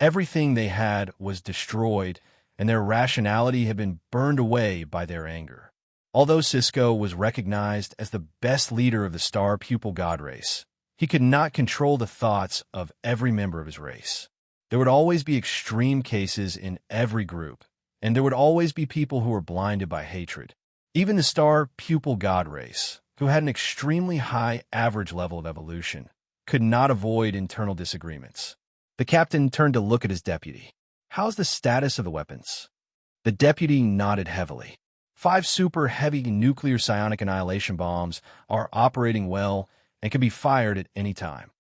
Everything they had was destroyed, and their rationality had been burned away by their anger. Although Cisco was recognized as the best leader of the star pupil god race, he could not control the thoughts of every member of his race. There would always be extreme cases in every group, and there would always be people who were blinded by hatred. Even the star pupil god race, who had an extremely high average level of evolution, could not avoid internal disagreements. The captain turned to look at his deputy. "How's the status of the weapons?" The deputy nodded heavily. 5 super heavy nuclear psionic annihilation bombs are operating well and can be fired at any time.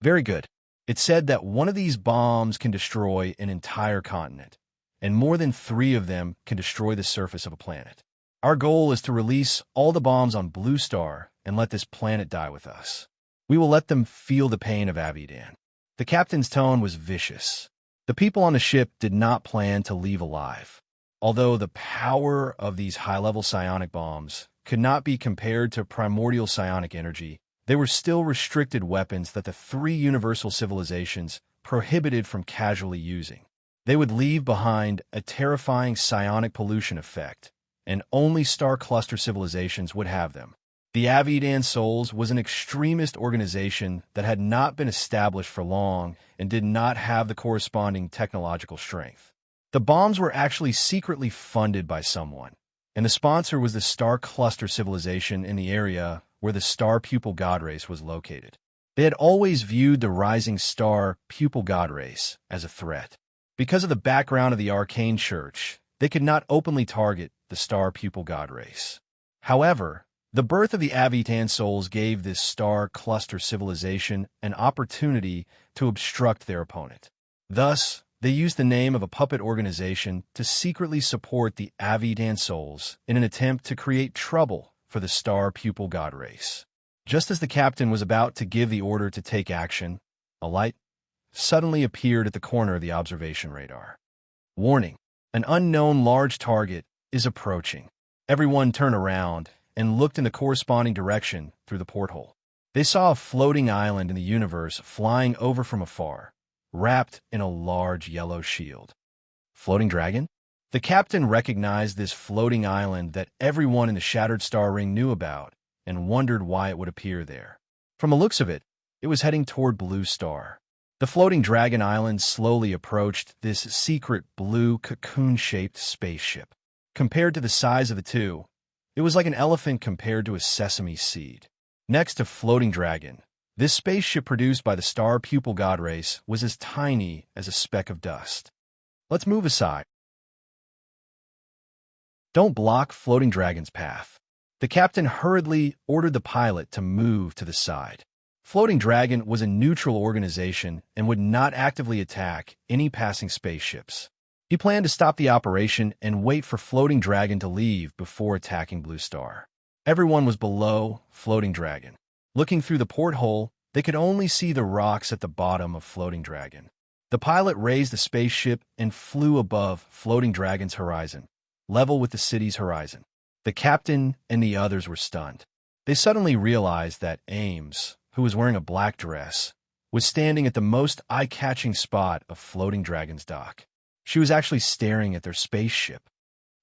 Very good. It said that one of these bombs can destroy an entire continent, and more than 3 of them can destroy the surface of a planet. Our goal is to release all the bombs on Blue Star and let this planet die with us. We will let them feel the pain of Avidan. The captain's tone was vicious. The people on the ship did not plan to leave alive. Although the power of these high-level psionic bombs could not be compared to primordial psionic energy, they were still restricted weapons that the 3 universal civilizations prohibited from casually using. They would leave behind a terrifying psionic pollution effect, and only star cluster civilizations would have them. The Avidan Souls was an extremist organization that had not been established for long and did not have the corresponding technological strength. The bombs were actually secretly funded by someone, and the sponsor was the star cluster civilization in the area where the star pupil god race was located. They had always viewed the rising star pupil god race as a threat. Because of the background of the arcane church, they could not openly target the star pupil god race. However, the birth of the Avitan souls gave this star cluster civilization an opportunity to obstruct their opponent. Thus, they used the name of a puppet organization to secretly support the Avitan souls in an attempt to create trouble for the star pupil god race. Just as the captain was about to give the order to take action, a light suddenly appeared at the corner of the observation radar. Warning: an unknown large target is approaching. Everyone turned around and looked in the corresponding direction through the porthole. They saw a floating island in the universe flying over from afar, wrapped in a large yellow shield. Floating dragon? The captain recognized this floating island that everyone in the Shattered Star Ring knew about and wondered why it would appear there. From the looks of it, it was heading toward Blue Star. The floating dragon island slowly approached this secret blue cocoon-shaped spaceship. Compared to the size of the two, it was like an elephant compared to a sesame seed. Next to Floating Dragon, this spaceship produced by the star pupil god race was as tiny as a speck of dust. Let's move aside. Don't block Floating Dragon's path. The captain hurriedly ordered the pilot to move to the side. Floating Dragon was a neutral organization and would not actively attack any passing spaceships. He planned to stop the operation and wait for Floating Dragon to leave before attacking Blue Star. Everyone was below Floating Dragon. Looking through the porthole, they could only see the rocks at the bottom of Floating Dragon. The pilot raised the spaceship and flew above Floating Dragon's horizon, level with the city's horizon. The captain and the others were stunned. They suddenly realized that Ames, who was wearing a black dress, was standing at the most eye-catching spot of Floating Dragon's dock. She was actually staring at their spaceship.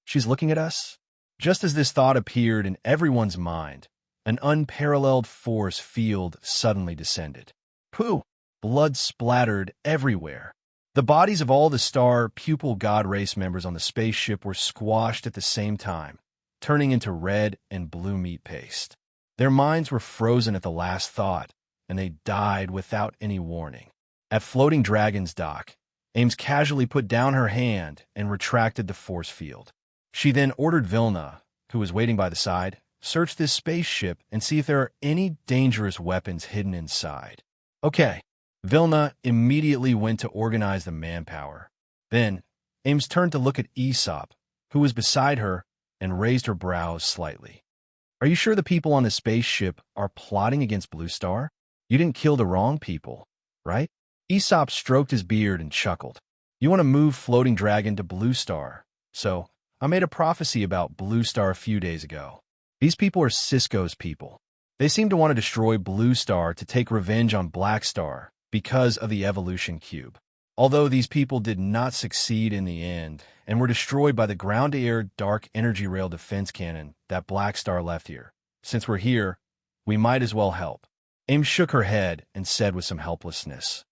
She's looking at us? Just as this thought appeared in everyone's mind, an unparalleled force field suddenly descended. Pooh! Blood splattered everywhere. The bodies of all the star pupil god race members on the spaceship were squashed at the same time, turning into red and blue meat paste. Their minds were frozen at the last thought, and they died without any warning. At Floating Dragon's dock, Ames casually put down her hand and retracted the force field. She then ordered Vilna, who was waiting by the side, search this spaceship and see if there are any dangerous weapons hidden inside. Okay. Vilna immediately went to organize the manpower. Then, Ames turned to look at Aesop, who was beside her, and raised her brows slightly. Are you sure the people on the spaceship are plotting against Blue Star? You didn't kill the wrong people, right? Aesop stroked his beard and chuckled. You want to move Floating Dragon to Blue Star. So, I made a prophecy about Blue Star a few days ago. These people are Cisco's people. They seem to want to destroy Blue Star to take revenge on Black Star because of the evolution cube. Although these people did not succeed in the end and were destroyed by the ground-to-air dark energy rail defense cannon that Black Star left here. Since we're here, we might as well help. Ames shook her head and said with some helplessness,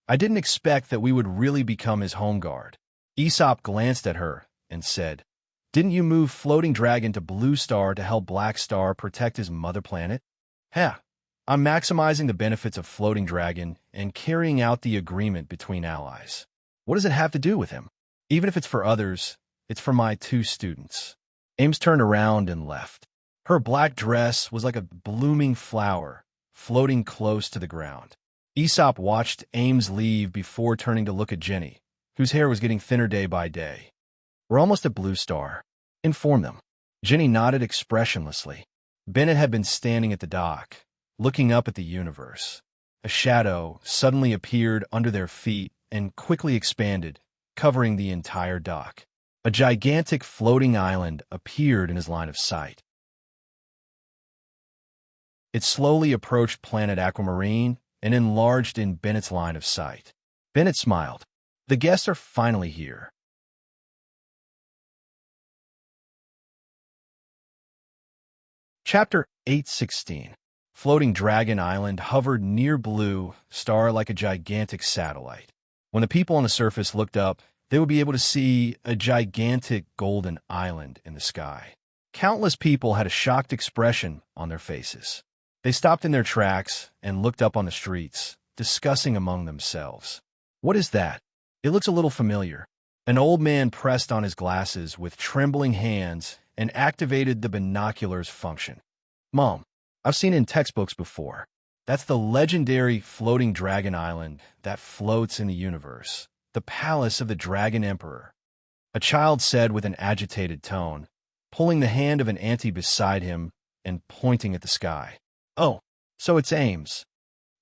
I didn't expect that we would really become his home guard. Aesop glanced at her and said, Didn't you move Floating Dragon to Blue Star to help Black Star protect his mother planet? I'm maximizing the benefits of Floating Dragon and carrying out the agreement between allies. What does it have to do with him? Even if it's for others, it's for my 2 students. Ames turned around and left. Her black dress was like a blooming flower, floating close to the ground. Aesop watched Ames leave before turning to look at Jenny, whose hair was getting thinner day by day. We're almost at Blue Star. Inform them. Jenny nodded expressionlessly. Bennett had been standing at the dock, looking up at the universe. A shadow suddenly appeared under their feet and quickly expanded, covering the entire dock. A gigantic floating island appeared in his line of sight. It slowly approached planet Aquamarine and enlarged in Bennett's line of sight. Bennett smiled. The guests are finally here. Chapter 816. Floating Dragon Island hovered near Blue Star like a gigantic satellite. When the people on the surface looked up, they would be able to see a gigantic golden island in the sky. Countless people had a shocked expression on their faces. They stopped in their tracks and looked up on the streets, discussing among themselves. What is that? It looks a little familiar. An old man pressed on his glasses with trembling hands and activated the binoculars function. Mom, I've seen it in textbooks before. That's the legendary floating dragon island that floats in the universe, the palace of the Dragon Emperor. A child said with an agitated tone, pulling the hand of an auntie beside him and pointing at the sky. Oh, so it's Ames.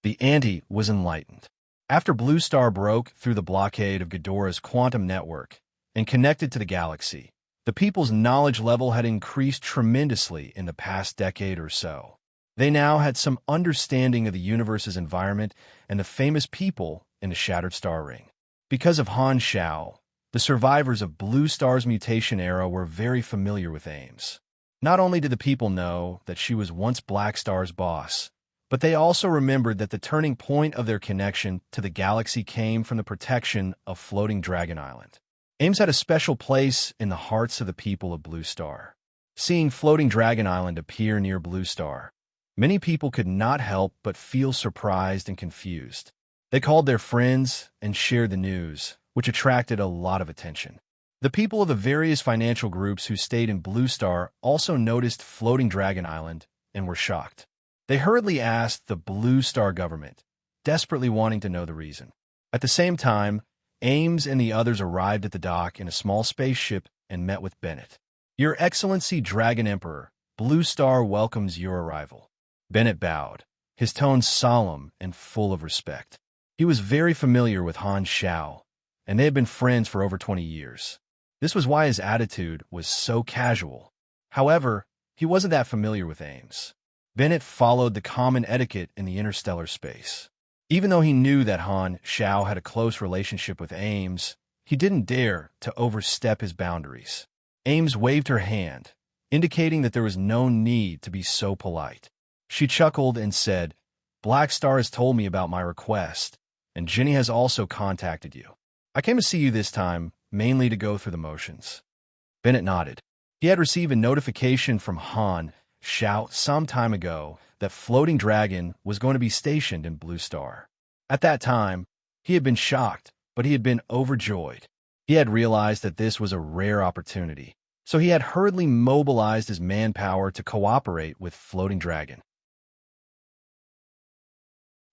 The auntie was enlightened. After Blue Star broke through the blockade of Ghidorah's quantum network and connected to the galaxy, the people's knowledge level had increased tremendously in the past decade or so. They now had some understanding of the universe's environment and the famous people in the Shattered Star Ring. Because of Han Xiao, the survivors of Blue Star's mutation era were very familiar with Ames. Not only did the people know that she was once Black Star's boss, but they also remembered that the turning point of their connection to the galaxy came from the protection of Floating Dragon Island. Ames had a special place in the hearts of the people of Blue Star. Seeing Floating Dragon Island appear near Blue Star, many people could not help but feel surprised and confused. They called their friends and shared the news, which attracted a lot of attention. The people of the various financial groups who stayed in Blue Star also noticed Floating Dragon Island and were shocked. They hurriedly asked the Blue Star government, desperately wanting to know the reason. At the same time, Ames and the others arrived at the dock in a small spaceship and met with Bennett. Your Excellency Dragon Emperor, Blue Star welcomes your arrival. Bennett bowed, his tone solemn and full of respect. He was very familiar with Han Xiao, and they had been friends for over 20 years. This was why his attitude was so casual. However, he wasn't that familiar with Ames. Bennett followed the common etiquette in the interstellar space. Even though he knew that Han Xiao had a close relationship with Ames, he didn't dare to overstep his boundaries. Ames waved her hand, indicating that there was no need to be so polite. She chuckled and said, Black Star has told me about my request, and Jenny has also contacted you. I came to see you this time, mainly to go through the motions. Bennett nodded. He had received a notification from Han Xiao some time ago that Floating Dragon was going to be stationed in Blue Star. At that time, he had been shocked, but he had been overjoyed. He had realized that this was a rare opportunity, so he had hurriedly mobilized his manpower to cooperate with Floating Dragon.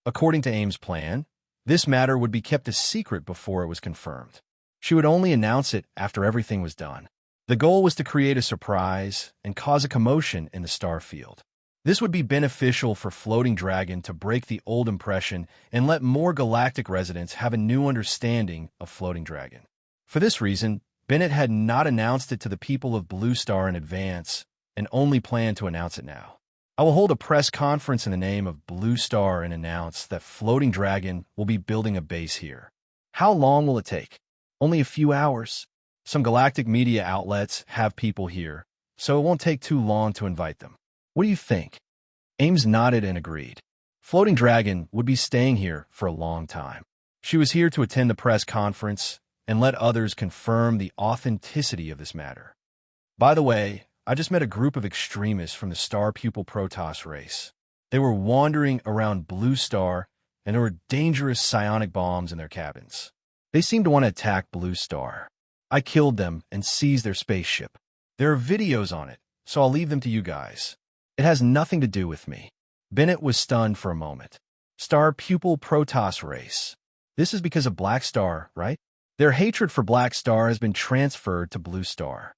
According to Ames' plan, this matter would be kept a secret before it was confirmed. She would only announce it after everything was done. The goal was to create a surprise and cause a commotion in the star field. This would be beneficial for Floating Dragon to break the old impression and let more galactic residents have a new understanding of Floating Dragon. For this reason, Bennett had not announced it to the people of Blue Star in advance and only planned to announce it now. I will hold a press conference in the name of Blue Star and announce that Floating Dragon will be building a base here. How long will it take? Only a few hours. Some galactic media outlets have people here, so it won't take too long to invite them. What do you think? Ames nodded and agreed. Floating Dragon would be staying here for a long time. She was here to attend the press conference and let others confirm the authenticity of this matter. By the way, I just met a group of extremists from the Star Pupil Protoss race. They were wandering around Blue Star, and there were dangerous psionic bombs in their cabins. They seemed to want to attack Blue Star. I killed them and seized their spaceship. There are videos on it, so I'll leave them to you guys. It has nothing to do with me. Bennett was stunned for a moment. Star Pupil Protoss race. This is because of Black Star, right? Their hatred for Black Star has been transferred to Blue Star.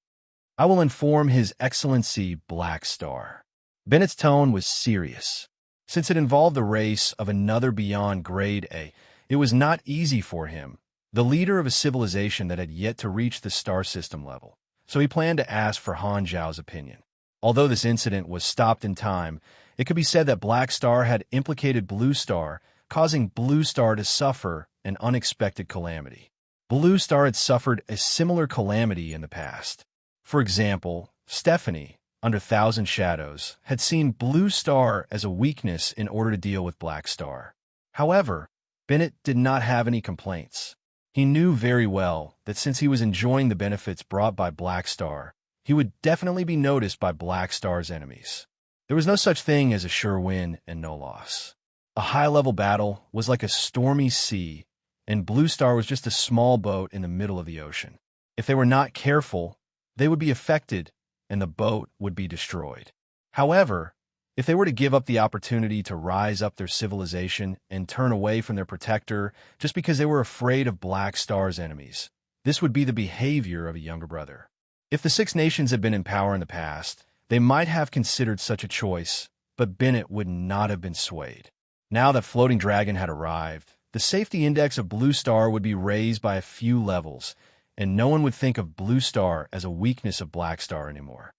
I will inform His Excellency Black Star. Bennett's tone was serious. Since it involved the race of another beyond Grade A, it was not easy for him, the leader of a civilization that had yet to reach the star system level, so he planned to ask for Han Zhao's opinion. Although this incident was stopped in time, it could be said that Black Star had implicated Blue Star, causing Blue Star to suffer an unexpected calamity. Blue Star had suffered a similar calamity in the past. For example, Stephanie, under Thousand Shadows, had seen Blue Star as a weakness in order to deal with Black Star. However, Bennett did not have any complaints. He knew very well that since he was enjoying the benefits brought by Black Star, he would definitely be noticed by Black Star's enemies. There was no such thing as a sure win and no loss. A high-level battle was like a stormy sea, and Blue Star was just a small boat in the middle of the ocean. If they were not careful, they would be affected, and the boat would be destroyed. However, if they were to give up the opportunity to rise up their civilization and turn away from their protector just because they were afraid of Black Star's enemies, this would be the behavior of a younger brother. If the Six Nations had been in power in the past, they might have considered such a choice, but Bennett would not have been swayed. Now that Floating Dragon had arrived, the safety index of Blue Star would be raised by a few levels, and no one would think of Blue Star as a weakness of Black Star anymore.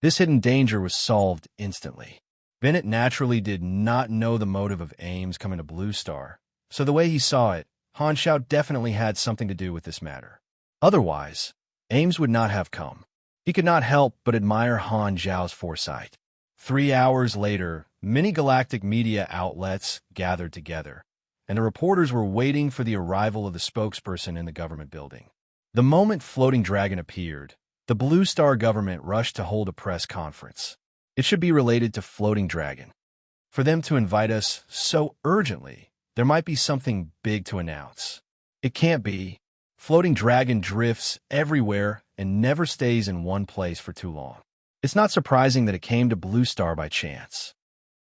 This hidden danger was solved instantly. Bennett naturally did not know the motive of Ames coming to Blue Star, so the way he saw it, Han Shao definitely had something to do with this matter. Otherwise, Ames would not have come. He could not help but admire Han Zhao's foresight. 3 hours later, many galactic media outlets gathered together, and the reporters were waiting for the arrival of the spokesperson in the government building. The moment Floating Dragon appeared, the Blue Star government rushed to hold a press conference. It should be related to Floating Dragon. For them to invite us so urgently, there might be something big to announce. It can't be. Floating Dragon drifts everywhere and never stays in one place for too long. It's not surprising that it came to Blue Star by chance.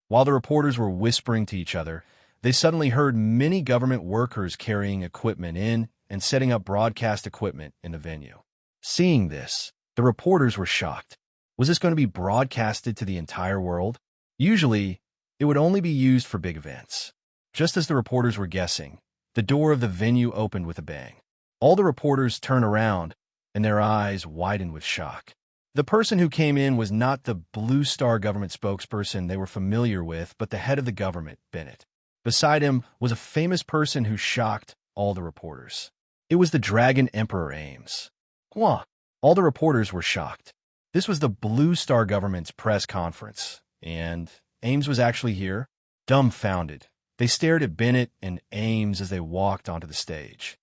While the reporters were whispering to each other, they suddenly heard many government workers carrying equipment in and setting up broadcast equipment in the venue. Seeing this, the reporters were shocked. Was this going to be broadcasted to the entire world? Usually, it would only be used for big events. Just as the reporters were guessing, the door of the venue opened with a bang. All the reporters turned around, and their eyes widened with shock. The person who came in was not the Blue Star government spokesperson they were familiar with, but the head of the government, Bennett. Beside him was a famous person who shocked all the reporters. It was the Dragon Emperor Ames. Wah! All the reporters were shocked. This was the Blue Star government's press conference, and Ames was actually here. Dumbfounded, they stared at Bennett and Ames as they walked onto the stage.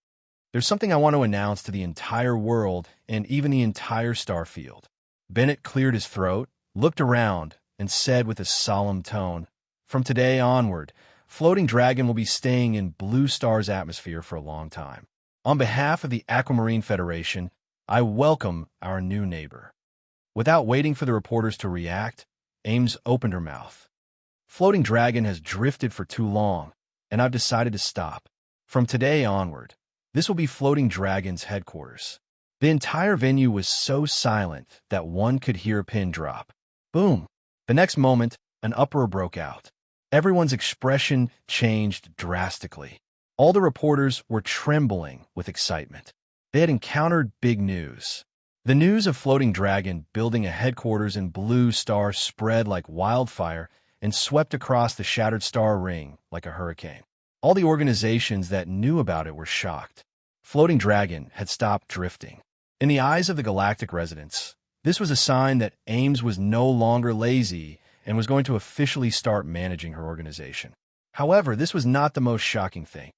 There's something I want to announce to the entire world and even the entire starfield. Bennett cleared his throat, looked around, and said with a solemn tone, "From today onward, Floating Dragon will be staying in Blue Star's atmosphere for a long time. On behalf of the Aquamarine Federation, I welcome our new neighbor." Without waiting for the reporters to react, Ames opened her mouth. "Floating Dragon has drifted for too long, and I've decided to stop. From today onward, this will be Floating Dragon's headquarters." The entire venue was so silent that one could hear a pin drop. Boom! The next moment, an uproar broke out. Everyone's expression changed drastically. All the reporters were trembling with excitement. They had encountered big news. The news of Floating Dragon building a headquarters in Blue Star spread like wildfire and swept across the Shattered Star Ring like a hurricane. All the organizations that knew about it were shocked. Floating Dragon had stopped drifting. In the eyes of the galactic residents, this was a sign that Ames was no longer lazy and was going to officially start managing her organization. However, this was not the most shocking thing.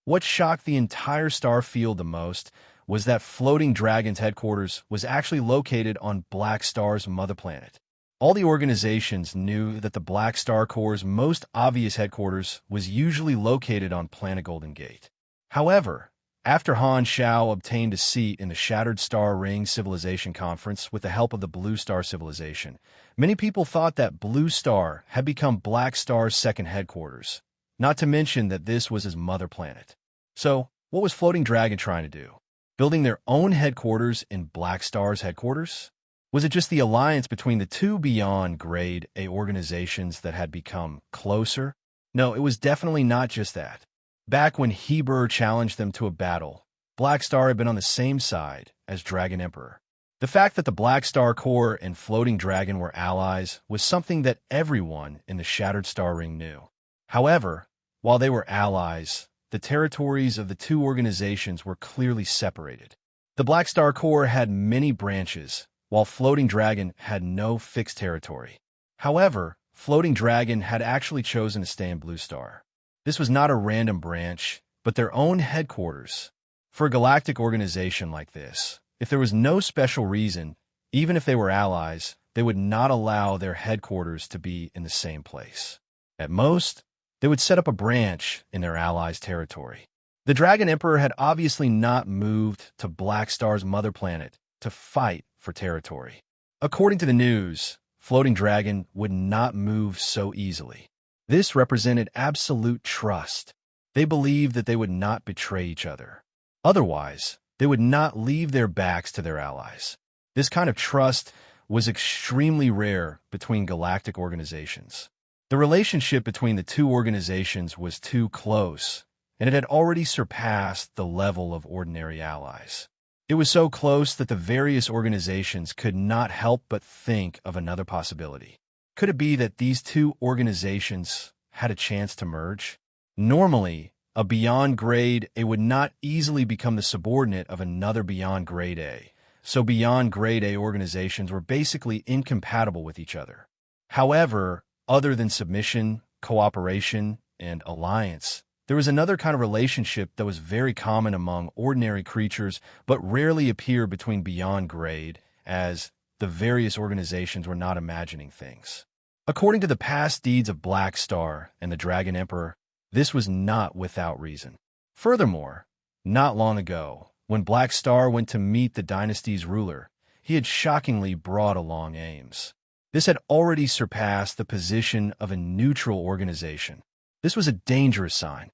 What shocked the entire starfield the most was that Floating Dragon's headquarters was actually located on Black Star's mother planet. All the organizations knew that the Black Star Corps' most obvious headquarters was usually located on Planet Golden Gate. However, after Han Shao obtained a seat in the Shattered Star Ring Civilization Conference with the help of the Blue Star Civilization, many people thought that Blue Star had become Black Star's second headquarters, not to mention that this was his mother planet. So, what was Floating Dragon trying to do? Building their own headquarters in Black Star's headquarters? Was it just the alliance between the two beyond grade A organizations that had become closer? No, it was definitely not just that. Back when Heber challenged them to a battle, Black Star had been on the same side as Dragon Emperor. The fact that the Black Star Corps and Floating Dragon were allies was something that everyone in the Shattered Star Ring knew. However, while they were allies, the territories of the two organizations were clearly separated. The Black Star Corps had many branches, while Floating Dragon had no fixed territory. However, Floating Dragon had actually chosen to stay in Blue Star. This was not a random branch, but their own headquarters. For a galactic organization like this, if there was no special reason, even if they were allies, they would not allow their headquarters to be in the same place. At most, they would set up a branch in their allies' territory. The Dragon Emperor had obviously not moved to Black Star's mother planet to fight for territory. According to the news, Floating Dragon would not move so easily. This represented absolute trust. They believed that they would not betray each other. Otherwise, they would not leave their backs to their allies. This kind of trust was extremely rare between galactic organizations. The relationship between the two organizations was too close, and it had already surpassed the level of ordinary allies. It was so close that the various organizations could not help but think of another possibility. Could it be that these two organizations had a chance to merge? Normally, a Beyond Grade A would not easily become the subordinate of another Beyond Grade A, so Beyond Grade A organizations were basically incompatible with each other. However, other than submission, cooperation, and alliance, there was another kind of relationship that was very common among ordinary creatures but rarely appeared between Beyond Grade, as the various organizations were not imagining things. According to the past deeds of Black Star and the Dragon Emperor, this was not without reason. Furthermore, not long ago, when Black Star went to meet the dynasty's ruler, he had shockingly brought along Ames. This had already surpassed the position of a neutral organization. This was a dangerous sign.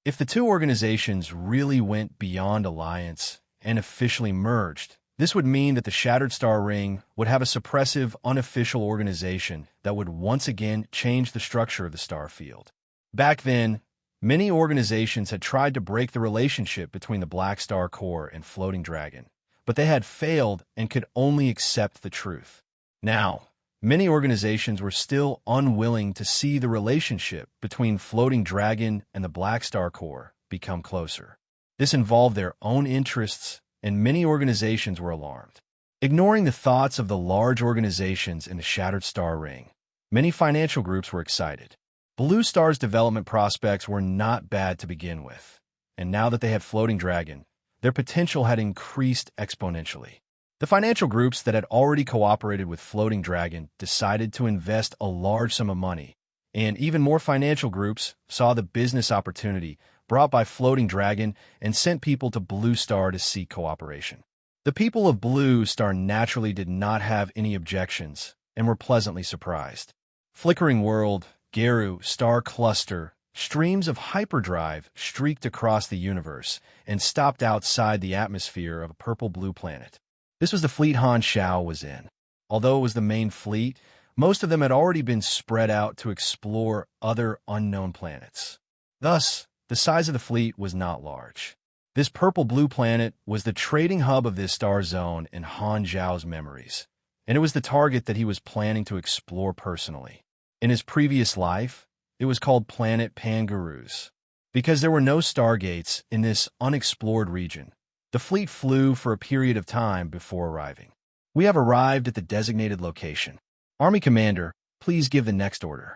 If the two organizations really went beyond alliance and officially merged, this would mean that the Shattered Star Ring would have a suppressive, unofficial organization that would once again change the structure of the star field. Back then, many organizations had tried to break the relationship between the Black Star Core and Floating Dragon, but they had failed and could only accept the truth. Now, many organizations were still unwilling to see the relationship between Floating Dragon and the Black Star Core become closer. This involved their own interests, and many organizations were alarmed. Ignoring the thoughts of the large organizations in the Shattered Star Ring, many financial groups were excited. Blue Star's development prospects were not bad to begin with, and now that they had Floating Dragon, their potential had increased exponentially. The financial groups that had already cooperated with Floating Dragon decided to invest a large sum of money, and even more financial groups saw the business opportunity brought by Floating Dragon and sent people to Blue Star to seek cooperation. The people of Blue Star naturally did not have any objections and were pleasantly surprised. Flickering World, Geru, Star Cluster, streams of hyperdrive streaked across the universe and stopped outside the atmosphere of a purple-blue planet. This was the fleet Han Xiao was in. Although it was the main fleet, most of them had already been spread out to explore other unknown planets. Thus, the size of the fleet was not large. This purple-blue planet was the trading hub of this star zone in Han Xiao's memories, and it was the target that he was planning to explore personally. In his previous life, it was called Planet Pangaroos. Because there were no stargates in this unexplored region, the fleet flew for a period of time before arriving. We have arrived at the designated location. Army Commander, please give the next order.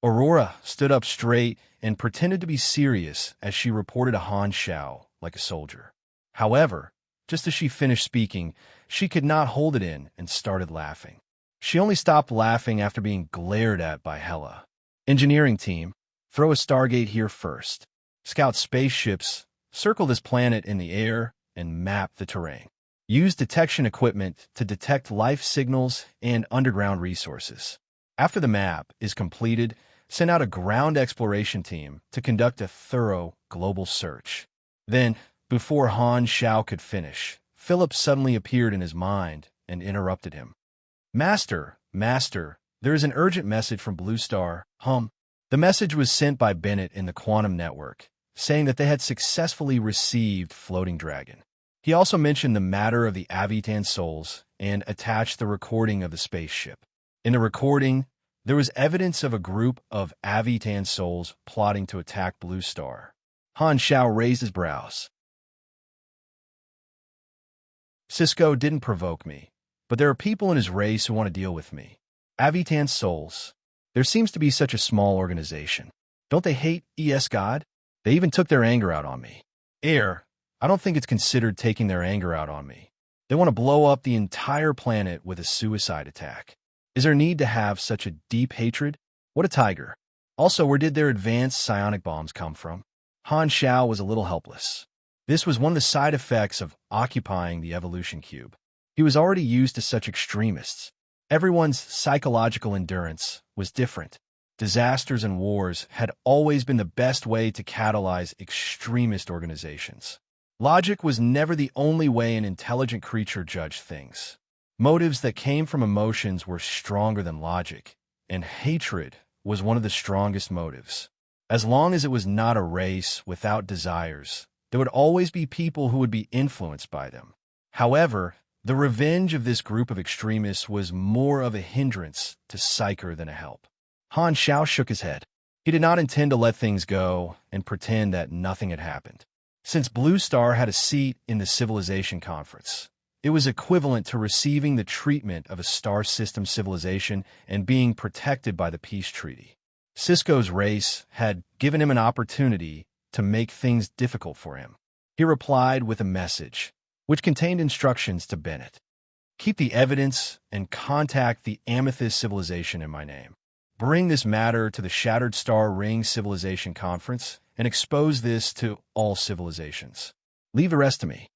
Aurora stood up straight and pretended to be serious as she reported to Han Xiao like a soldier. However, just as she finished speaking, she could not hold it in and started laughing. She only stopped laughing after being glared at by Hela. Engineering team, throw a Stargate here first. Scout spaceships, circle this planet in the air, and map the terrain. Use detection equipment to detect life signals and underground resources. After the map is completed, send out a ground exploration team to conduct a thorough global search. Then, before Han Xiao could finish, Philip suddenly appeared in his mind and interrupted him. Master, there is an urgent message from Blue Star, The message was sent by Bennett in the quantum network, saying that they had successfully received Floating Dragon. He also mentioned the matter of the Avitan souls and attached the recording of the spaceship. In the recording, there was evidence of a group of Avitan souls plotting to attack Blue Star. Han Xiao raised his brows. Cisco didn't provoke me, but there are people in his race who want to deal with me. Avitan souls. There seems to be such a small organization. Don't they hate ES God? They even took their anger out on me. I don't think it's considered taking their anger out on me. They want to blow up the entire planet with a suicide attack. Is there need to have such a deep hatred? What a tiger. Also, where did their advanced psionic bombs come from? Han Xiao was a little helpless. This was one of the side effects of occupying the evolution cube. He was already used to such extremists. Everyone's psychological endurance was different. Disasters and wars had always been the best way to catalyze extremist organizations. Logic was never the only way an intelligent creature judged things. Motives that came from emotions were stronger than logic, and hatred was one of the strongest motives. As long as it was not a race without desires, there would always be people who would be influenced by them. However, the revenge of this group of extremists was more of a hindrance to Psyker than a help. Han Xiao shook his head. He did not intend to let things go and pretend that nothing had happened. Since Blue Star had a seat in the Civilization Conference, it was equivalent to receiving the treatment of a star system civilization and being protected by the peace treaty. Cisco's race had given him an opportunity to make things difficult for him. He replied with a message, which contained instructions to Bennett. Keep the evidence and contact the Amethyst Civilization in my name. Bring this matter to the Shattered Star Ring Civilization Conference and expose this to all civilizations. Leave the rest to me.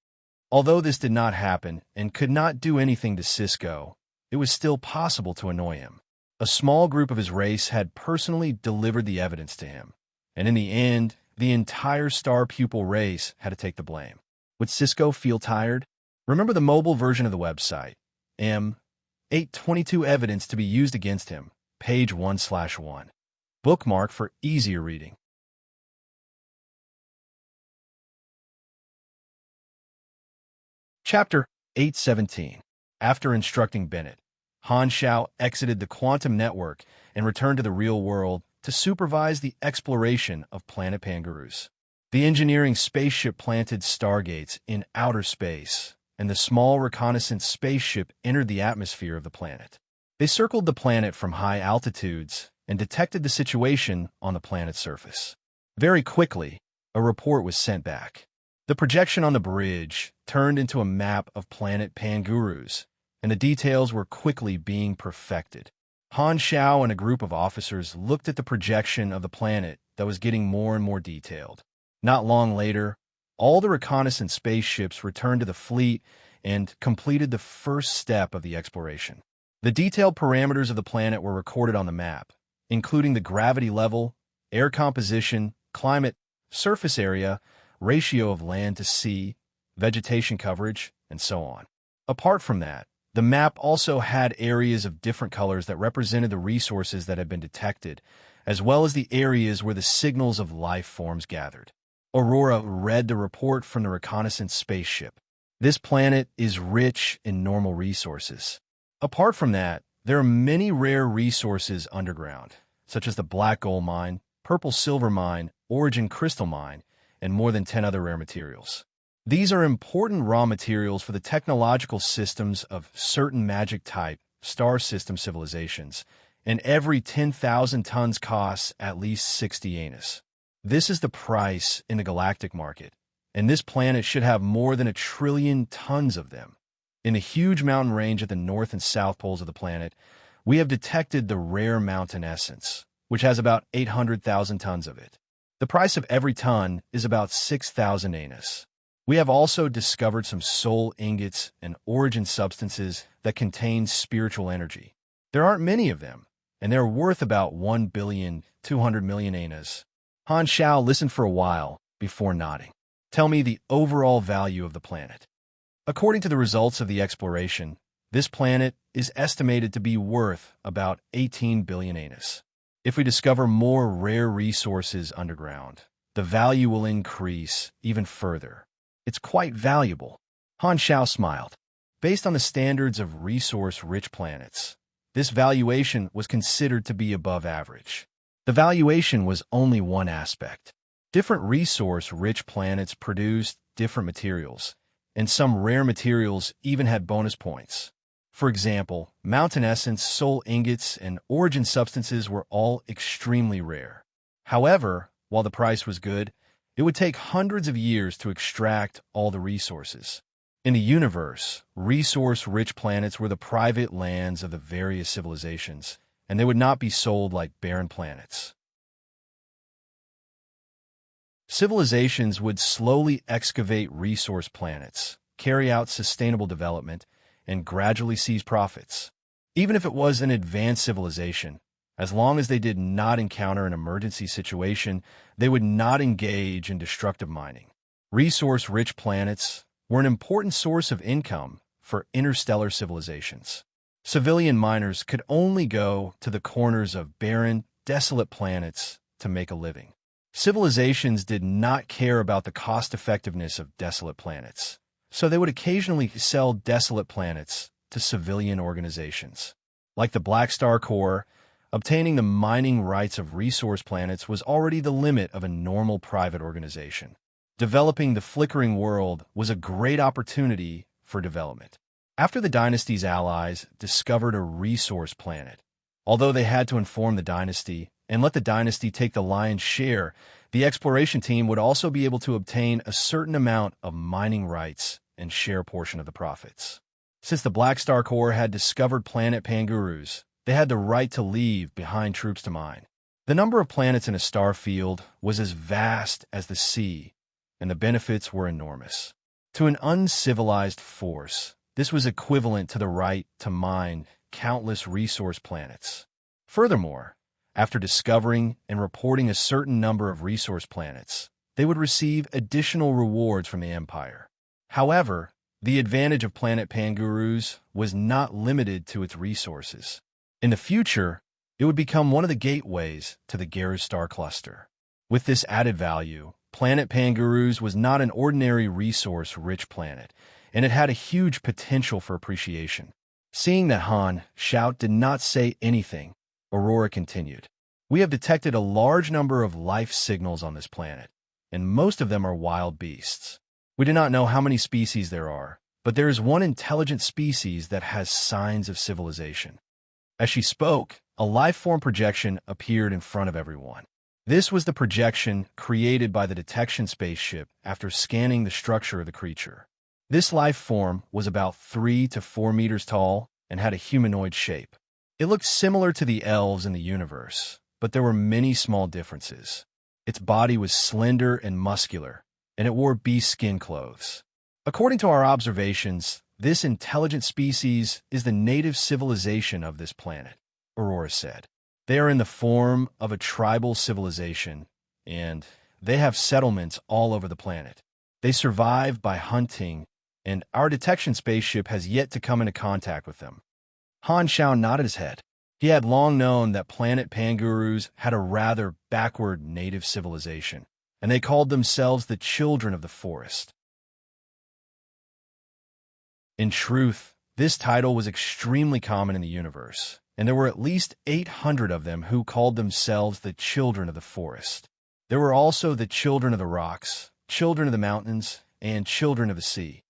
Although this did not happen and could not do anything to Cisco, it was still possible to annoy him. A small group of his race had personally delivered the evidence to him, and in the end, the entire Star Pupil race had to take the blame. Would Cisco feel tired? Remember the mobile version of the website, M822 evidence to be used against him, page 1/1. Bookmark for easier reading. Chapter 817. After instructing Bennett, Han Xiao exited the quantum network and returned to the real world to supervise the exploration of planet Pangarus. The engineering spaceship planted stargates in outer space, and the small reconnaissance spaceship entered the atmosphere of the planet. They circled the planet from high altitudes and detected the situation on the planet's surface. Very quickly, a report was sent back. The projection on the bridge turned into a map of planet Pangarus, and the details were quickly being perfected. Han Xiao and a group of officers looked at the projection of the planet that was getting more and more detailed. Not long later, all the reconnaissance spaceships returned to the fleet and completed the first step of the exploration. The detailed parameters of the planet were recorded on the map, including the gravity level, air composition, climate, surface area, ratio of land to sea, vegetation coverage, and so on. Apart from that, the map also had areas of different colors that represented the resources that had been detected, as well as the areas where the signals of life forms gathered. Aurora read the report from the reconnaissance spaceship. This planet is rich in normal resources. Apart from that, there are many rare resources underground, such as the Black Gold Mine, Purple Silver Mine, Origin Crystal Mine, and more than 10 other rare materials. These are important raw materials for the technological systems of certain magic-type star system civilizations, and every 10,000 tons costs at least 60 anus. This is the price in the galactic market, and this planet should have more than 1 trillion tons of them. In the huge mountain range at the north and south poles of the planet, we have detected the rare mountain essence, which has about 800,000 tons of it. The price of every ton is about 6,000 anus. We have also discovered some soul ingots and origin substances that contain spiritual energy. There aren't many of them, and they're worth about 1,200,000,000 anus. Han Xiao listened for a while before nodding. Tell me the overall value of the planet. According to the results of the exploration, this planet is estimated to be worth about 18 billion anus. If we discover more rare resources underground, the value will increase even further. It's quite valuable. Han Xiao smiled. Based on the standards of resource-rich planets, this valuation was considered to be above average. The valuation was only one aspect. Different resource-rich planets produced different materials, and some rare materials even had bonus points. For example, mountain essence, soul ingots, and origin substances were all extremely rare. However, while the price was good, It would take hundreds of years to extract all the resources. In the universe, resource-rich planets were the private lands of the various civilizations, and they would not be sold like barren planets. Civilizations would slowly excavate resource planets, carry out sustainable development, and gradually seize profits. Even if it was an advanced civilization, as long as they did not encounter an emergency situation, they would not engage in destructive mining. Resource-rich planets were an important source of income for interstellar civilizations. Civilian miners could only go to the corners of barren, desolate planets to make a living. Civilizations did not care about the cost-effectiveness of desolate planets, so they would occasionally sell desolate planets to civilian organizations. Like the Black Star Corps, obtaining the mining rights of resource planets was already the limit of a normal private organization. Developing the flickering world was a great opportunity for development. After the dynasty's allies discovered a resource planet, although they had to inform the dynasty and let the dynasty take the lion's share, the exploration team would also be able to obtain a certain amount of mining rights and share a portion of the profits. Since the Black Star Corps had discovered planet Pangurus, they had the right to leave behind troops to mine. The number of planets in a star field was as vast as the sea, and the benefits were enormous. To an uncivilized force, this was equivalent to the right to mine countless resource planets. Furthermore, after discovering and reporting a certain number of resource planets, they would receive additional rewards from the Empire. However, the advantage of planet Pangurus was not limited to its resources. In the future, it would become one of the gateways to the Geras star cluster. With this added value, planet Pangurus was not an ordinary resource-rich planet, and it had a huge potential for appreciation. Seeing that Han Xiao did not say anything, Aurora continued. We have detected a large number of life signals on this planet, and most of them are wild beasts. We do not know how many species there are, but there is one intelligent species that has signs of civilization. As she spoke, a life-form projection appeared in front of everyone. This was the projection created by the detection spaceship after scanning the structure of the creature. This life form was about 3 to 4 meters tall and had a humanoid shape. It looked similar to the elves in the universe, but there were many small differences. Its body was slender and muscular, and it wore beast skin clothes. According to our observations, this intelligent species is the native civilization of this planet, Aurora said. They are in the form of a tribal civilization, and they have settlements all over the planet. They survive by hunting, and our detection spaceship has yet to come into contact with them. Han Xiao nodded his head. He had long known that planet Pangurus had a rather backward native civilization, and they called themselves the children of the forest. In truth, this title was extremely common in the universe, and there were at least 800 of them who called themselves the children of the forest. There were also the children of the rocks, children of the mountains, and children of the sea.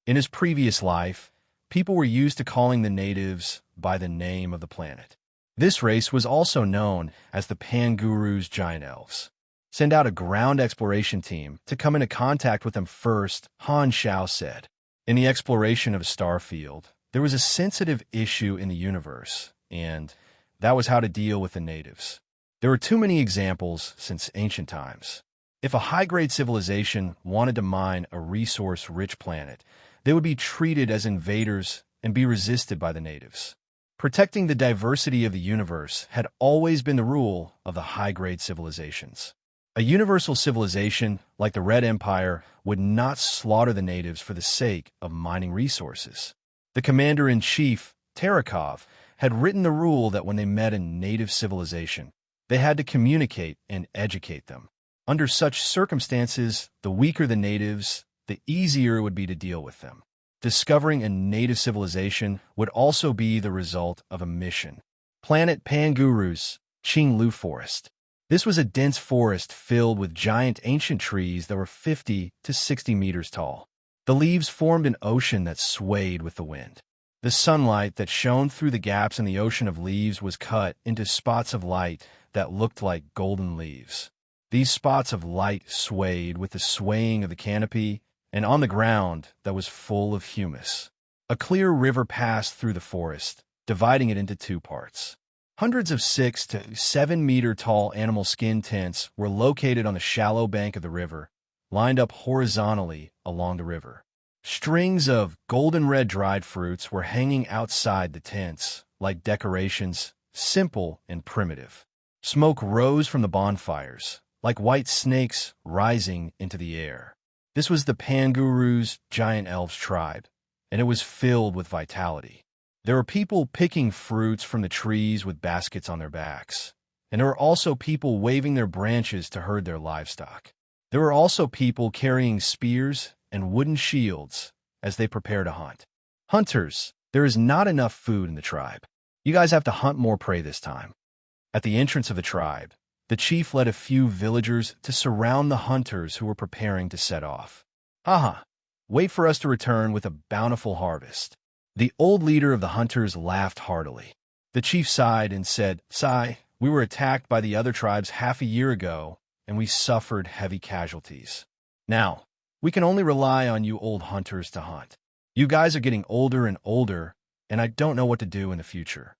In his previous life, people were used to calling the natives by the name of the planet. This race was also known as the Pangurus Giant Elves. Send out a ground exploration team to come into contact with them first, Han Xiao said. In the exploration of a star field, there was a sensitive issue in the universe, and that was how to deal with the natives. There were too many examples since ancient times. If a high-grade civilization wanted to mine a resource-rich planet, they would be treated as invaders and be resisted by the natives. Protecting the diversity of the universe had always been the rule of the high-grade civilizations. A universal civilization like the Red Empire would not slaughter the natives for the sake of mining resources. The commander-in-chief, Terakov, had written the rule that when they met a native civilization, they had to communicate and educate them. Under such circumstances, the weaker the natives, the easier it would be to deal with them. Discovering a native civilization would also be the result of a mission. Planet Pangurus, Qinglu Forest. This was a dense forest filled with giant ancient trees that were 50 to 60 meters tall. The leaves formed an ocean that swayed with the wind. The sunlight that shone through the gaps in the ocean of leaves was cut into spots of light that looked like golden leaves. These spots of light swayed with the swaying of the canopy, and on the ground that was full of humus. A clear river passed through the forest, dividing it into two parts. Hundreds of 6 to 7 meter tall animal skin tents were located on the shallow bank of the river, lined up horizontally along the river. Strings of golden red dried fruits were hanging outside the tents, like decorations, simple and primitive. Smoke rose from the bonfires, like white snakes rising into the air. This was the Panguru's giant elves tribe, and it was filled with vitality. There were people picking fruits from the trees with baskets on their backs, and there were also people waving their branches to herd their livestock. There were also people carrying spears and wooden shields as they prepare to hunt. Hunters, there is not enough food in the tribe. You guys have to hunt more prey this time. At the entrance of the tribe, the chief led a few villagers to surround the hunters who were preparing to set off. Haha, wait for us to return with a bountiful harvest. The old leader of the hunters laughed heartily. The chief sighed and said, "Sigh, we were attacked by the other tribes half a year ago, and we suffered heavy casualties. Now, we can only rely on you old hunters to hunt. You guys are getting older and older, and I don't know what to do in the future."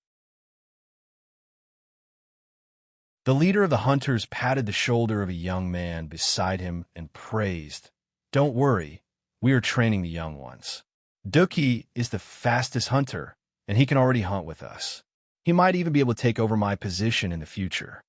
The leader of the hunters patted the shoulder of a young man beside him and praised, "Don't worry, we are training the young ones. Dookie is the fastest hunter, and he can already hunt with us. He might even be able to take over my position in the future."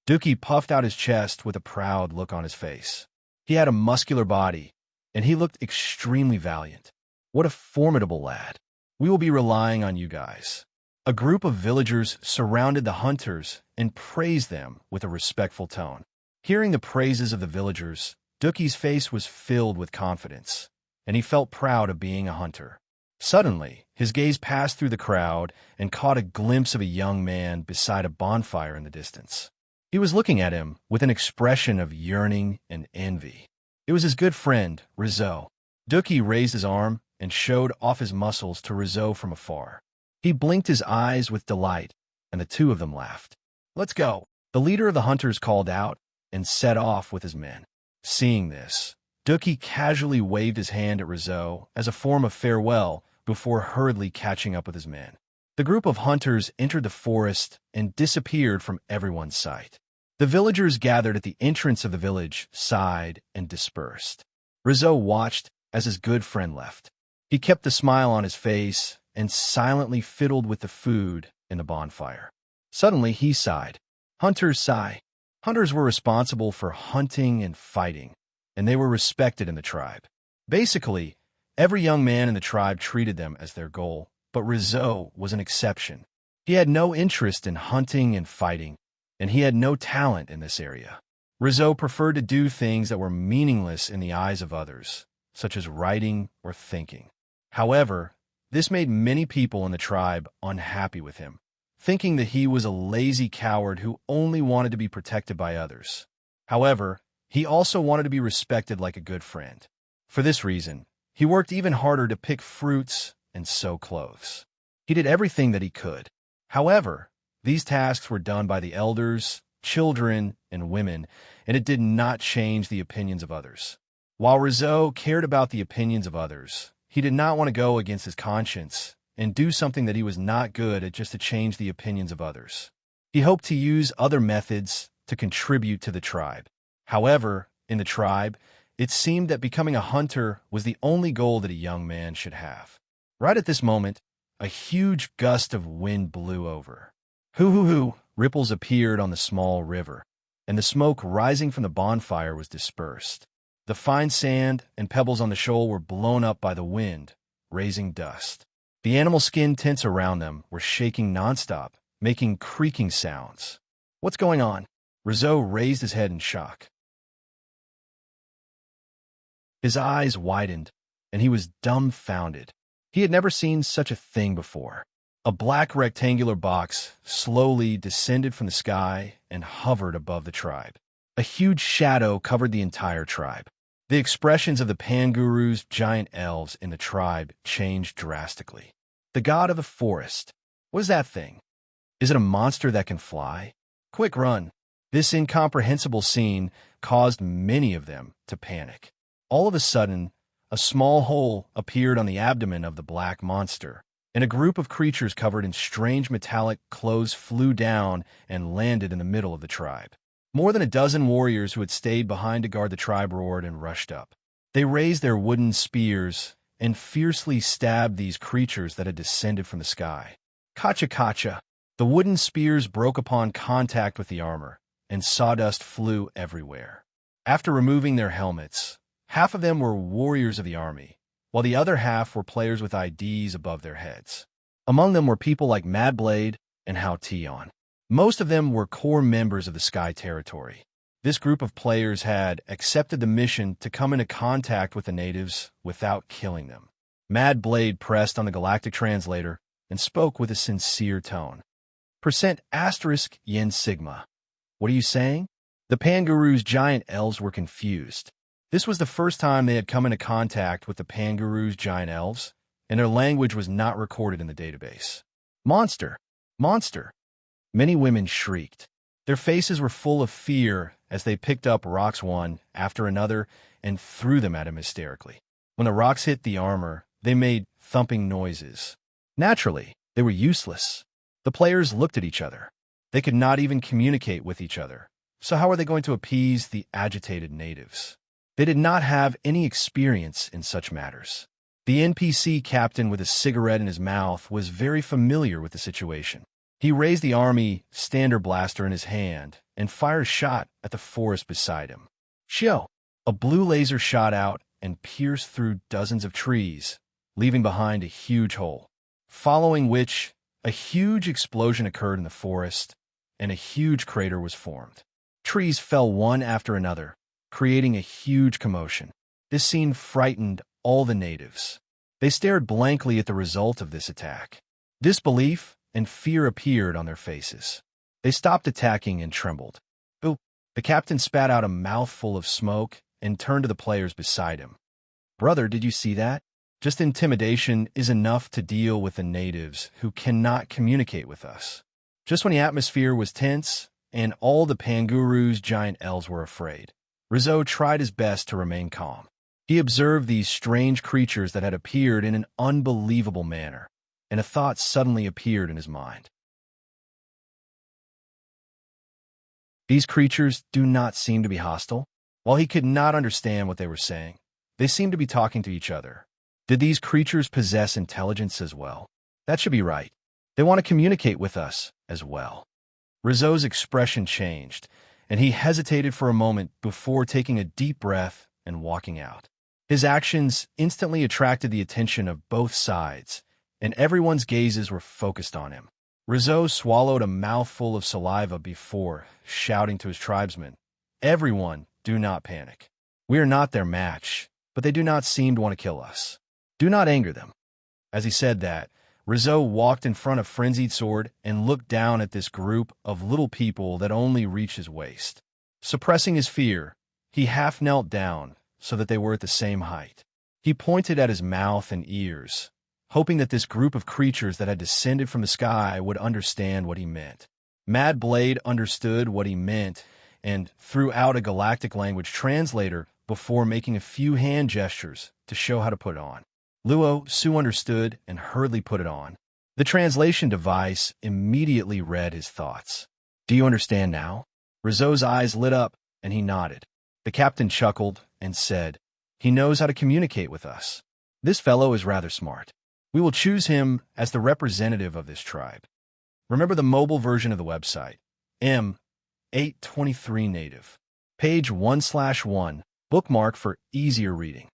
Dookie puffed out his chest with a proud look on his face. He had a muscular body, and he looked extremely valiant. What a formidable lad. We will be relying on you guys. A group of villagers surrounded the hunters and praised them with a respectful tone. Hearing the praises of the villagers, Dookie's face was filled with confidence, and he felt proud of being a hunter. Suddenly, his gaze passed through the crowd and caught a glimpse of a young man beside a bonfire in the distance. He was looking at him with an expression of yearning and envy. It was his good friend, Rizzo. Dookie raised his arm and showed off his muscles to Rizzo from afar. He blinked his eyes with delight, and the two of them laughed. "Let's go." The leader of the hunters called out and set off with his men. Seeing this, Dookie casually waved his hand at Rizzo as a form of farewell before hurriedly catching up with his men. The group of hunters entered the forest and disappeared from everyone's sight. The villagers gathered at the entrance of the village, sighed, and dispersed. Rizzo watched as his good friend left. He kept the smile on his face and silently fiddled with the food in the bonfire. Suddenly, he sighed. Hunters sigh. Hunters were responsible for hunting and fighting, and they were respected in the tribe. Basically, every young man in the tribe treated them as their goal, but Rizzo was an exception. He had no interest in hunting and fighting, and he had no talent in this area. Rizzo preferred to do things that were meaningless in the eyes of others, such as writing or thinking. However, this made many people in the tribe unhappy with him, thinking that he was a lazy coward who only wanted to be protected by others. However, he also wanted to be respected like a good friend. For this reason, he worked even harder to pick fruits and sew clothes. He did everything that he could. However, these tasks were done by the elders, children, and women, and it did not change the opinions of others. While Rizzo cared about the opinions of others, he did not want to go against his conscience and do something that he was not good at just to change the opinions of others. He hoped to use other methods to contribute to the tribe. However, in the tribe, it seemed that becoming a hunter was the only goal that a young man should have. Right at this moment, a huge gust of wind blew over. Hoo-hoo-hoo, ripples appeared on the small river, and the smoke rising from the bonfire was dispersed. The fine sand and pebbles on the shoal were blown up by the wind, raising dust. The animal skin tents around them were shaking nonstop, making creaking sounds. "What's going on?" Rizzo raised his head in shock. His eyes widened, and he was dumbfounded. He had never seen such a thing before. A black rectangular box slowly descended from the sky and hovered above the tribe. A huge shadow covered the entire tribe. The expressions of the Panguru's giant elves in the tribe changed drastically. The god of the forest. What is that thing? Is it a monster that can fly? Quick, run. This incomprehensible scene caused many of them to panic. All of a sudden, a small hole appeared on the abdomen of the black monster, and a group of creatures covered in strange metallic clothes flew down and landed in the middle of the tribe. More than a dozen warriors who had stayed behind to guard the tribe roared and rushed up. They raised their wooden spears and fiercely stabbed these creatures that had descended from the sky. Kacha-kacha! The wooden spears broke upon contact with the armor, and sawdust flew everywhere. After removing their helmets, half of them were warriors of the army, while the other half were players with IDs above their heads. Among them were people like Mad Blade and Hao Tion. Most of them were core members of the Sky Territory. This group of players had accepted the mission to come into contact with the natives without killing them. Mad Blade pressed on the galactic translator and spoke with a sincere tone. %*Yen Sigma. What are you saying? The Panguru's giant elves were confused. This was the first time they had come into contact with the Panguru's giant elves, and their language was not recorded in the database. Monster! Monster! Many women shrieked. Their faces were full of fear as they picked up rocks one after another and threw them at him hysterically. When the rocks hit the armor, they made thumping noises. Naturally, they were useless. The players looked at each other. They could not even communicate with each other. So how were they going to appease the agitated natives? They did not have any experience in such matters. The NPC captain with a cigarette in his mouth was very familiar with the situation. He raised the army standard blaster in his hand and fired a shot at the forest beside him. Shio! A blue laser shot out and pierced through dozens of trees, leaving behind a huge hole, following which a huge explosion occurred in the forest, and a huge crater was formed. Trees fell one after another, creating a huge commotion. This scene frightened all the natives. They stared blankly at the result of this attack. Disbelief and fear appeared on their faces. They stopped attacking and trembled. Ooh! The captain spat out a mouthful of smoke and turned to the players beside him. Brother, did you see that? Just intimidation is enough to deal with the natives who cannot communicate with us. Just when the atmosphere was tense and all the Panguru's giant elves were afraid, Rizzo tried his best to remain calm. He observed these strange creatures that had appeared in an unbelievable manner, and a thought suddenly appeared in his mind. These creatures do not seem to be hostile. While he could not understand what they were saying, they seemed to be talking to each other. Did these creatures possess intelligence as well? That should be right. They want to communicate with us as well. Rizzo's expression changed, and he hesitated for a moment before taking a deep breath and walking out. His actions instantly attracted the attention of both sides, and everyone's gazes were focused on him. Rizzo swallowed a mouthful of saliva before shouting to his tribesmen, "Everyone, do not panic. We are not their match, but they do not seem to want to kill us. Do not anger them." As he said that, Rizzo walked in front of Frenzied Sword and looked down at this group of little people that only reached his waist. Suppressing his fear, he half knelt down so that they were at the same height. He pointed at his mouth and ears, hoping that this group of creatures that had descended from the sky would understand what he meant. Mad Blade understood what he meant and threw out a galactic language translator before making a few hand gestures to show how to put it on. Luo Su understood and hurriedly put it on. The translation device immediately read his thoughts. "Do you understand now?" Rizzo's eyes lit up and he nodded. The captain chuckled and said, "He knows how to communicate with us. This fellow is rather smart. We will choose him as the representative of this tribe." Remember the mobile version of the website, M823 Native. Page 1/1, bookmark for easier reading.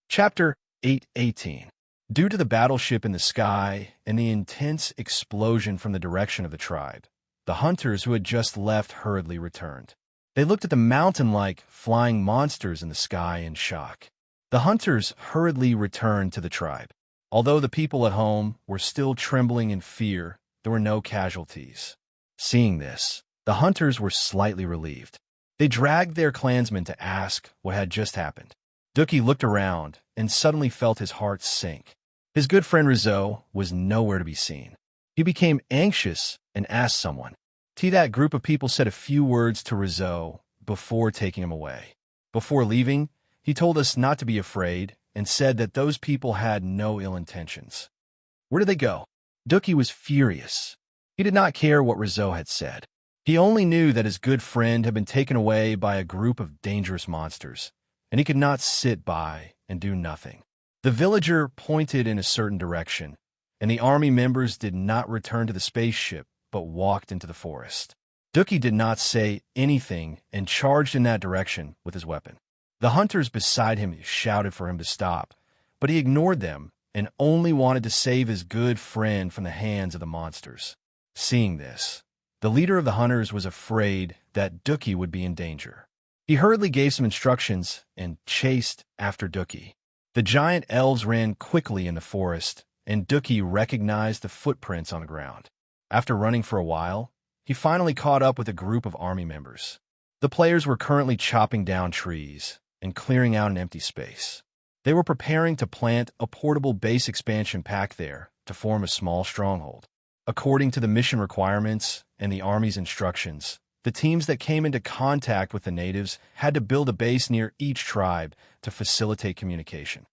Chapter 8:18. Due to the battleship in the sky and the intense explosion from the direction of the tribe, the hunters who had just left hurriedly returned. They looked at the mountain-like flying monsters in the sky in shock. The hunters hurriedly returned to the tribe. Although the people at home were still trembling in fear, there were no casualties. Seeing this, the hunters were slightly relieved. They dragged their clansmen to ask what had just happened. Dookie looked around and suddenly felt his heart sink. His good friend Rizzo was nowhere to be seen. He became anxious and asked someone. That group of people said a few words to Rizzo before taking him away. Before leaving, he told us not to be afraid and said that those people had no ill intentions. Where did they go? Dookie was furious. He did not care what Rizzo had said. He only knew that his good friend had been taken away by a group of dangerous monsters, and he could not sit by and do nothing. The villager pointed in a certain direction, and the army members did not return to the spaceship, but walked into the forest. Dookie did not say anything and charged in that direction with his weapon. The hunters beside him shouted for him to stop, but he ignored them and only wanted to save his good friend from the hands of the monsters. Seeing this, the leader of the hunters was afraid that Dookie would be in danger. He hurriedly gave some instructions and chased after Dookie. The giant elves ran quickly in the forest, and Dookie recognized the footprints on the ground. After running for a while, he finally caught up with a group of army members. The players were currently chopping down trees and clearing out an empty space. They were preparing to plant a portable base expansion pack there to form a small stronghold. According to the mission requirements and the Army's instructions, the teams that came into contact with the natives had to build a base near each tribe to facilitate communication.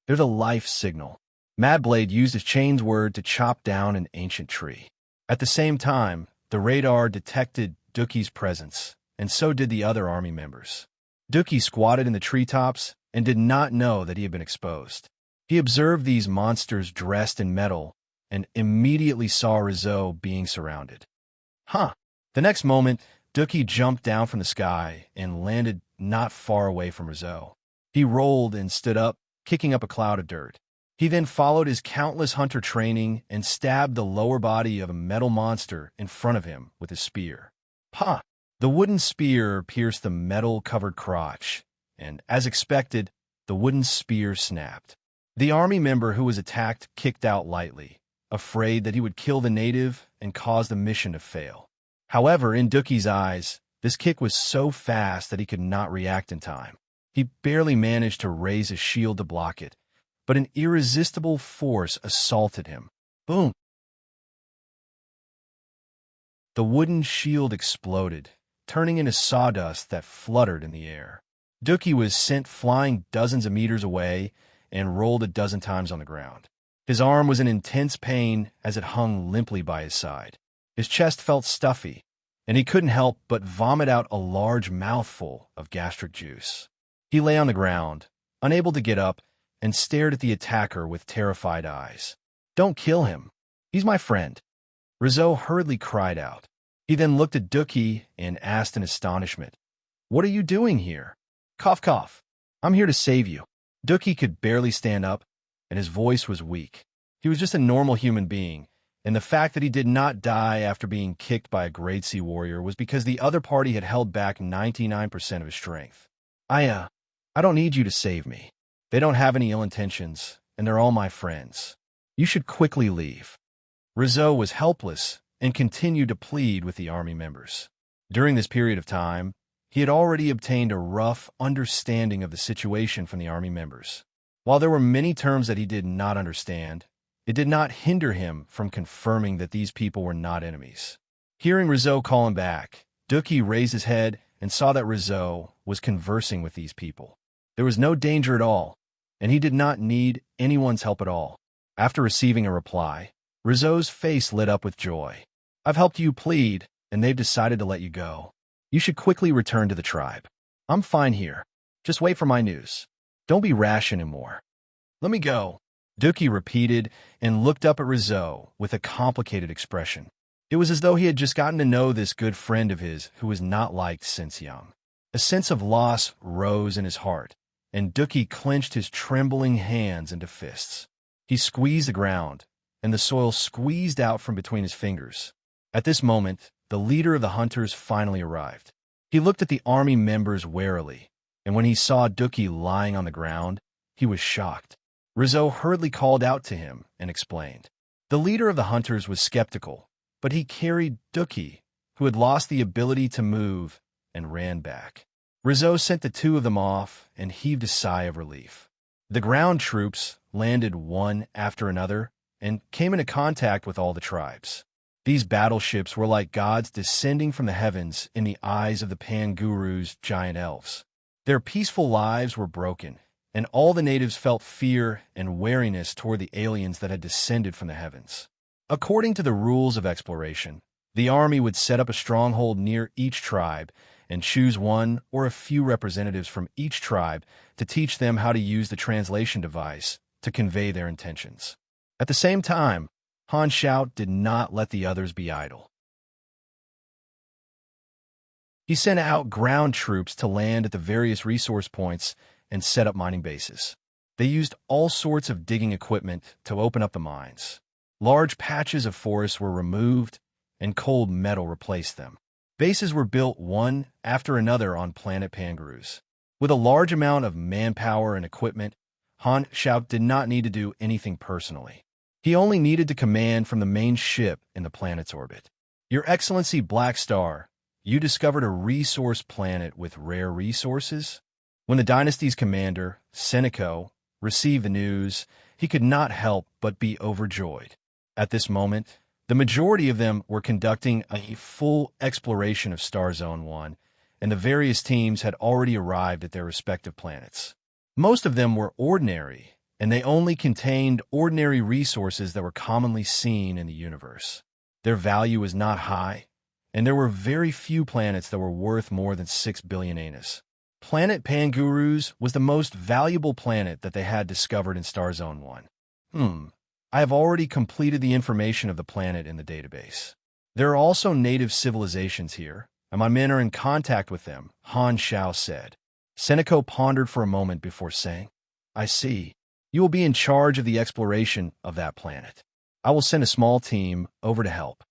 There's a life signal. Madblade used his chain's word to chop down an ancient tree. At the same time, the radar detected Dookie's presence, and so did the other army members. Dookie squatted in the treetops and did not know that he had been exposed. He observed these monsters dressed in metal and immediately saw Rizzo being surrounded. The next moment, Dookie jumped down from the sky and landed not far away from Rizzo. He rolled and stood up, kicking up a cloud of dirt. He then followed his countless hunter training and stabbed the lower body of a metal monster in front of him with his spear. The wooden spear pierced the metal-covered crotch, and, as expected, the wooden spear snapped. The army member who was attacked kicked out lightly, afraid that he would kill the native and cause the mission to fail. However, in Dookie's eyes, this kick was so fast that he could not react in time. He barely managed to raise his shield to block it, but an irresistible force assaulted him. Boom! The wooden shield exploded, turning into sawdust that fluttered in the air. Dookie was sent flying dozens of meters away and rolled a dozen times on the ground. His arm was in intense pain as it hung limply by his side. His chest felt stuffy, and he couldn't help but vomit out a large mouthful of gastric juice. He lay on the ground, unable to get up, and stared at the attacker with terrified eyes. "Don't kill him. He's my friend." Rizzo hurriedly cried out. He then looked at Dookie and asked in astonishment, "What are you doing here?" Cough, cough. "I'm here to save you." Dookie could barely stand up, and his voice was weak. He was just a normal human being, and the fact that he did not die after being kicked by a Grade C warrior was because the other party had held back 99% of his strength. I don't need you to save me. They don't have any ill intentions, and they're all my friends. You should quickly leave." Rizzo was helpless and continued to plead with the army members. During this period of time, he had already obtained a rough understanding of the situation from the army members. While there were many terms that he did not understand, it did not hinder him from confirming that these people were not enemies. Hearing Rizzo call him back, Dookie raised his head and saw that Rizzo was conversing with these people. There was no danger at all, and he did not need anyone's help at all. After receiving a reply, Rizzo's face lit up with joy. "I've helped you plead, and they've decided to let you go. You should quickly return to the tribe. I'm fine here. Just wait for my news. Don't be rash anymore." "Let me go," Dookie repeated and looked up at Rizzo with a complicated expression. It was as though he had just gotten to know this good friend of his who was not liked since young. A sense of loss rose in his heart, and Dookie clenched his trembling hands into fists. He squeezed the ground, and the soil squeezed out from between his fingers. At this moment, the leader of the hunters finally arrived. He looked at the army members warily, and when he saw Dookie lying on the ground, he was shocked. Rizzo hurriedly called out to him and explained. The leader of the hunters was skeptical, but he carried Dookie, who had lost the ability to move, and ran back. Rizzo sent the two of them off and heaved a sigh of relief. The ground troops landed one after another and came into contact with all the tribes. These battleships were like gods descending from the heavens in the eyes of the Panguru's giant elves. Their peaceful lives were broken, and all the natives felt fear and wariness toward the aliens that had descended from the heavens. According to the rules of exploration, the army would set up a stronghold near each tribe and choose one or a few representatives from each tribe to teach them how to use the translation device to convey their intentions. At the same time, Han Shao did not let the others be idle. He sent out ground troops to land at the various resource points and set up mining bases. They used all sorts of digging equipment to open up the mines. Large patches of forest were removed, and cold metal replaced them. Bases were built one after another on planet Pangarus. With a large amount of manpower and equipment, Han Shao did not need to do anything personally. He only needed to command from the main ship in the planet's orbit. Your Excellency Black Star, you discovered a resource planet with rare resources? When the dynasty's commander, Seneco, received the news, he could not help but be overjoyed. At this moment, the majority of them were conducting a full exploration of Star Zone 1, and the various teams had already arrived at their respective planets. Most of them were ordinary, and they only contained ordinary resources that were commonly seen in the universe. Their value was not high, and there were very few planets that were worth more than 6 billion anus. Planet Pangarus was the most valuable planet that they had discovered in Star Zone 1. I have already completed the information of the planet in the database. There are also native civilizations here, and my men are in contact with them, Han Shao said. Seneco pondered for a moment before saying, I see. You will be in charge of the exploration of that planet. I will send a small team over to help.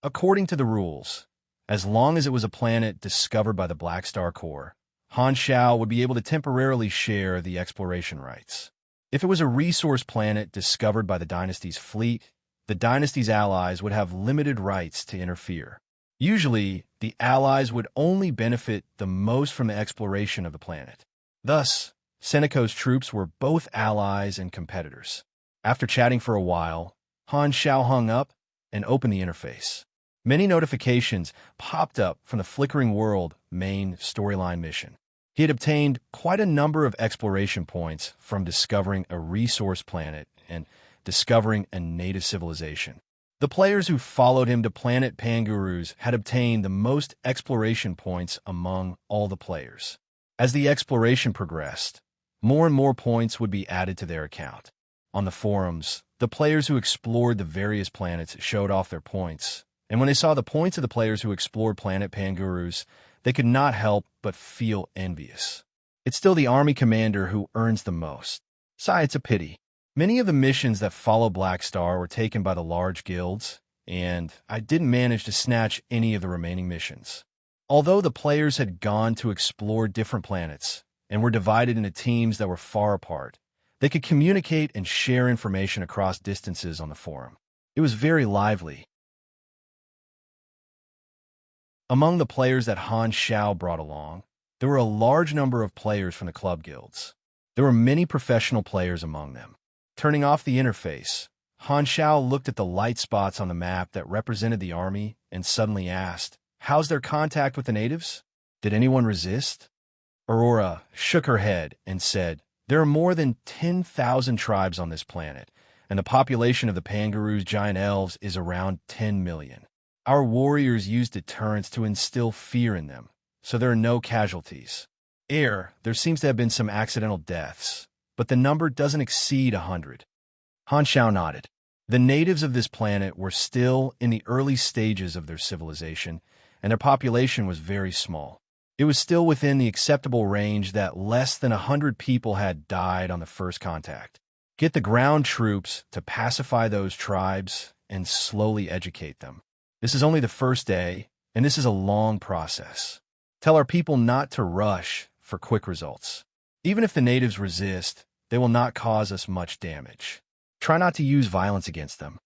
According to the rules, as long as it was a planet discovered by the Black Star Corps, Han Shao would be able to temporarily share the exploration rights. If it was a resource planet discovered by the dynasty's fleet, the dynasty's allies would have limited rights to interfere. Usually, the allies would only benefit the most from the exploration of the planet. Thus, Seneco's troops were both allies and competitors. After chatting for a while, Han Shao hung up and opened the interface. Many notifications popped up from the Flickering World main storyline mission. He had obtained quite a number of exploration points from discovering a resource planet and discovering a native civilization. The players who followed him to planet Pangarus had obtained the most exploration points among all the players. As the exploration progressed, more and more points would be added to their account. On the forums, the players who explored the various planets showed off their points, and when they saw the points of the players who explored planet Pangarus, they could not help but feel envious. It's still the army commander who earns the most. Sigh, it's a pity. Many of the missions that follow Black Star were taken by the large guilds, and I didn't manage to snatch any of the remaining missions. Although the players had gone to explore different planets and were divided into teams that were far apart, they could communicate and share information across distances on the forum. It was very lively. Among the players that Han Shao brought along, there were a large number of players from the club guilds. There were many professional players among them. Turning off the interface, Han Shao looked at the light spots on the map that represented the army and suddenly asked, How's their contact with the natives? Did anyone resist? Aurora shook her head and said, There are more than 10,000 tribes on this planet, and the population of the Pangarus giant elves is around 10 million. Our warriors use deterrence to instill fear in them, so there are no casualties. There seems to have been some accidental deaths, but the number doesn't exceed 100. Han Shao nodded. The natives of this planet were still in the early stages of their civilization, and their population was very small. It was still within the acceptable range that less than 100 people had died on the first contact. Get the ground troops to pacify those tribes and slowly educate them. This is only the first day, and this is a long process. Tell our people not to rush for quick results. Even if the natives resist, they will not cause us much damage. Try not to use violence against them.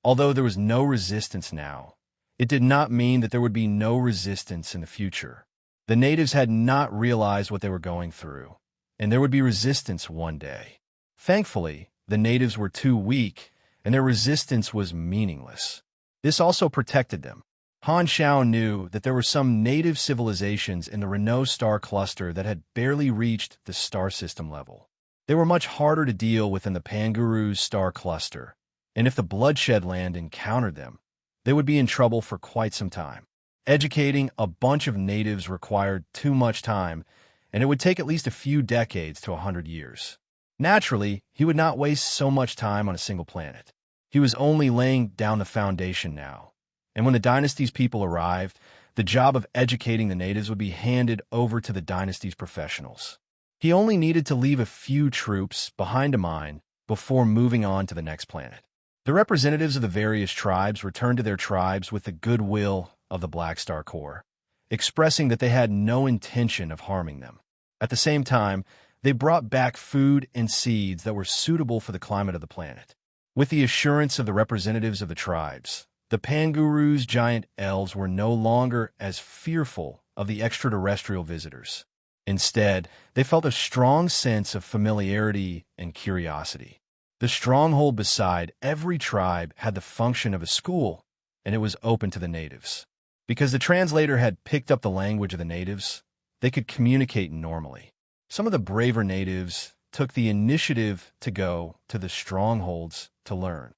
Although there was no resistance now, it did not mean that there would be no resistance in the future. The natives had not realized what they were going through, and there would be resistance one day. Thankfully, the natives were too weak, and their resistance was meaningless. This also protected them. Han Xiao knew that there were some native civilizations in the Renault star cluster that had barely reached the star system level. They were much harder to deal with than the Panguru's star cluster, and if the Bloodshed Land encountered them, they would be in trouble for quite some time. Educating a bunch of natives required too much time, and it would take at least a few decades to 100 years. Naturally, he would not waste so much time on a single planet. He was only laying down the foundation now. And when the dynasty's people arrived, the job of educating the natives would be handed over to the dynasty's professionals. He only needed to leave a few troops behind a mine before moving on to the next planet. The representatives of the various tribes returned to their tribes with the goodwill of the Black Star Corps, expressing that they had no intention of harming them. At the same time, they brought back food and seeds that were suitable for the climate of the planet. With the assurance of the representatives of the tribes, the Panguru's giant elves were no longer as fearful of the extraterrestrial visitors. Instead, they felt a strong sense of familiarity and curiosity. The stronghold beside every tribe had the function of a school, and it was open to the natives. Because the translator had picked up the language of the natives, they could communicate normally. Some of the braver natives took the initiative to go to the strongholds to learn.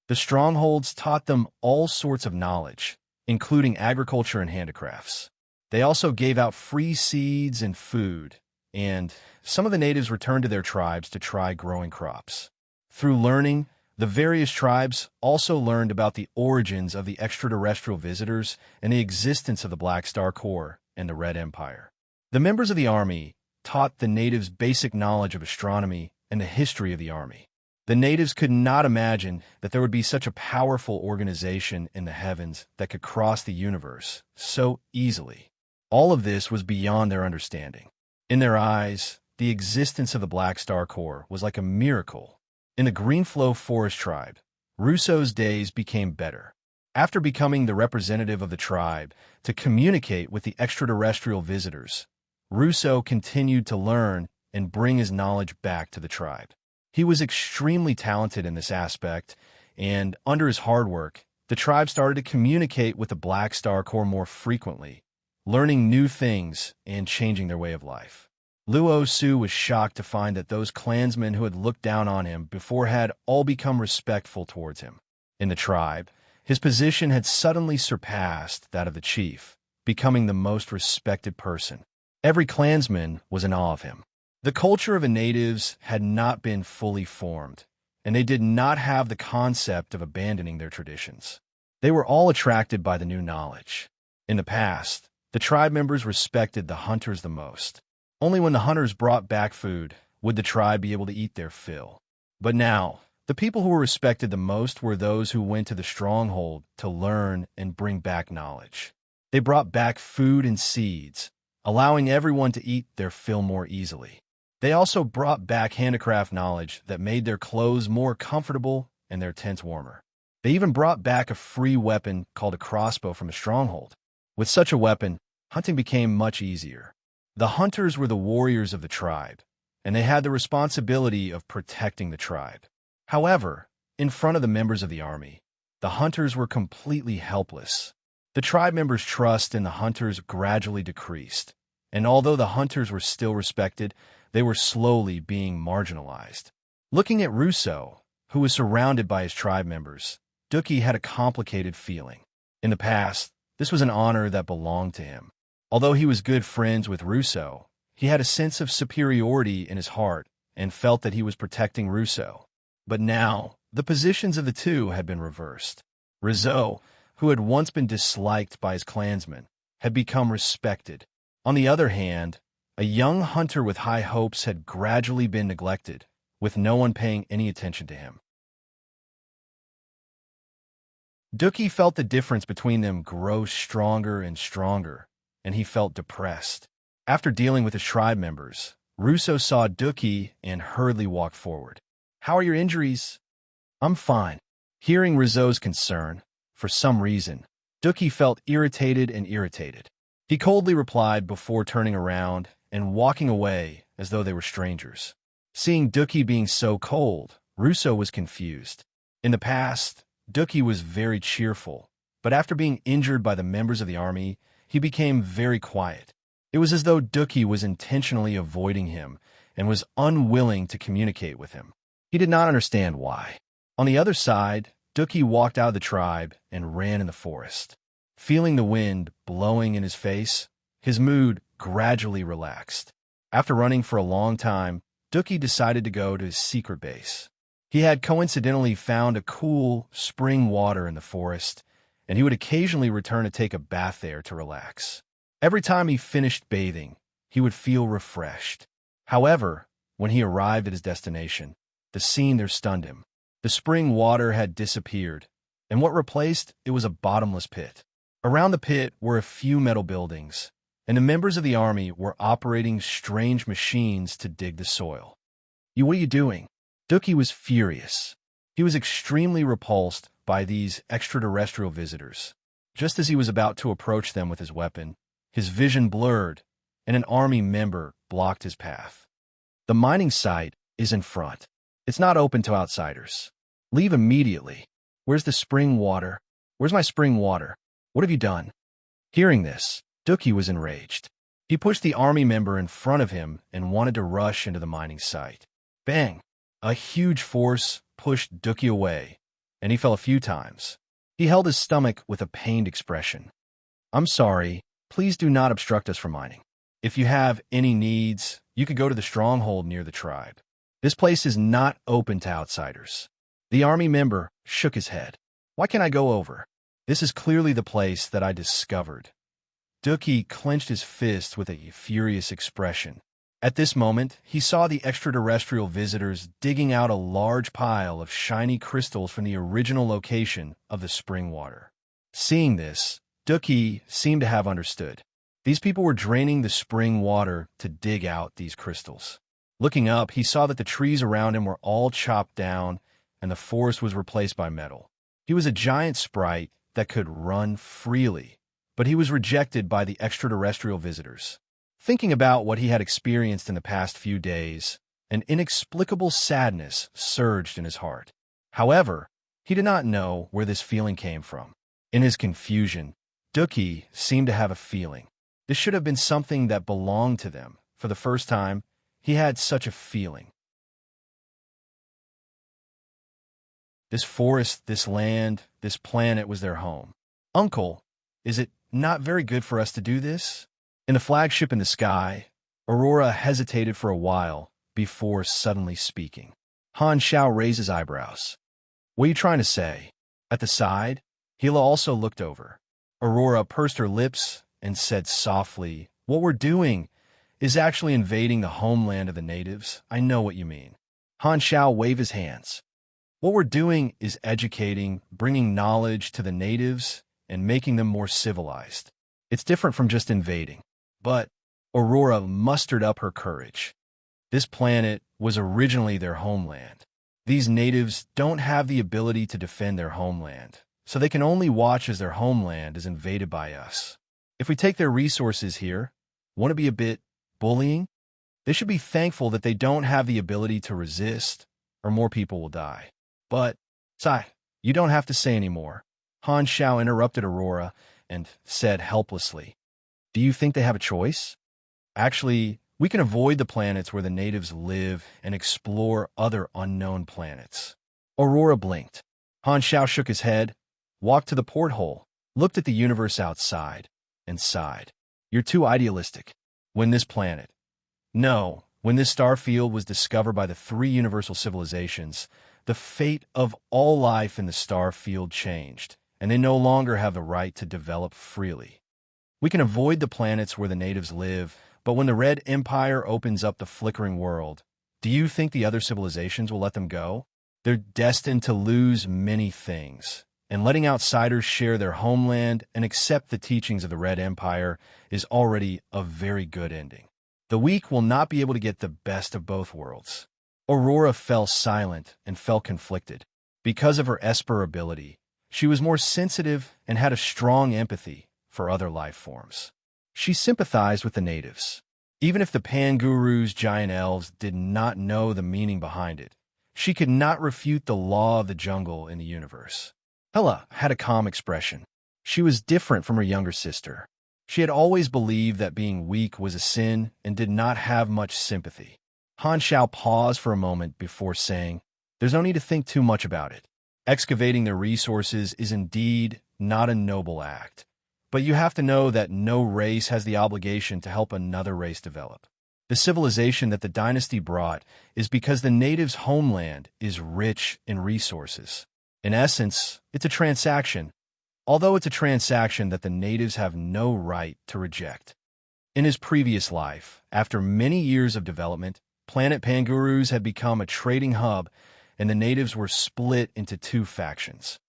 The strongholds taught them all sorts of knowledge, including agriculture and handicrafts. They also gave out free seeds and food, and some of the natives returned to their tribes to try growing crops. Through learning, the various tribes also learned about the origins of the extraterrestrial visitors and the existence of the Black Star Corps and the Red Empire. The members of the army taught the natives basic knowledge of astronomy and the history of the army. The natives could not imagine that there would be such a powerful organization in the heavens that could cross the universe so easily. All of this was beyond their understanding. In their eyes, the existence of the Black Star Corps was like a miracle. In the Greenflow Forest tribe, Rousseau's days became better. After becoming the representative of the tribe to communicate with the extraterrestrial visitors, Rousseau continued to learn and bring his knowledge back to the tribe. He was extremely talented in this aspect, and under his hard work, the tribe started to communicate with the Black Star Corps more frequently, learning new things and changing their way of life. Luo Su was shocked to find that those clansmen who had looked down on him before had all become respectful towards him. In the tribe, his position had suddenly surpassed that of the chief, becoming the most respected person. Every clansman was in awe of him. The culture of the natives had not been fully formed, and they did not have the concept of abandoning their traditions. They were all attracted by the new knowledge. In the past, the tribe members respected the hunters the most. Only when the hunters brought back food would the tribe be able to eat their fill. But now, the people who were respected the most were those who went to the stronghold to learn and bring back knowledge. They brought back food and seeds, allowing everyone to eat their fill more easily. They also brought back handicraft knowledge that made their clothes more comfortable and their tents warmer. They even brought back a free weapon called a crossbow from a stronghold. With such a weapon, hunting became much easier. The hunters were the warriors of the tribe, and they had the responsibility of protecting the tribe. However, in front of the members of the army, the hunters were completely helpless. The tribe members' trust in the hunters gradually decreased, and although the hunters were still respected, they were slowly being marginalized. Looking at Rousseau, who was surrounded by his tribe members, Dookie had a complicated feeling. In the past, this was an honor that belonged to him. Although he was good friends with Rousseau, he had a sense of superiority in his heart and felt that he was protecting Rousseau. But now, the positions of the two had been reversed. Rousseau, who had once been disliked by his clansmen, had become respected. On the other hand, a young hunter with high hopes had gradually been neglected, with no one paying any attention to him. Dookie felt the difference between them grow stronger and stronger, and he felt depressed. After dealing with his tribe members, Rousseau saw Dookie and hurriedly walked forward. "How are your injuries?" "I'm fine." Hearing Rousseau's concern, for some reason, Dookie felt irritated. He coldly replied before turning around and walking away as though they were strangers. Seeing Dookie being so cold, Russo was confused. In the past, Dookie was very cheerful, but after being injured by the members of the army, he became very quiet. It was as though Dookie was intentionally avoiding him and was unwilling to communicate with him. He did not understand why. On the other side, Dookie walked out of the tribe and ran in the forest. Feeling the wind blowing in his face, his mood gradually relaxed. After running for a long time, Dookie decided to go to his secret base. He had coincidentally found a cool spring water in the forest, and he would occasionally return to take a bath there to relax. Every time he finished bathing, he would feel refreshed. However, when he arrived at his destination, the scene there stunned him. The spring water had disappeared, and what replaced it was a bottomless pit. Around the pit were a few metal buildings, and the members of the army were operating strange machines to dig the soil. What are you doing?" Dookie was furious. He was extremely repulsed by these extraterrestrial visitors. Just as he was about to approach them with his weapon, his vision blurred, and an army member blocked his path. "The mining site is in front. It's not open to outsiders. Leave immediately. Where's the spring water? Where's my spring water? What have you done?" Hearing this, Dookie was enraged. He pushed the army member in front of him and wanted to rush into the mining site. Bang! A huge force pushed Dookie away, and he fell a few times. He held his stomach with a pained expression. "I'm sorry. Please do not obstruct us from mining. If you have any needs, you could go to the stronghold near the tribe. This place is not open to outsiders." The army member shook his head. "Why can't I go over? This is clearly the place that I discovered." Dookie clenched his fist with a furious expression. At this moment, he saw the extraterrestrial visitors digging out a large pile of shiny crystals from the original location of the spring water. Seeing this, Dookie seemed to have understood. These people were draining the spring water to dig out these crystals. Looking up, he saw that the trees around him were all chopped down and the forest was replaced by metal. He was a giant sprite that could run freely, but he was rejected by the extraterrestrial visitors. Thinking about what he had experienced in the past few days, an inexplicable sadness surged in his heart. However, he did not know where this feeling came from. In his confusion, Dookie seemed to have a feeling. This should have been something that belonged to them. For the first time, he had such a feeling. This forest, this land, this planet was their home. "Uncle, is it not very good for us to do this?" In the flagship in the sky, Aurora hesitated for a while before suddenly speaking. Han Xiao raised his eyebrows. "What are you trying to say?" At the side, Hila also looked over. Aurora pursed her lips and said softly, "What we're doing is actually invading the homeland of the natives. I know what you mean." Han Xiao waved his hands. "What we're doing is educating, bringing knowledge to the natives, and making them more civilized. It's different from just invading." But Aurora mustered up her courage. This planet was originally their homeland. These natives don't have the ability to defend their homeland, so they can only watch as their homeland is invaded by us. If we take their resources here, won't it be a bit bullying? They should be thankful that they don't have the ability to resist, or more people will die. But, Sai, you don't have to say any more. Han Xiao interrupted Aurora and said helplessly, "Do you think they have a choice? Actually, we can avoid the planets where the natives live and explore other unknown planets." Aurora blinked. Han Xiao shook his head, walked to the porthole, looked at the universe outside, and sighed. "You're too idealistic. When this planet... No, when this star field was discovered by the three universal civilizations, the fate of all life in the star field changed, and they no longer have the right to develop freely. We can avoid the planets where the natives live, but when the Red Empire opens up the flickering world, do you think the other civilizations will let them go? They're destined to lose many things, and letting outsiders share their homeland and accept the teachings of the Red Empire is already a very good ending. The weak will not be able to get the best of both worlds." Aurora fell silent and felt conflicted. Because of her Esper ability, she was more sensitive and had a strong empathy for other life forms. She sympathized with the natives. Even if the Panguru's giant elves did not know the meaning behind it, she could not refute the law of the jungle in the universe. Hela had a calm expression. She was different from her younger sister. She had always believed that being weak was a sin and did not have much sympathy. Han Xiao paused for a moment before saying, "There's no need to think too much about it. Excavating their resources is indeed not a noble act. But you have to know that no race has the obligation to help another race develop. The civilization that the dynasty brought is because the natives' homeland is rich in resources. In essence, it's a transaction, although it's a transaction that the natives have no right to reject." In his previous life, after many years of development, Planet Pangurus had become a trading hub, and the natives were split into two factions.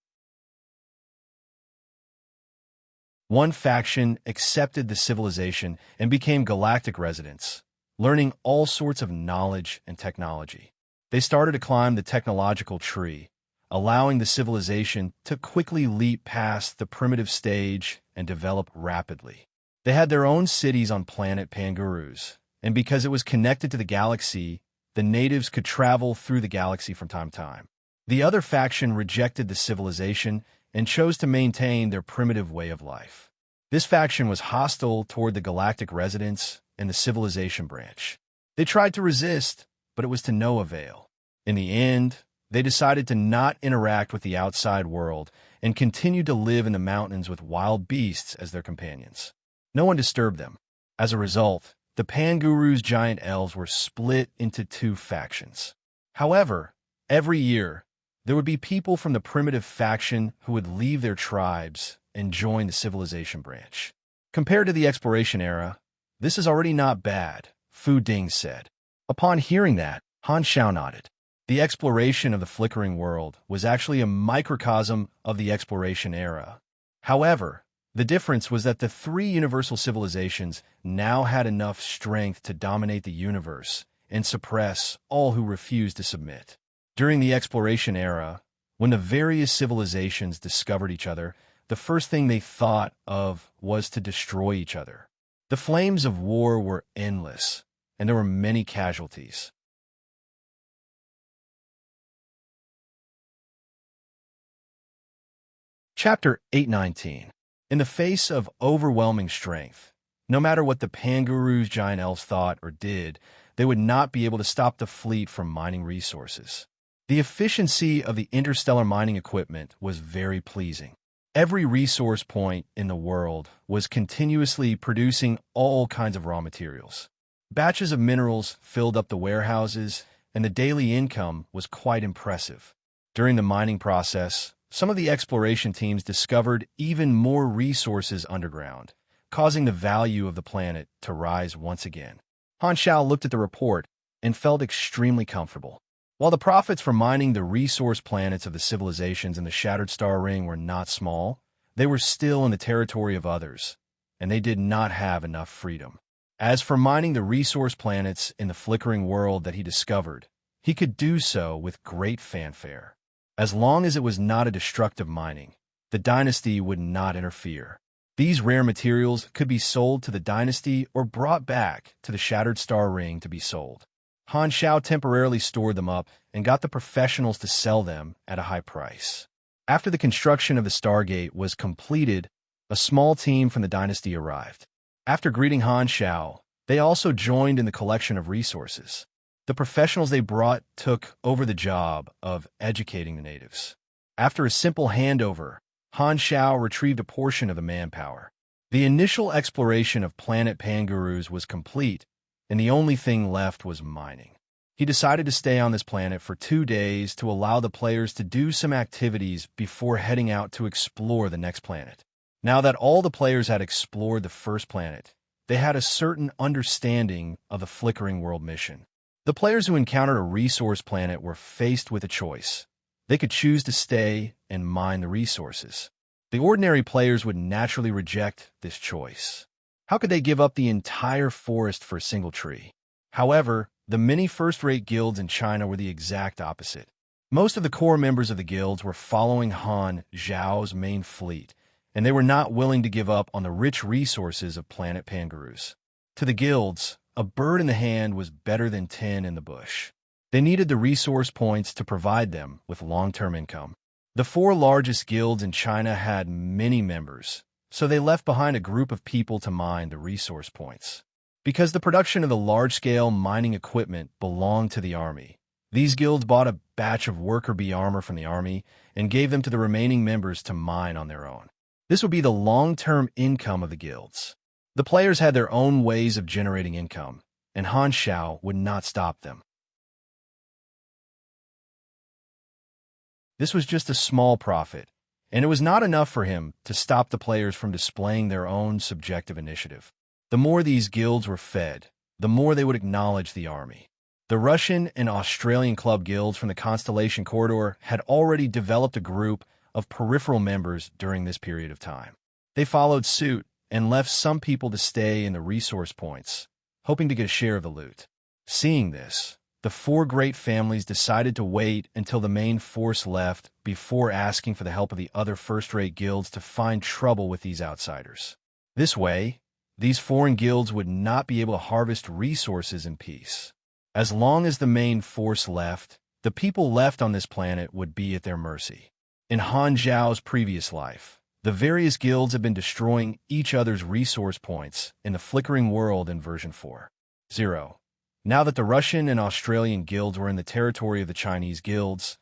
One faction accepted the civilization and became galactic residents, learning all sorts of knowledge and technology. They started to climb the technological tree, allowing the civilization to quickly leap past the primitive stage and develop rapidly. They had their own cities on planet Pangurus, and because it was connected to the galaxy, the natives could travel through the galaxy from time to time. The other faction rejected the civilization and chose to maintain their primitive way of life. This faction was hostile toward the galactic residents and the civilization branch. They tried to resist, but it was to no avail. In the end, they decided to not interact with the outside world and continued to live in the mountains with wild beasts as their companions. No one disturbed them. As a result, the Panguru's giant elves were split into two factions. However, every year, there would be people from the primitive faction who would leave their tribes and join the civilization branch. Compared to the exploration era, this is already not bad, Fu Ding said. Upon hearing that, Han Xiao nodded. The exploration of the flickering world was actually a microcosm of the exploration era. However, the difference was that the three universal civilizations now had enough strength to dominate the universe and suppress all who refused to submit. During the exploration era, when the various civilizations discovered each other, the first thing they thought of was to destroy each other. The flames of war were endless, and there were many casualties. Chapter 819. In the face of overwhelming strength, no matter what the Panguru's giant elves thought or did, they would not be able to stop the fleet from mining resources. The efficiency of the interstellar mining equipment was very pleasing. Every resource point in the world was continuously producing all kinds of raw materials. Batches of minerals filled up the warehouses, and the daily income was quite impressive. During the mining process, some of the exploration teams discovered even more resources underground, causing the value of the planet to rise once again. Han Xiao looked at the report and felt extremely comfortable. While the profits from mining the resource planets of the civilizations in the Shattered Star Ring were not small, they were still in the territory of others, and they did not have enough freedom. As for mining the resource planets in the flickering world that he discovered, he could do so with great fanfare. As long as it was not a destructive mining, the dynasty would not interfere. These rare materials could be sold to the dynasty or brought back to the Shattered Star Ring to be sold. Han Xiao temporarily stored them up and got the professionals to sell them at a high price. After the construction of the Stargate was completed, a small team from the dynasty arrived. After greeting Han Xiao, they also joined in the collection of resources. The professionals they brought took over the job of educating the natives. After a simple handover, Han Xiao retrieved a portion of the manpower. The initial exploration of planet Pangurus was complete, and the only thing left was mining. He decided to stay on this planet for 2 days to allow the players to do some activities before heading out to explore the next planet. Now that all the players had explored the first planet, they had a certain understanding of the Flickering World mission. The players who encountered a resource planet were faced with a choice. They could choose to stay and mine the resources. The ordinary players would naturally reject this choice. How could they give up the entire forest for a single tree? However, the many first-rate guilds in China were the exact opposite. Most of the core members of the guilds were following Han Zhao's main fleet, and they were not willing to give up on the rich resources of planet Pangurus. To the guilds, a bird in the hand was better than 10 in the bush. They needed the resource points to provide them with long-term income. The four largest guilds in China had many members, so they left behind a group of people to mine the resource points. Because the production of the large-scale mining equipment belonged to the army, these guilds bought a batch of worker bee armor from the army and gave them to the remaining members to mine on their own. This would be the long-term income of the guilds. The players had their own ways of generating income, and Han Xiao would not stop them. This was just a small profit, and it was not enough for him to stop the players from displaying their own subjective initiative. The more these guilds were fed, the more they would acknowledge the army. The Russian and Australian club guilds from the Constellation Corridor had already developed a group of peripheral members during this period of time. They followed suit and left some people to stay in the resource points, hoping to get a share of the loot. Seeing this, the four great families decided to wait until the main force left before asking for the help of the other first-rate guilds to find trouble with these outsiders. This way, these foreign guilds would not be able to harvest resources in peace. As long as the main force left, the people left on this planet would be at their mercy. In Han Zhao's previous life, the various guilds had been destroying each other's resource points in the flickering world in version 4.0. Now that the Russian and Australian guilds were in the territory of the Chinese guilds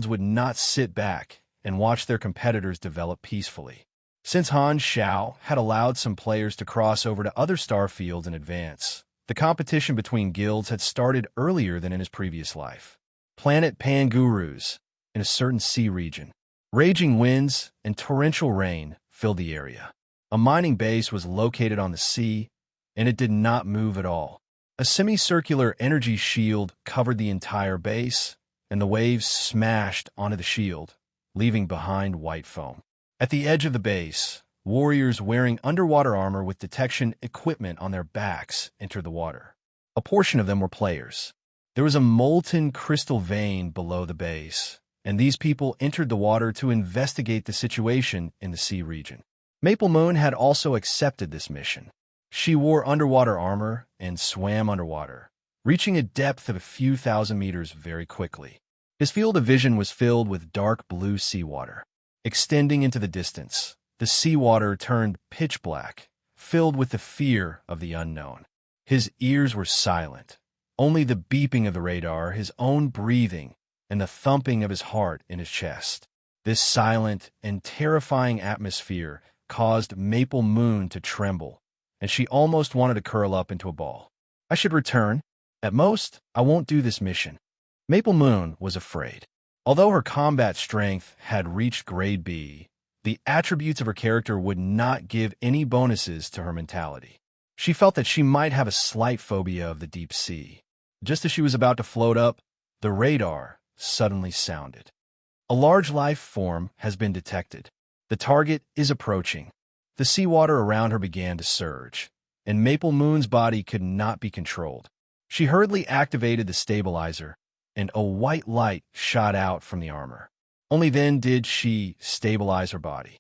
would not sit back and watch their competitors develop peacefully. Since Han Xiao had allowed some players to cross over to other star fields in advance, the competition between guilds had started earlier than in his previous life. Planet Pangurus, in a certain sea region. Raging winds and torrential rain filled the area. A mining base was located on the sea, and it did not move at all. A semicircular energy shield covered the entire base, and the waves smashed onto the shield, leaving behind white foam. At the edge of the base, warriors wearing underwater armor with detection equipment on their backs entered the water. A portion of them were players. There was a molten crystal vein below the base, and these people entered the water to investigate the situation in the sea region. Maple Moon had also accepted this mission. She wore underwater armor and swam underwater, reaching a depth of a few thousand meters very quickly. His field of vision was filled with dark blue seawater. Extending into the distance, the seawater turned pitch black, filled with the fear of the unknown. His ears were silent. Only the beeping of the radar, his own breathing, and the thumping of his heart in his chest. This silent and terrifying atmosphere caused Maple Moon to tremble, and she almost wanted to curl up into a ball. I should return. At most, I won't do this mission. Maple Moon was afraid. Although her combat strength had reached grade B, the attributes of her character would not give any bonuses to her mentality. She felt that she might have a slight phobia of the deep sea. Just as she was about to float up, the radar suddenly sounded. A large life form has been detected. The target is approaching. The seawater around her began to surge, and Maple Moon's body could not be controlled. She hurriedly activated the stabilizer, and a white light shot out from the armor. Only then did she stabilize her body.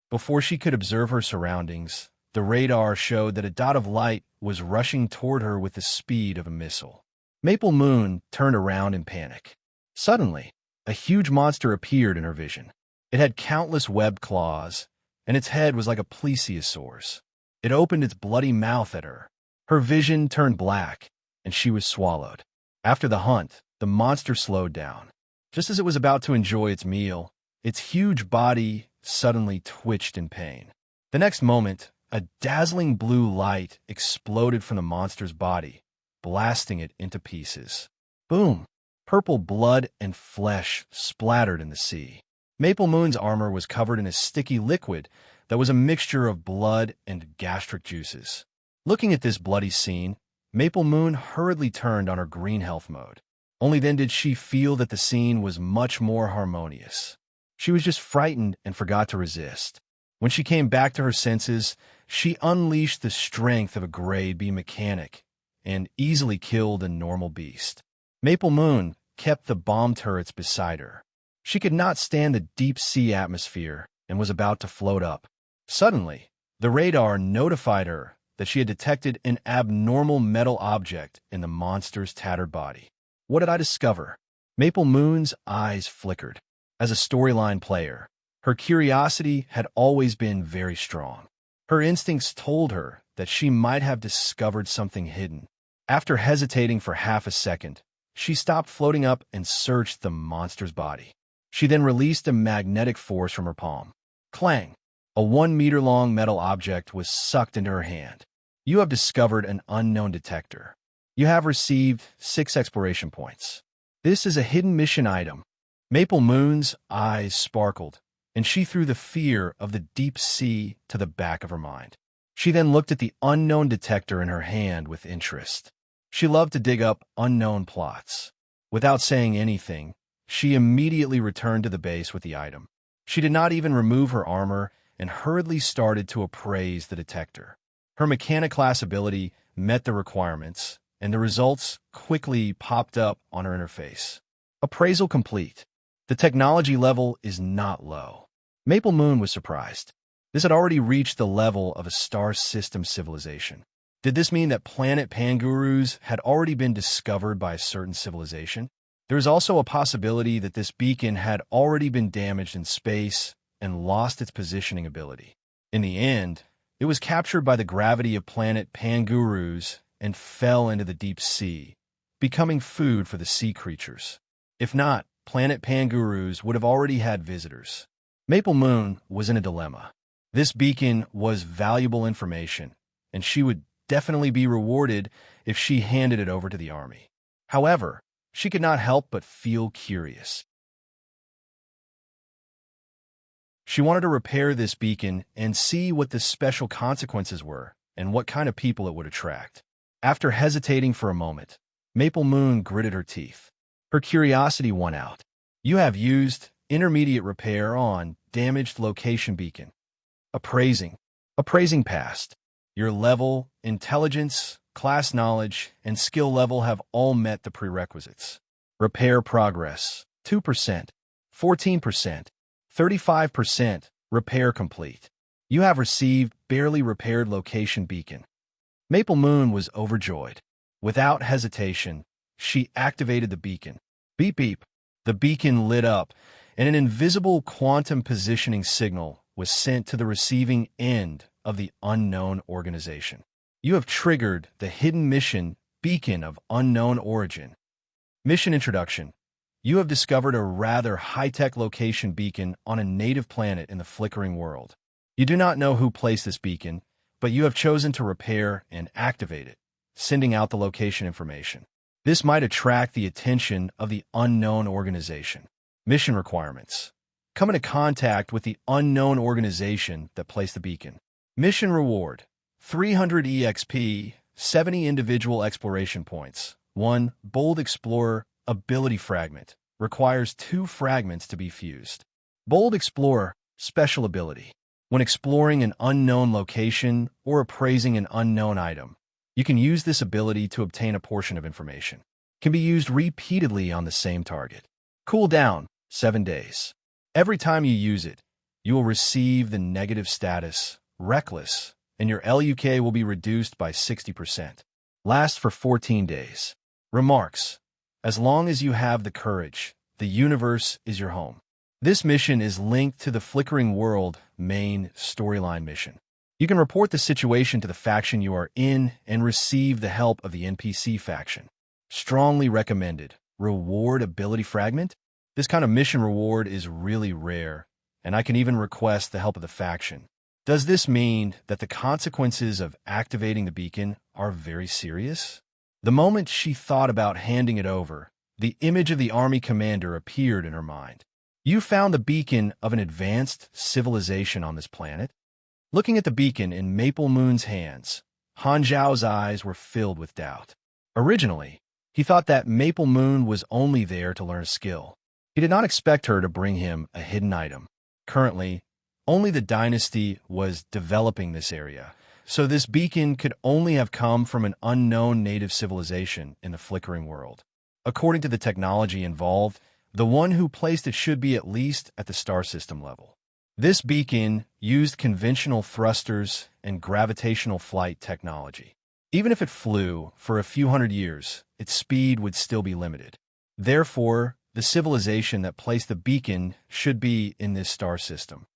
Before she could observe her surroundings, the radar showed that a dot of light was rushing toward her with the speed of a missile. Maple Moon turned around in panic. Suddenly, a huge monster appeared in her vision. It had countless webbed claws, and its head was like a plesiosaur's. It opened its bloody mouth at her. Her vision turned black, and she was swallowed. After the hunt, the monster slowed down. Just as it was about to enjoy its meal, its huge body suddenly twitched in pain. The next moment, a dazzling blue light exploded from the monster's body, blasting it into pieces. Boom! Purple blood and flesh splattered in the sea. Maple Moon's armor was covered in a sticky liquid that was a mixture of blood and gastric juices. Looking at this bloody scene, Maple Moon hurriedly turned on her green health mode. Only then did she feel that the scene was much more harmonious. She was just frightened and forgot to resist. When she came back to her senses, she unleashed the strength of a grade B mechanic and easily killed a normal beast. Maple Moon kept the bomb turrets beside her. She could not stand the deep sea atmosphere and was about to float up. Suddenly, The radar notified her that she had detected an abnormal metal object in the monster's tattered body. What did I discover? Maple Moon's eyes flickered. As a storyline player, her curiosity had always been very strong. Her instincts told her that she might have discovered something hidden. After hesitating for half a second, she stopped floating up and searched the monster's body. She then released a magnetic force from her palm. Clang! A 1-meter-long metal object was sucked into her hand. You have discovered an unknown detector. You have received 6 exploration points. This is a hidden mission item. Maple Moon's eyes sparkled, and she threw the fear of the deep sea to the back of her mind. She then looked at the unknown detector in her hand with interest. She loved to dig up unknown plots. Without saying anything, she immediately returned to the base with the item. She did not even remove her armor and hurriedly started to appraise the detector. Her mechanic class ability met the requirements, and the results quickly popped up on her interface. Appraisal complete. The technology level is not low. Maple Moon was surprised. This had already reached the level of a star system civilization. Did this mean that planet Pangurus had already been discovered by a certain civilization? There is also a possibility that this beacon had already been damaged in space and lost its positioning ability. In the end, it was captured by the gravity of planet Pangurus and fell into the deep sea, becoming food for the sea creatures. If not, planet Pangurus would have already had visitors. Maple Moon was in a dilemma. This beacon was valuable information, and she would definitely be rewarded if she handed it over to the army. However, she could not help but feel curious. She wanted to repair this beacon and see what the special consequences were and what kind of people it would attract. After hesitating for a moment, Maple Moon gritted her teeth. Her curiosity won out. You have used intermediate repair on damaged location beacon. Appraising. Appraising passed. Your level, intelligence, class knowledge, and skill level have all met the prerequisites. Repair progress. 2%, 14%, 35%, repair complete. You have received barely repaired location beacon. Maple Moon was overjoyed. Without hesitation, she activated the beacon. Beep beep. The beacon lit up, and an invisible quantum positioning signal was sent to the receiving end of the unknown organization. You have triggered the hidden mission Beacon of Unknown Origin. Mission Introduction. You have discovered a rather high-tech location beacon on a native planet in the flickering world. You do not know who placed this beacon, but you have chosen to repair and activate it, sending out the location information. This might attract the attention of the unknown organization. Mission requirements. Come into contact with the unknown organization that placed the beacon. Mission reward. 300 EXP, 70 individual exploration points. 1 Bold Explorer Ability Fragment. Requires 2 fragments to be fused. Bold Explorer Special Ability. When exploring an unknown location or appraising an unknown item, you can use this ability to obtain a portion of information. It can be used repeatedly on the same target. Cooldown, 7 days. Every time you use it, you will receive the negative status, Reckless, and your LUK will be reduced by 60%. Lasts for 14 days. Remarks. As long as you have the courage, the universe is your home. This mission is linked to the Flickering World main storyline mission. You can report the situation to the faction you are in and receive the help of the NPC faction. Strongly recommended. Reward Ability Fragment? This kind of mission reward is really rare, and I can even request the help of the faction. Does this mean that the consequences of activating the beacon are very serious? The moment she thought about handing it over, the image of the army commander appeared in her mind. You found the beacon of an advanced civilization on this planet? Looking at the beacon in Maple Moon's hands, Han Zhao's eyes were filled with doubt. Originally, he thought that Maple Moon was only there to learn a skill. He did not expect her to bring him a hidden item. Currently, only the dynasty was developing this area, so this beacon could only have come from an unknown native civilization in the Flickering World. According to the technology involved, the one who placed it should be at least at the star system level. This beacon used conventional thrusters and gravitational flight technology. Even if it flew for a few hundred years, its speed would still be limited. Therefore, the civilization that placed the beacon should be in this star system.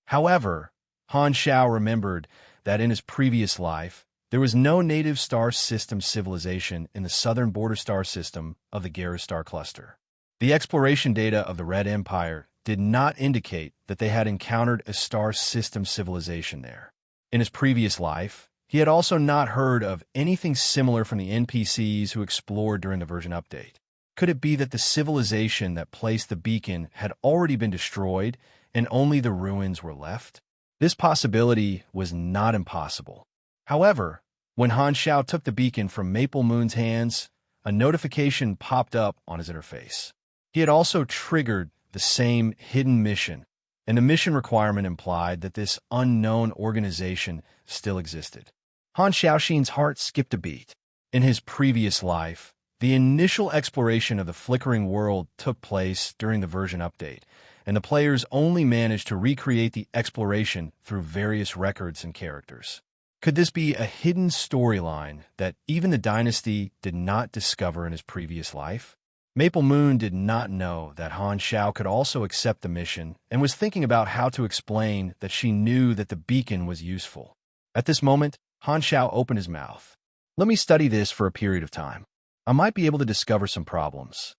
However, Han Shao remembered that in his previous life, there was no native star system civilization in the southern border star system of the Gera star cluster. The exploration data of the Red Empire did not indicate that they had encountered a star system civilization there. In his previous life, he had also not heard of anything similar from the NPCs who explored during the version update. Could it be that the civilization that placed the beacon had already been destroyed and only the ruins were left? This possibility was not impossible. However, when Han Shao took the beacon from Maple Moon's hands, a notification popped up on his interface. He had also triggered the same hidden mission, and the mission requirement implied that this unknown organization still existed. Han Shaoxin's heart skipped a beat. In his previous life, the initial exploration of the flickering world took place during the version update, and the players only managed to recreate the exploration through various records and characters. Could this be a hidden storyline that even the Dynasty did not discover in his previous life? Maple Moon did not know that Han Shao could also accept the mission and was thinking about how to explain that she knew that the beacon was useful. At this moment, Han Shao opened his mouth. Let me study this for a period of time. I might be able to discover some problems.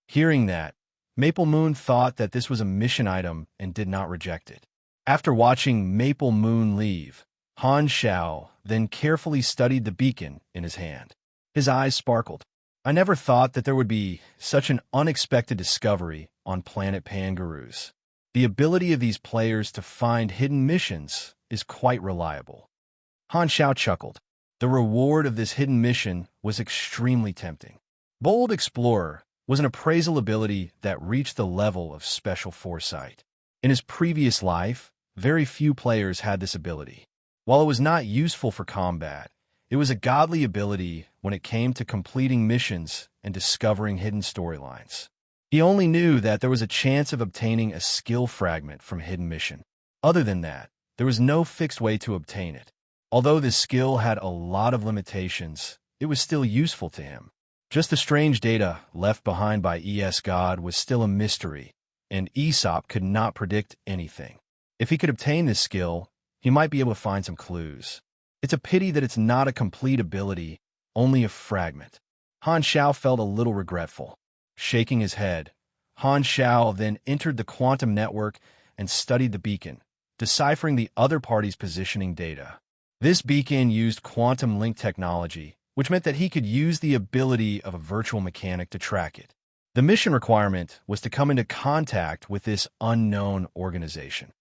Hearing that, Maple Moon thought that this was a mission item and did not reject it. After watching Maple Moon leave, Han Shao then carefully studied the beacon in his hand. His eyes sparkled. I never thought that there would be such an unexpected discovery on planet Pangaroos. The ability of these players to find hidden missions is quite reliable. Han Shao chuckled. The reward of this hidden mission was extremely tempting. Bold Explorer was an appraisal ability that reached the level of special foresight. In his previous life, very few players had this ability. While it was not useful for combat, it was a godly ability when it came to completing missions and discovering hidden storylines. He only knew that there was a chance of obtaining a skill fragment from a hidden mission. Other than that, there was no fixed way to obtain it. Although this skill had a lot of limitations, it was still useful to him. Just the strange data left behind by ES God was still a mystery, and Aesop could not predict anything. If he could obtain this skill, he might be able to find some clues. It's a pity that it's not a complete ability, only a fragment. Han Shao felt a little regretful. Shaking his head, Han Shao then entered the quantum network and studied the beacon, deciphering the other party's positioning data. This beacon used quantum link technology, which meant that he could use the ability of a virtual mechanic to track it. The mission requirement was to come into contact with this unknown organization.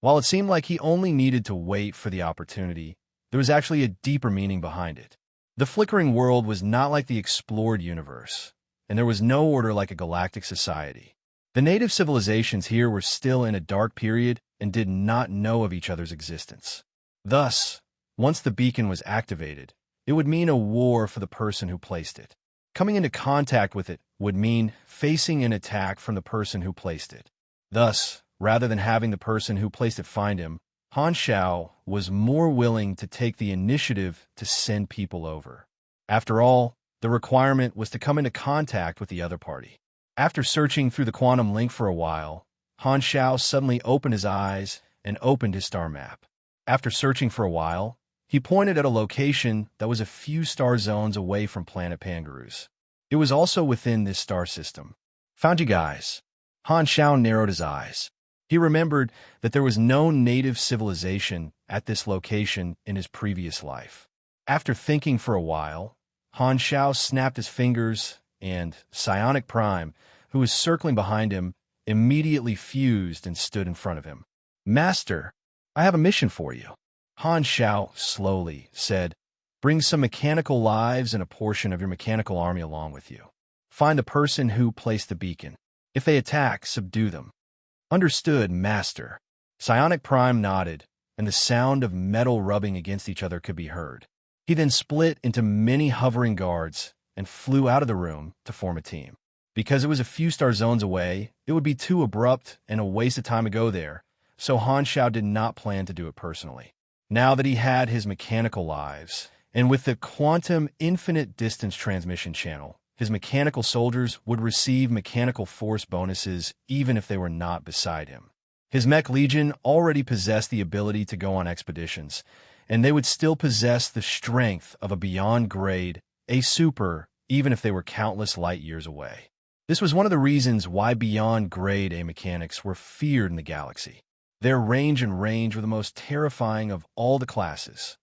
While it seemed like he only needed to wait for the opportunity, there was actually a deeper meaning behind it. The flickering world was not like the explored universe, and there was no order like a galactic society. The native civilizations here were still in a dark period and did not know of each other's existence. Thus, once the beacon was activated, it would mean a war for the person who placed it. Coming into contact with it would mean facing an attack from the person who placed it. Thus, rather than having the person who placed it find him, Han Shao was more willing to take the initiative to send people over. After all, the requirement was to come into contact with the other party. After searching through the quantum link for a while, Han Shao suddenly opened his eyes and opened his star map. After searching for a while, he pointed at a location that was a few star zones away from planet Pangaroos. It was also within this star system. Found you guys. Han Shao narrowed his eyes. He remembered that there was no native civilization at this location in his previous life. After thinking for a while, Han Shao snapped his fingers, and Psionic Prime, who was circling behind him, immediately fused and stood in front of him. Master, I have a mission for you. Han Shao slowly said, bring some mechanical lives and a portion of your mechanical army along with you. Find the person who placed the beacon. If they attack, subdue them. Understood, Master. Psionic Prime nodded, and the sound of metal rubbing against each other could be heard. He then split into many hovering guards and flew out of the room to form a team. Because it was a few star zones away, it would be too abrupt and a waste of time to go there, so Han Xiao did not plan to do it personally. Now that he had his mechanical lives, and with the quantum infinite distance transmission channel, his mechanical soldiers would receive mechanical force bonuses even if they were not beside him. His mech legion already possessed the ability to go on expeditions, and they would still possess the strength of a beyond grade, a super, even if they were countless light years away. This was one of the reasons why beyond grade A mechanics were feared in the galaxy. Their range and range were the most terrifying of all the classes.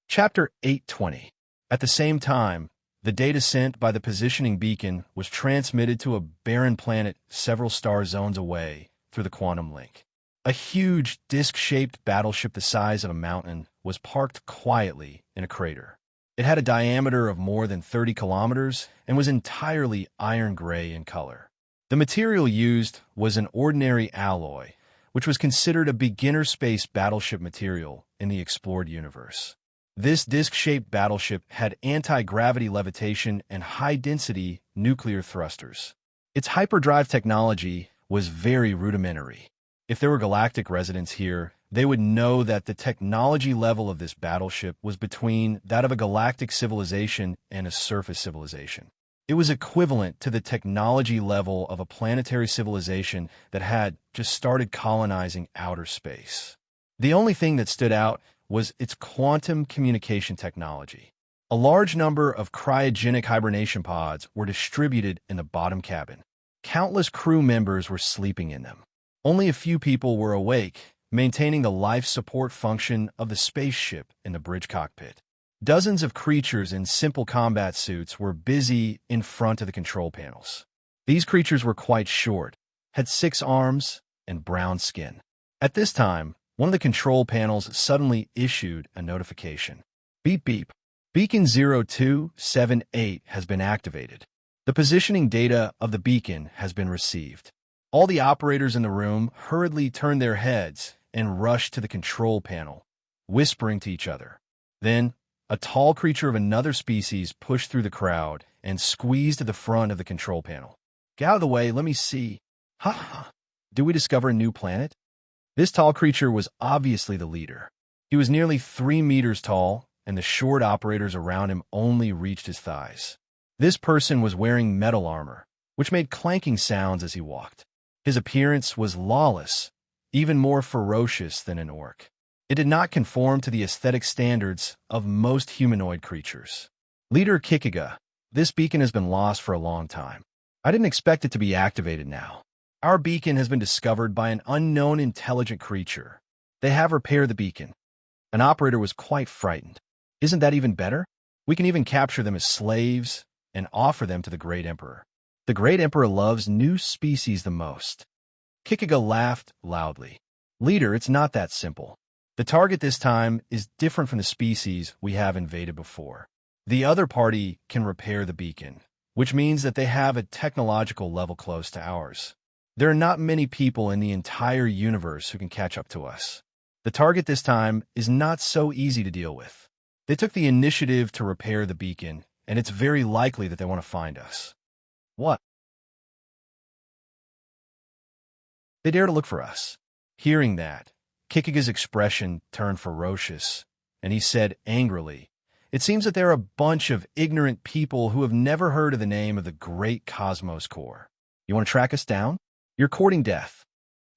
Chapter 820. At the same time, the data sent by the positioning beacon was transmitted to a barren planet several star zones away through the quantum link. A huge, disc-shaped battleship the size of a mountain was parked quietly in a crater. It had a diameter of more than 30 kilometers and was entirely iron gray in color. The material used was an ordinary alloy, which was considered a beginner space battleship material in the explored universe. This disc-shaped battleship had anti-gravity levitation and high-density nuclear thrusters. Its hyperdrive technology was very rudimentary. If there were galactic residents here, they would know that the technology level of this battleship was between that of a galactic civilization and a surface civilization. It was equivalent to the technology level of a planetary civilization that had just started colonizing outer space. The only thing that stood out was its quantum communication technology. A large number of cryogenic hibernation pods were distributed in the bottom cabin. Countless crew members were sleeping in them. Only a few people were awake, maintaining the life support function of the spaceship in the bridge cockpit. Dozens of creatures in simple combat suits were busy in front of the control panels. These creatures were quite short, had 6 arms, and brown skin. At this time, one of the control panels suddenly issued a notification. Beep beep. Beacon 0278 has been activated. The positioning data of the beacon has been received. All the operators in the room hurriedly turned their heads and rushed to the control panel, whispering to each other. Then, a tall creature of another species pushed through the crowd and squeezed to the front of the control panel. Get out of the way, let me see. Ha ha. Do we discover a new planet? This tall creature was obviously the leader. He was nearly 3 meters tall, and the short operators around him only reached his thighs. This person was wearing metal armor, which made clanking sounds as he walked. His appearance was lawless, even more ferocious than an orc. It did not conform to the aesthetic standards of most humanoid creatures. Leader Kikiga, this beacon has been lost for a long time. I didn't expect it to be activated now. Our beacon has been discovered by an unknown intelligent creature. They have repaired the beacon. An operator was quite frightened. Isn't that even better? We can even capture them as slaves and offer them to the Great Emperor. The Great Emperor loves new species the most. Kikiga laughed loudly. Leader, it's not that simple. The target this time is different from the species we have invaded before. The other party can repair the beacon, which means that they have a technological level close to ours. There are not many people in the entire universe who can catch up to us. The target this time is not so easy to deal with. They took the initiative to repair the beacon, and it's very likely that they want to find us. What? They dare to look for us. Hearing that, Kikiga's expression turned ferocious, and he said angrily, "It seems that there are a bunch of ignorant people who have never heard of the name of the Great Cosmos Core. You want to track us down? You're courting death."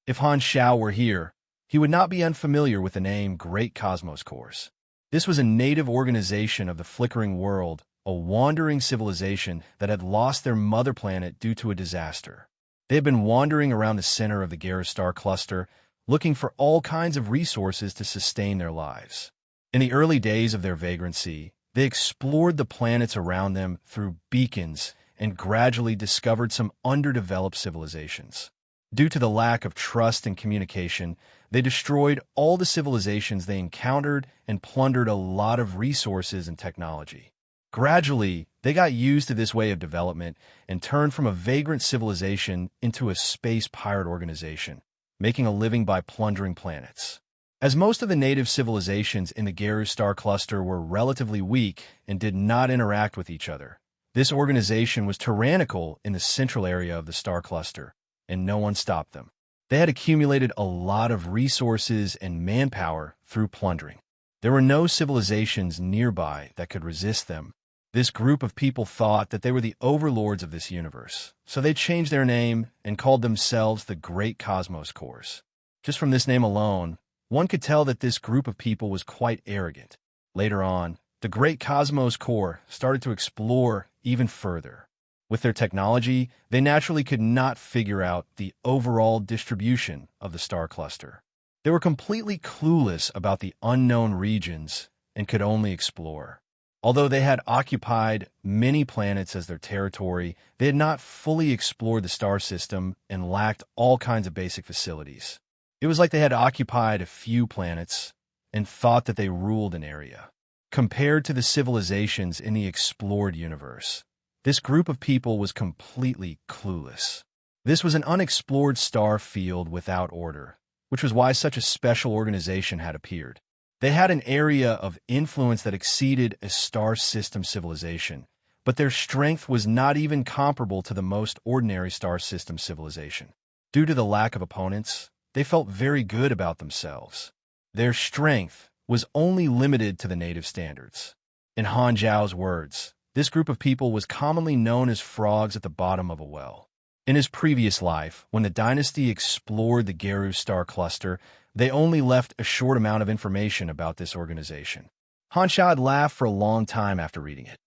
If Han Xiao were here, he would not be unfamiliar with the name Great Cosmos Cores. This was a native organization of the flickering world, a wandering civilization that had lost their mother planet due to a disaster. They had been wandering around the center of the Gara star cluster, looking for all kinds of resources to sustain their lives. In the early days of their vagrancy, they explored the planets around them through beacons and gradually discovered some underdeveloped civilizations. Due to the lack of trust and communication, they destroyed all the civilizations they encountered and plundered a lot of resources and technology. Gradually, they got used to this way of development and turned from a vagrant civilization into a space pirate organization, making a living by plundering planets. As most of the native civilizations in the Geru star cluster were relatively weak and did not interact with each other, this organization was tyrannical in the central area of the star cluster, and no one stopped them. They had accumulated a lot of resources and manpower through plundering. There were no civilizations nearby that could resist them. This group of people thought that they were the overlords of this universe, so they changed their name and called themselves the Great Cosmos Cores. Just from this name alone, one could tell that this group of people was quite arrogant. Later on, the Great Cosmos Core started to explore even further. With their technology, they naturally could not figure out the overall distribution of the star cluster. They were completely clueless about the unknown regions and could only explore. Although they had occupied many planets as their territory, they had not fully explored the star system and lacked all kinds of basic facilities. It was like they had occupied a few planets and thought that they ruled an area. Compared to the civilizations in the explored universe, this group of people was completely clueless. This was an unexplored star field without order, which was why such a special organization had appeared. They had an area of influence that exceeded a star system civilization, but their strength was not even comparable to the most ordinary star system civilization. Due to the lack of opponents, they felt very good about themselves. Their strength was only limited to the native standards. In Han Zhao's words, this group of people was commonly known as frogs at the bottom of a well. In his previous life, when the dynasty explored the Geru star cluster, they only left a short amount of information about this organization. Han Zhao had laughed for a long time after reading it.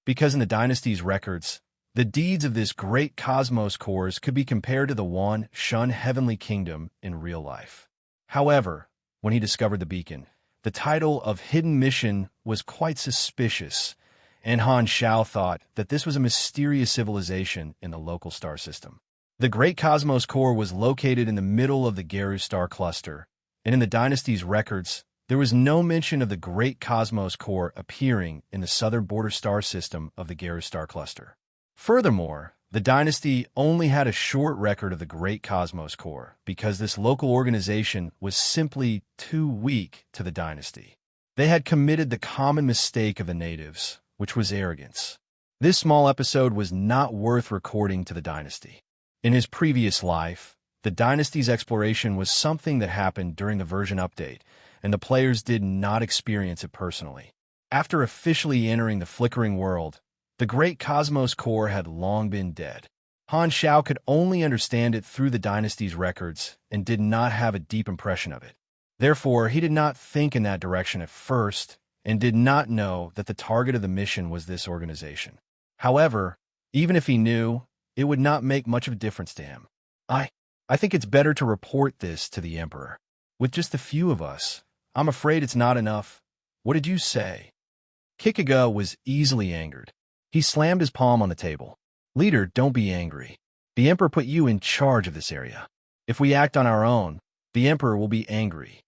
Because in the dynasty's records, the deeds of this great cosmos cores could be compared to the Wan Shun heavenly kingdom in real life. However, when he discovered the beacon, the title of hidden mission was quite suspicious, and Han Zhao thought that this was a mysterious civilization in the local star system. The Great Cosmos Core was located in the middle of the Geru star cluster, and in the dynasty's records, there was no mention of the Great Cosmos Core appearing in the southern border star system of the Geru star cluster. Furthermore, the dynasty only had a short record of the Great Cosmos Core because this local organization was simply too weak to the dynasty. They had committed the common mistake of the natives, which was arrogance. This small episode was not worth recording to the dynasty. In his previous life, the dynasty's exploration was something that happened during the version update, and the players did not experience it personally. After officially entering the flickering world, the Great Cosmos Core had long been dead. Han Zhao could only understand it through the dynasty's records and did not have a deep impression of it. Therefore, he did not think in that direction at first and did not know that the target of the mission was this organization. However, even if he knew, it would not make much of a difference to him. I think it's better to report this to the Emperor. With just a few of us, I'm afraid it's not enough. What did you say? Kikuga was easily angered. He slammed his palm on the table. Leader, don't be angry. The Emperor put you in charge of this area. If we act on our own, the Emperor will be angry.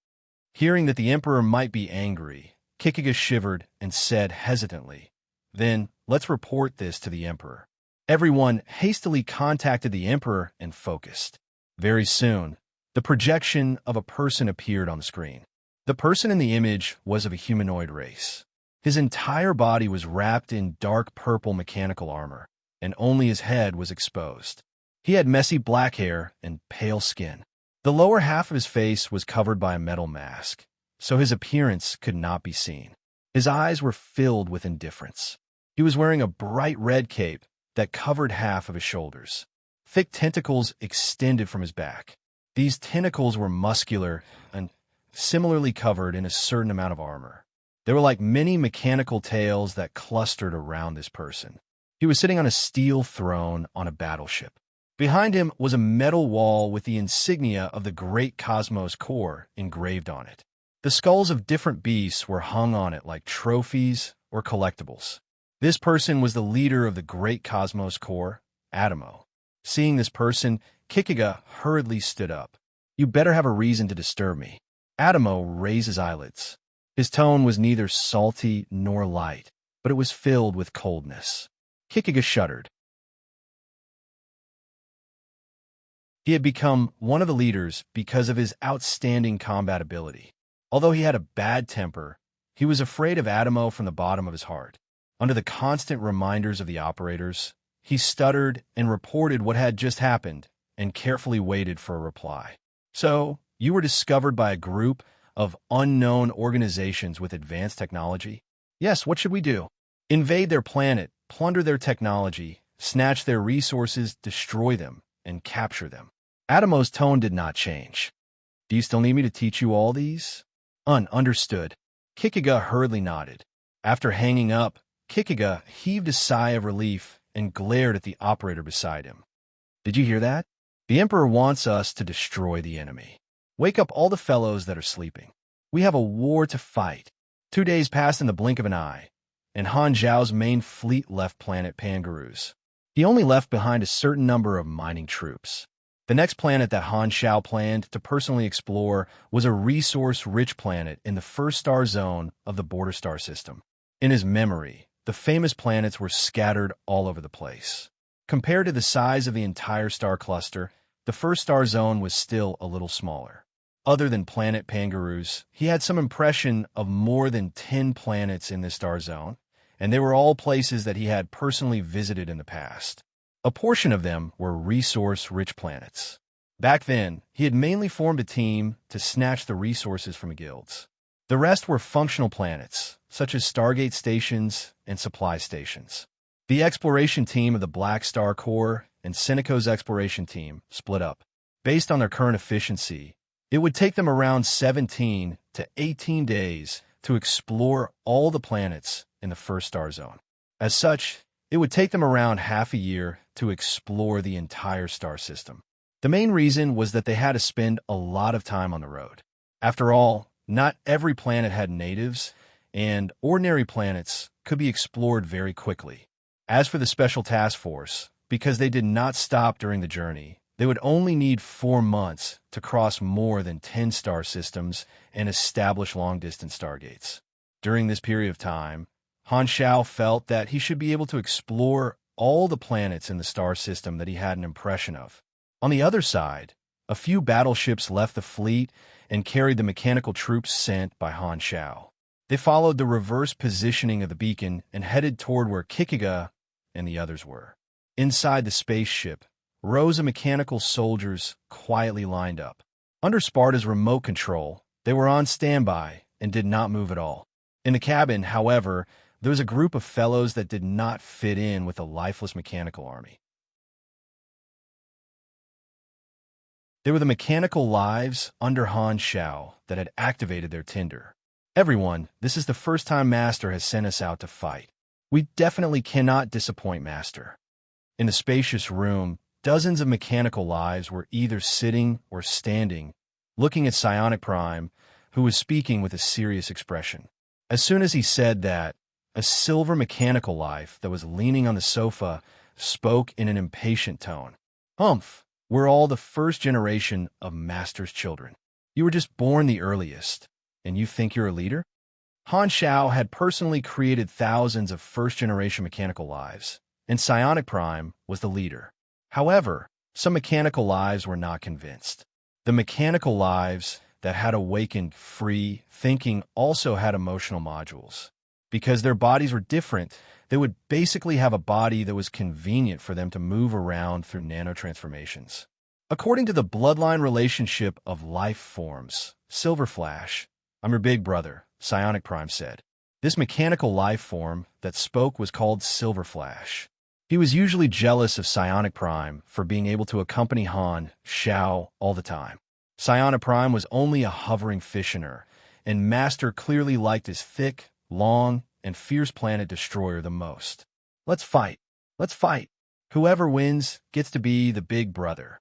Hearing that the Emperor might be angry, Kikuga shivered and said hesitantly, Then, let's report this to the Emperor. Everyone hastily contacted the Emperor and focused. Very soon, the projection of a person appeared on the screen. The person in the image was of a humanoid race. His entire body was wrapped in dark purple mechanical armor, and only his head was exposed. He had messy black hair and pale skin. The lower half of his face was covered by a metal mask, so his appearance could not be seen. His eyes were filled with indifference. He was wearing a bright red cape that covered half of his shoulders. Thick tentacles extended from his back. These tentacles were muscular and similarly covered in a certain amount of armor. They were like many mechanical tails that clustered around this person. He was sitting on a steel throne on a battleship. Behind him was a metal wall with the insignia of the Great Cosmos Core engraved on it. The skulls of different beasts were hung on it like trophies or collectibles. This person was the leader of the Great Cosmos Core, Adamo. Seeing this person, Kikuga hurriedly stood up. You better have a reason to disturb me. Adamo raised his eyelids. His tone was neither salty nor light, but it was filled with coldness. Kikuga shuddered. He had become one of the leaders because of his outstanding combat ability. Although he had a bad temper, he was afraid of Adamo from the bottom of his heart. Under the constant reminders of the operators, he stuttered and reported what had just happened and carefully waited for a reply. So, you were discovered by a group of unknown organizations with advanced technology? Yes, what should we do? Invade their planet, plunder their technology, snatch their resources, destroy them, and capture them. Adamo's tone did not change. Do you still need me to teach you all these? Understood. Kikuga hurriedly nodded. After hanging up, Kikuga heaved a sigh of relief and glared at the operator beside him. Did you hear that? The Emperor wants us to destroy the enemy. Wake up all the fellows that are sleeping. We have a war to fight. 2 days passed in the blink of an eye, and Han Zhao's main fleet left planet Pangaroos. He only left behind a certain number of mining troops. The next planet that Han Zhao planned to personally explore was a resource-rich planet in the first star zone of the border star system. In his memory, the famous planets were scattered all over the place. Compared to the size of the entire star cluster, the first star zone was still a little smaller. Other than planet Pangaroos, he had some impression of more than 10 planets in this star zone, and they were all places that he had personally visited in the past. A portion of them were resource-rich planets. Back then, he had mainly formed a team to snatch the resources from the guilds. The rest were functional planets, such as Stargate stations and supply stations. The exploration team of the Black Star Corps and Seneco's exploration team split up. Based on their current efficiency, it would take them around 17 to 18 days to explore all the planets in the first star zone. As such, it would take them around half a year to explore the entire star system. The main reason was that they had to spend a lot of time on the road. After all, not every planet had natives, and ordinary planets could be explored very quickly. As for the Special Task Force, because they did not stop during the journey, they would only need 4 months to cross more than 10 star systems and establish long-distance stargates. During this period of time, Han Zhao felt that he should be able to explore all the planets in the star system that he had an impression of. On the other side, a few battleships left the fleet and carried the mechanical troops sent by Han Zhao. They followed the reverse positioning of the beacon and headed toward where Kikuga and the others were. Inside the spaceship, rows of mechanical soldiers quietly lined up. Under Sparta's remote control, they were on standby and did not move at all. In the cabin, however, there was a group of fellows that did not fit in with the lifeless mechanical army. They were the mechanical lives under Han Zhao that had activated their tinder. Everyone, this is the first time Master has sent us out to fight. We definitely cannot disappoint Master. In the spacious room, dozens of mechanical lives were either sitting or standing, looking at Psionic Prime, who was speaking with a serious expression. As soon as he said that, a silver mechanical life that was leaning on the sofa spoke in an impatient tone. Humph, we're all the first generation of Master's children. You were just born the earliest, and you think you're a leader? Han Zhao had personally created thousands of first-generation mechanical lives, and Psionic Prime was the leader. However, some mechanical lives were not convinced. The mechanical lives that had awakened free thinking also had emotional modules. Because their bodies were different, they would basically have a body that was convenient for them to move around through nanotransformations. According to the bloodline relationship of life forms, Silver Flash, I'm your big brother, Psionic Prime said. This mechanical life form that spoke was called Silver Flash. He was usually jealous of Psionic Prime for being able to accompany Han Zhao all the time. Psionic Prime was only a hovering fissioner, and Master clearly liked his thick, long, and fierce planet destroyer the most. Let's fight. Let's fight. Whoever wins gets to be the big brother.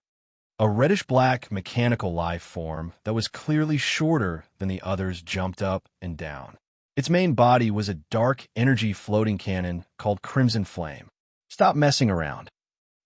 A reddish-black mechanical life form that was clearly shorter than the others jumped up and down. Its main body was a dark energy floating cannon called Crimson Flame. Stop messing around.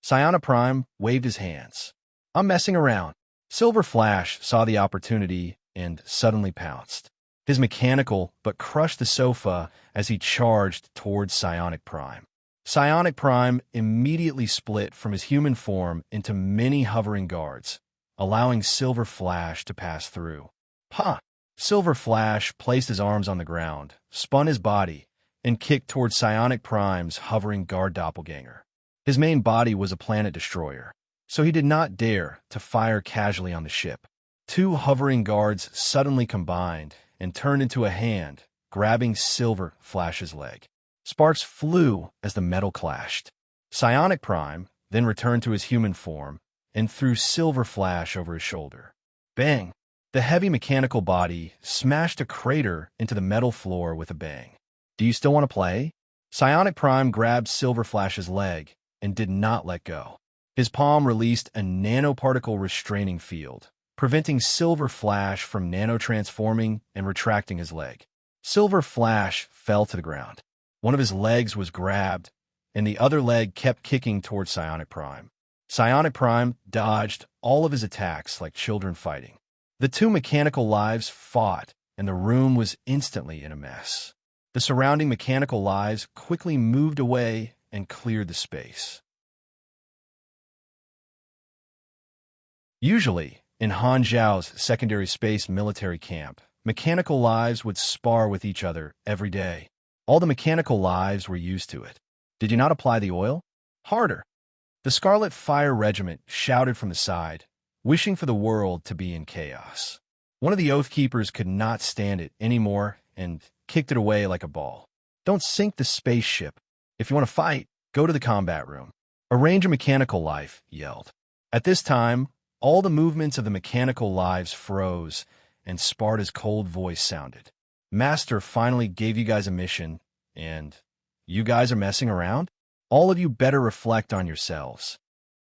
Psionic Prime waved his hands. I'm messing around. Silver Flash saw the opportunity and suddenly pounced. His mechanical but crushed the sofa as he charged towards Psionic Prime. Psionic Prime immediately split from his human form into many hovering guards, allowing Silver Flash to pass through. Ha! Silver Flash placed his arms on the ground, spun his body, and kicked towards Psionic Prime's hovering guard doppelganger. His main body was a planet destroyer, so he did not dare to fire casually on the ship. Two hovering guards suddenly combined and turned into a hand, grabbing Silver Flash's leg. Sparks flew as the metal clashed. Psionic Prime then returned to his human form and threw Silver Flash over his shoulder. Bang! The heavy mechanical body smashed a crater into the metal floor with a bang. Do you still want to play? Psionic Prime grabbed Silver Flash's leg and did not let go. His palm released a nanoparticle restraining field, preventing Silver Flash from nanotransforming and retracting his leg. Silver Flash fell to the ground. One of his legs was grabbed, and the other leg kept kicking towards Psionic Prime. Psionic Prime dodged all of his attacks like children fighting. The two mechanical lives fought, and the room was instantly in a mess. The surrounding mechanical lives quickly moved away and cleared the space. Usually, in Han Zhao's secondary space military camp, mechanical lives would spar with each other every day. All the mechanical lives were used to it. Did you not apply the oil? Harder! The Scarlet Fire Regiment shouted from the side, wishing for the world to be in chaos. One of the Oathkeepers could not stand it anymore and kicked it away like a ball. Don't sink the spaceship. If you want to fight, go to the combat room. Arrange a mechanical life, yelled. At this time, all the movements of the mechanical lives froze, and Sparta's cold voice sounded. Master finally gave you guys a mission, and you guys are messing around? All of you better reflect on yourselves.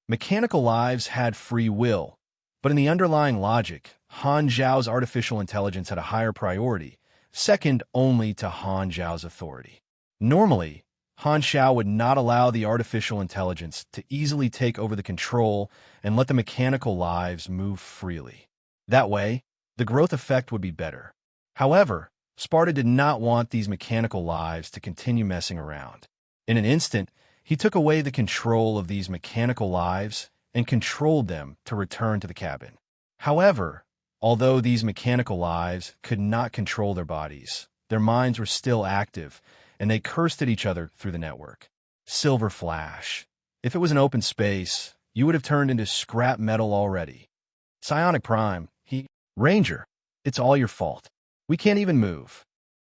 Mechanical lives had free will, but in the underlying logic, Han Zhao's artificial intelligence had a higher priority, second only to Han Zhao's authority. Normally, Han Zhao would not allow the artificial intelligence to easily take over the control and let the mechanical lives move freely. That way, the growth effect would be better. However, Sparta did not want these mechanical lives to continue messing around. In an instant, he took away the control of these mechanical lives and controlled them to return to the cabin. However, although these mechanical lives could not control their bodies, their minds were still active, and they cursed at each other through the network. Silver Flash. If it was an open space, you would have turned into scrap metal already. Psionic Prime. Ranger. It's all your fault. We can't even move.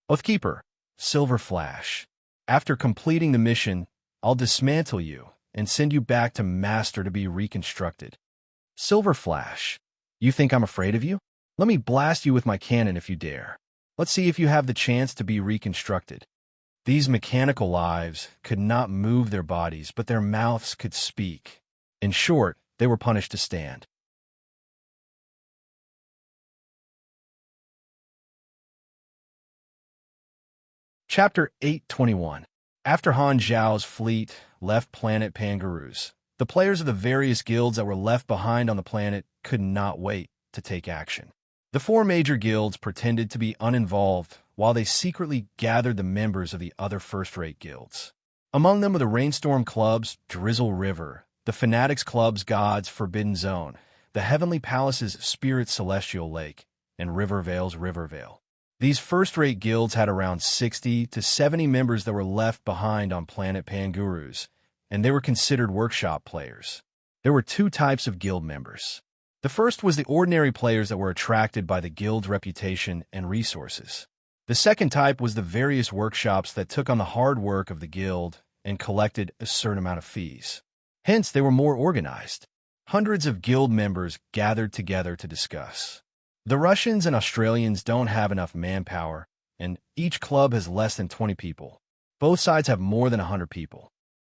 Oathkeeper. Silver Flash. After completing the mission, I'll dismantle you and send you back to Master to be reconstructed. Silver Flash. You think I'm afraid of you? Let me blast you with my cannon if you dare. Let's see if you have the chance to be reconstructed. These mechanical lives could not move their bodies, but their mouths could speak. In short, they were punished to stand. Chapter 821. After Han Zhao's fleet left planet Pangaroos, the players of the various guilds that were left behind on the planet could not wait to take action. The four major guilds pretended to be uninvolved while they secretly gathered the members of the other first-rate guilds. Among them were the Rainstorm Club's Drizzle River, the Fanatics Club's God's Forbidden Zone, the Heavenly Palace's Spirit Celestial Lake, and Rivervale's Rivervale. These first-rate guilds had around 60 to 70 members that were left behind on planet Pangaroos, and they were considered workshop players. There were two types of guild members. The first was the ordinary players that were attracted by the guild's reputation and resources. The second type was the various workshops that took on the hard work of the guild and collected a certain amount of fees. Hence, they were more organized. Hundreds of guild members gathered together to discuss. The Russians and Australians don't have enough manpower, and each club has less than 20 people. Both sides have more than 100 people.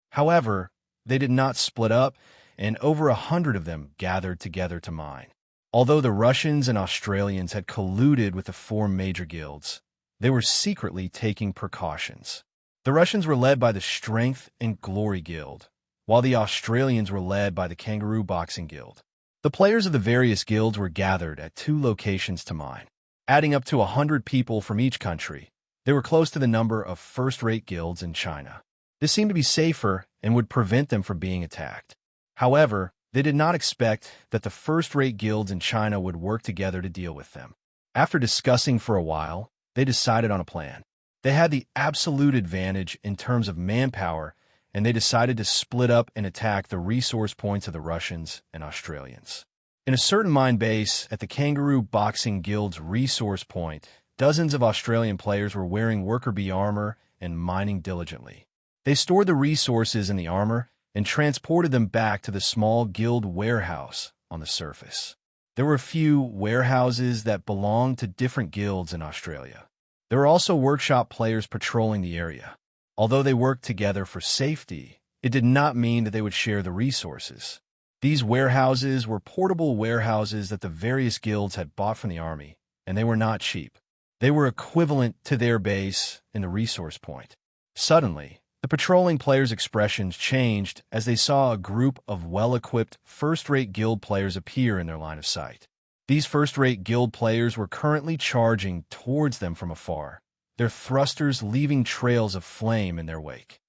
However, they did not split up, and over 100 of them gathered together to mine. Although the Russians and Australians had colluded with the four major guilds, they were secretly taking precautions. The Russians were led by the Strength and Glory Guild, while the Australians were led by the Kangaroo Boxing Guild. The players of the various guilds were gathered at two locations to mine. Adding up to 100 people from each country, they were close to the number of first-rate guilds in China. This seemed to be safer and would prevent them from being attacked. However, they did not expect that the first-rate guilds in China would work together to deal with them. After discussing for a while, they decided on a plan. They had the absolute advantage in terms of manpower, and they decided to split up and attack the resource points of the Russians and Australians. In a certain mine base at the Kangaroo Boxing Guild's resource point, dozens of Australian players were wearing worker bee armor and mining diligently. They stored the resources in the armor and transported them back to the small guild warehouse on the surface. There were a few warehouses that belonged to different guilds in Australia. There were also workshop players patrolling the area. Although they worked together for safety, it did not mean that they would share the resources. These warehouses were portable warehouses that the various guilds had bought from the army, and they were not cheap. They were equivalent to their base in the resource point. Suddenly, the patrolling players' expressions changed as they saw a group of well-equipped first-rate guild players appear in their line of sight. These first-rate guild players were currently charging towards them from afar, their thrusters leaving trails of flame in their wake.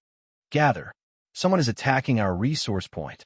Gather! Someone is attacking our resource point.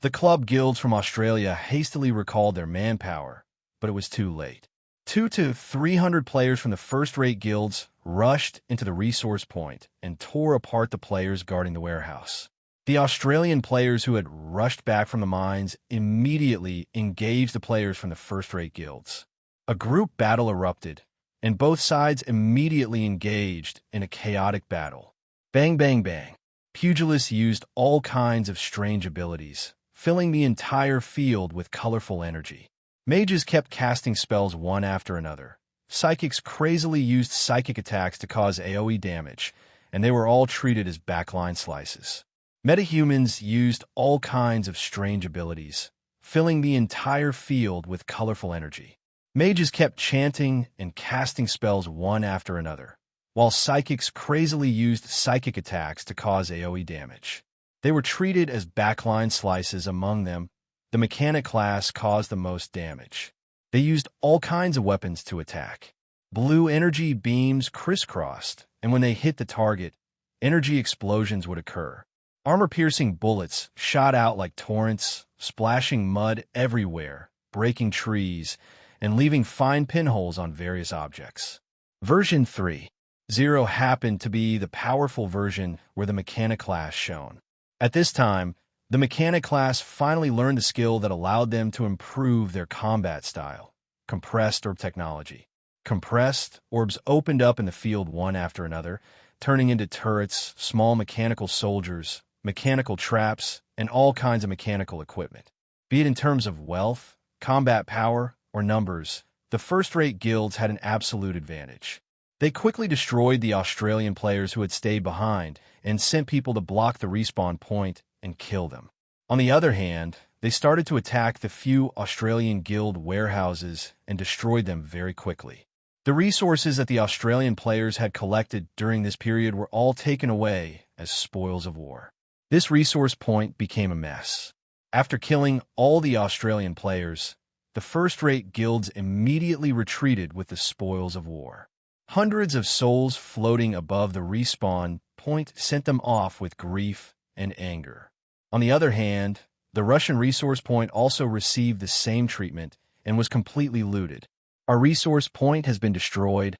The club guilds from Australia hastily recalled their manpower, but it was too late. 200 to 300 players from the first-rate guilds rushed into the resource point and tore apart the players guarding the warehouse. The Australian players who had rushed back from the mines immediately engaged the players from the first-rate guilds. A group battle erupted, and both sides immediately engaged in a chaotic battle. Bang, bang, bang. Pugilists used all kinds of strange abilities, filling the entire field with colorful energy. Mages kept casting spells one after another. Psychics crazily used psychic attacks to cause AoE damage, and they were all treated as backline slices. Metahumans used all kinds of strange abilities, filling the entire field with colorful energy. Mages kept chanting and casting spells one after another, while psychics crazily used psychic attacks to cause AoE damage. They were treated as backline slices. Among them, the mechanic class caused the most damage. They used all kinds of weapons to attack. Blue energy beams crisscrossed, and when they hit the target, energy explosions would occur. Armor-piercing bullets shot out like torrents, splashing mud everywhere, breaking trees, and leaving fine pinholes on various objects. Version 3.0 happened to be the powerful version where the mechanic class shone. At this time, the mechanic class finally learned the skill that allowed them to improve their combat style: compressed orb technology. Compressed orbs opened up in the field one after another, turning into turrets, small mechanical soldiers, mechanical traps, and all kinds of mechanical equipment. Be it in terms of wealth, combat power, or numbers, the first-rate guilds had an absolute advantage. They quickly destroyed the Australian players who had stayed behind and sent people to block the respawn point and kill them. On the other hand, they started to attack the few Australian guild warehouses and destroyed them very quickly. The resources that the Australian players had collected during this period were all taken away as spoils of war. This resource point became a mess. After killing all the Australian players, the first-rate guilds immediately retreated with the spoils of war. Hundreds of souls floating above the respawn point sent them off with grief and anger. On the other hand, the Russian resource point also received the same treatment and was completely looted. Our resource point has been destroyed.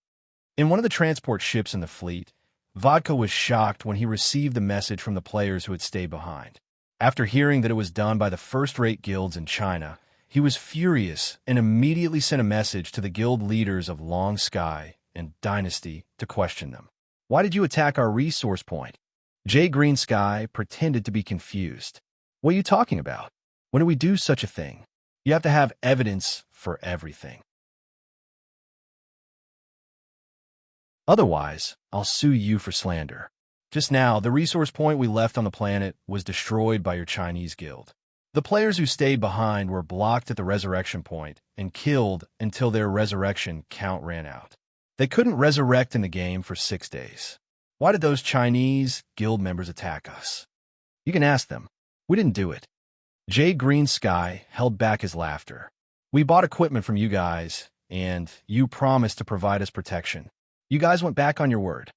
In one of the transport ships in the fleet, Vodka was shocked when he received the message from the players who had stayed behind. After hearing that it was done by the first-rate guilds in China, he was furious and immediately sent a message to the guild leaders of Long Sky and Dynasty to question them. Why did you attack our resource point? Jay Green Sky pretended to be confused. What are you talking about? When do we do such a thing? You have to have evidence for everything. Otherwise, I'll sue you for slander. Just now, the resource point we left on the planet was destroyed by your Chinese guild. The players who stayed behind were blocked at the resurrection point and killed until their resurrection count ran out. They couldn't resurrect in the game for 6 days. Why did those Chinese guild members attack us? You can ask them. We didn't do it. Jay Green Sky held back his laughter. We bought equipment from you guys, and you promised to provide us protection. You guys went back on your word.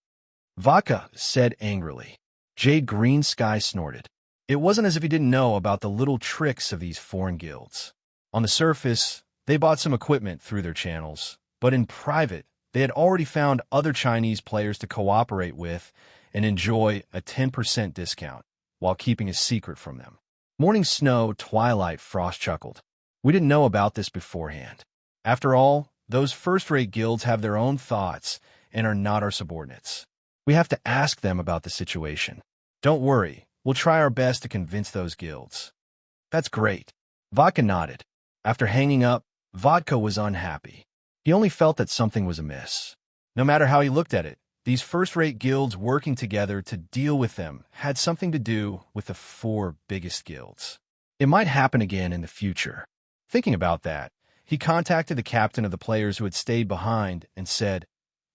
Vodka said angrily. Jade Green Sky snorted. It wasn't as if he didn't know about the little tricks of these foreign guilds. On the surface, they bought some equipment through their channels, but in private, they had already found other Chinese players to cooperate with and enjoy a 10% discount while keeping a secret from them. Morning Snow Twilight Frost chuckled. We didn't know about this beforehand. After all, those first-rate guilds have their own thoughts and are not our subordinates. We have to ask them about the situation. Don't worry, we'll try our best to convince those guilds. That's great. Vodka nodded. After hanging up, Vodka was unhappy. He only felt that something was amiss. No matter how he looked at it, these first-rate guilds working together to deal with them had something to do with the 4 biggest guilds. It might happen again in the future. Thinking about that, he contacted the captain of the players who had stayed behind and said,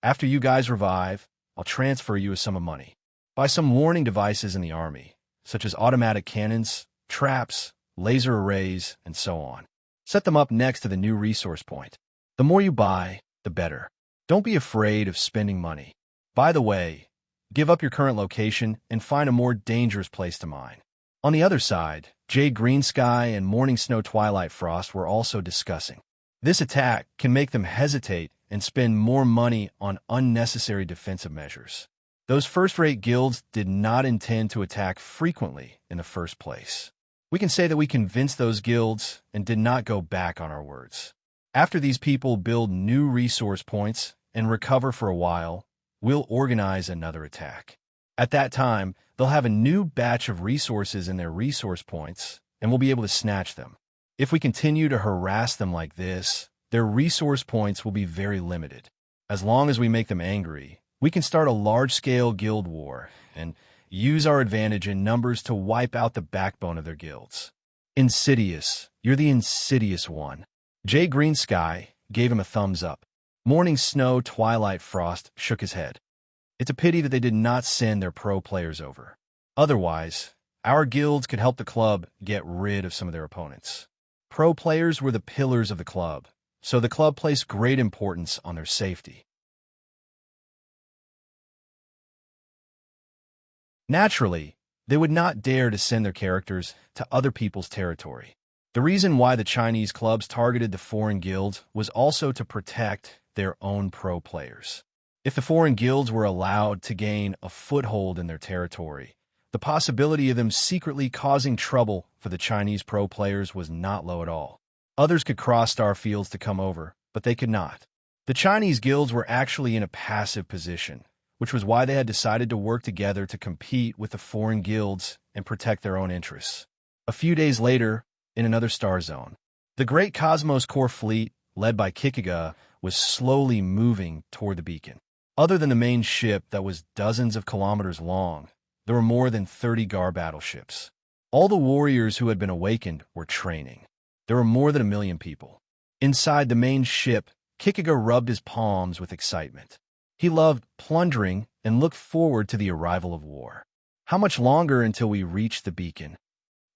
"After you guys revive, I'll transfer you a sum of money. Buy some warning devices in the army, such as automatic cannons, traps, laser arrays, and so on. Set them up next to the new resource point. The more you buy, the better. Don't be afraid of spending money. By the way, give up your current location and find a more dangerous place to mine." On the other side, Jade Green Sky and Morning Snow Twilight Frost were also discussing. This attack can make them hesitate and spend more money on unnecessary defensive measures. Those first-rate guilds did not intend to attack frequently in the first place. We can say that we convinced those guilds and did not go back on our words. After these people build new resource points and recover for a while, we'll organize another attack. At that time, they'll have a new batch of resources in their resource points, and we'll be able to snatch them. If we continue to harass them like this, their resource points will be very limited. As long as we make them angry, we can start a large-scale guild war and use our advantage in numbers to wipe out the backbone of their guilds. Insidious, you're the insidious one. Jay Green Sky gave him a thumbs up. Morning Snow Twilight Frost shook his head. It's a pity that they did not send their pro players over. Otherwise, our guilds could help the club get rid of some of their opponents. Pro players were the pillars of the club, so the club placed great importance on their safety. Naturally, they would not dare to send their characters to other people's territory. The reason why the Chinese clubs targeted the foreign guilds was also to protect their own pro players. If the foreign guilds were allowed to gain a foothold in their territory, the possibility of them secretly causing trouble for the Chinese pro players was not low at all. Others could cross star fields to come over, but they could not. The Chinese guilds were actually in a passive position, which was why they had decided to work together to compete with the foreign guilds and protect their own interests. A few days later, in another star zone, the Great Cosmos Core fleet, led by Kikuga, was slowly moving toward the beacon. Other than the main ship that was dozens of kilometers long, there were more than 30 Gar battleships. All the warriors who had been awakened were training. There were more than 1 million people. Inside the main ship, Kikuga rubbed his palms with excitement. He loved plundering and looked forward to the arrival of war. How much longer until we reach the beacon?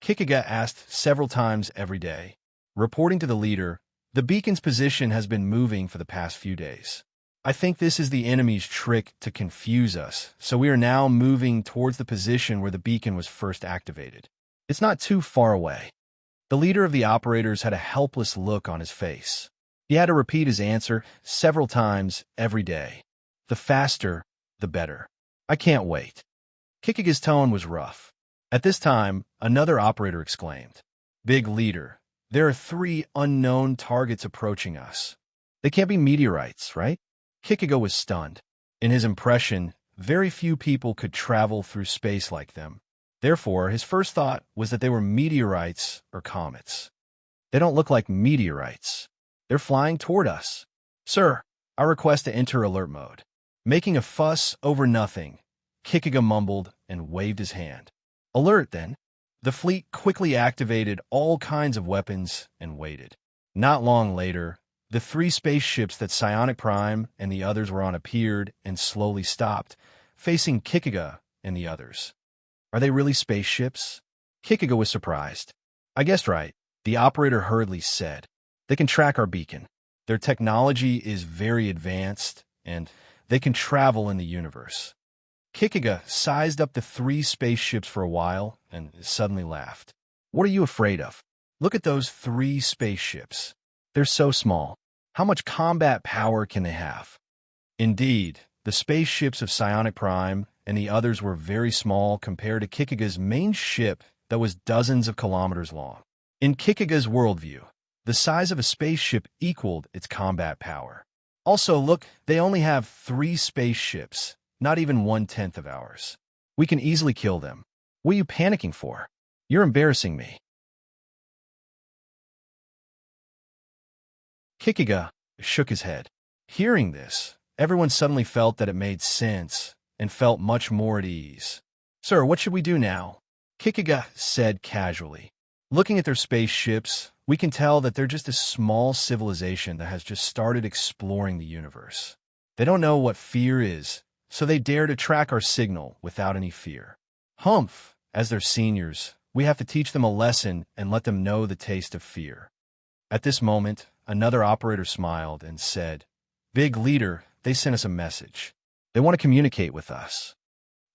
Kikuga asked several times every day. Reporting to the leader, the beacon's position has been moving for the past few days. I think this is the enemy's trick to confuse us, so we are now moving towards the position where the beacon was first activated. It's not too far away. The leader of the operators had a helpless look on his face. He had to repeat his answer several times every day. The faster, the better. I can't wait. Kikuga's tone was rough. At this time, another operator exclaimed, "Big leader, there are 3 unknown targets approaching us. They can't be meteorites, right?" Kikuga was stunned. In his impression, very few people could travel through space like them. Therefore, his first thought was that they were meteorites or comets. They don't look like meteorites. They're flying toward us. Sir, I request to enter alert mode. Making a fuss over nothing, Kikuga mumbled and waved his hand. Alert, then. The fleet quickly activated all kinds of weapons and waited. Not long later, the 3 spaceships that Psionic Prime and the others were on appeared and slowly stopped, facing Kikuga and the others. Are they really spaceships? Kikuga was surprised. I guessed right, the operator hurriedly said. They can track our beacon. Their technology is very advanced, and they can travel in the universe. Kikuga sized up the 3 spaceships for a while and suddenly laughed. What are you afraid of? Look at those 3 spaceships. They're so small. How much combat power can they have? Indeed, the spaceships of Psionic Prime and the others were very small compared to Kikuga's main ship that was dozens of kilometers long. In Kikuga's worldview, the size of a spaceship equaled its combat power. Also, look, they only have 3 spaceships, not even 1/10 of ours. We can easily kill them. What are you panicking for? You're embarrassing me. Kikuga shook his head. Hearing this, everyone suddenly felt that it made sense and felt much more at ease. Sir, what should we do now? Kikuga said casually. Looking at their spaceships, we can tell that they're just a small civilization that has just started exploring the universe. They don't know what fear is, so they dare to track our signal without any fear. Humph, as their seniors, we have to teach them a lesson and let them know the taste of fear. At this moment, another operator smiled and said, Big leader, they sent us a message. They want to communicate with us.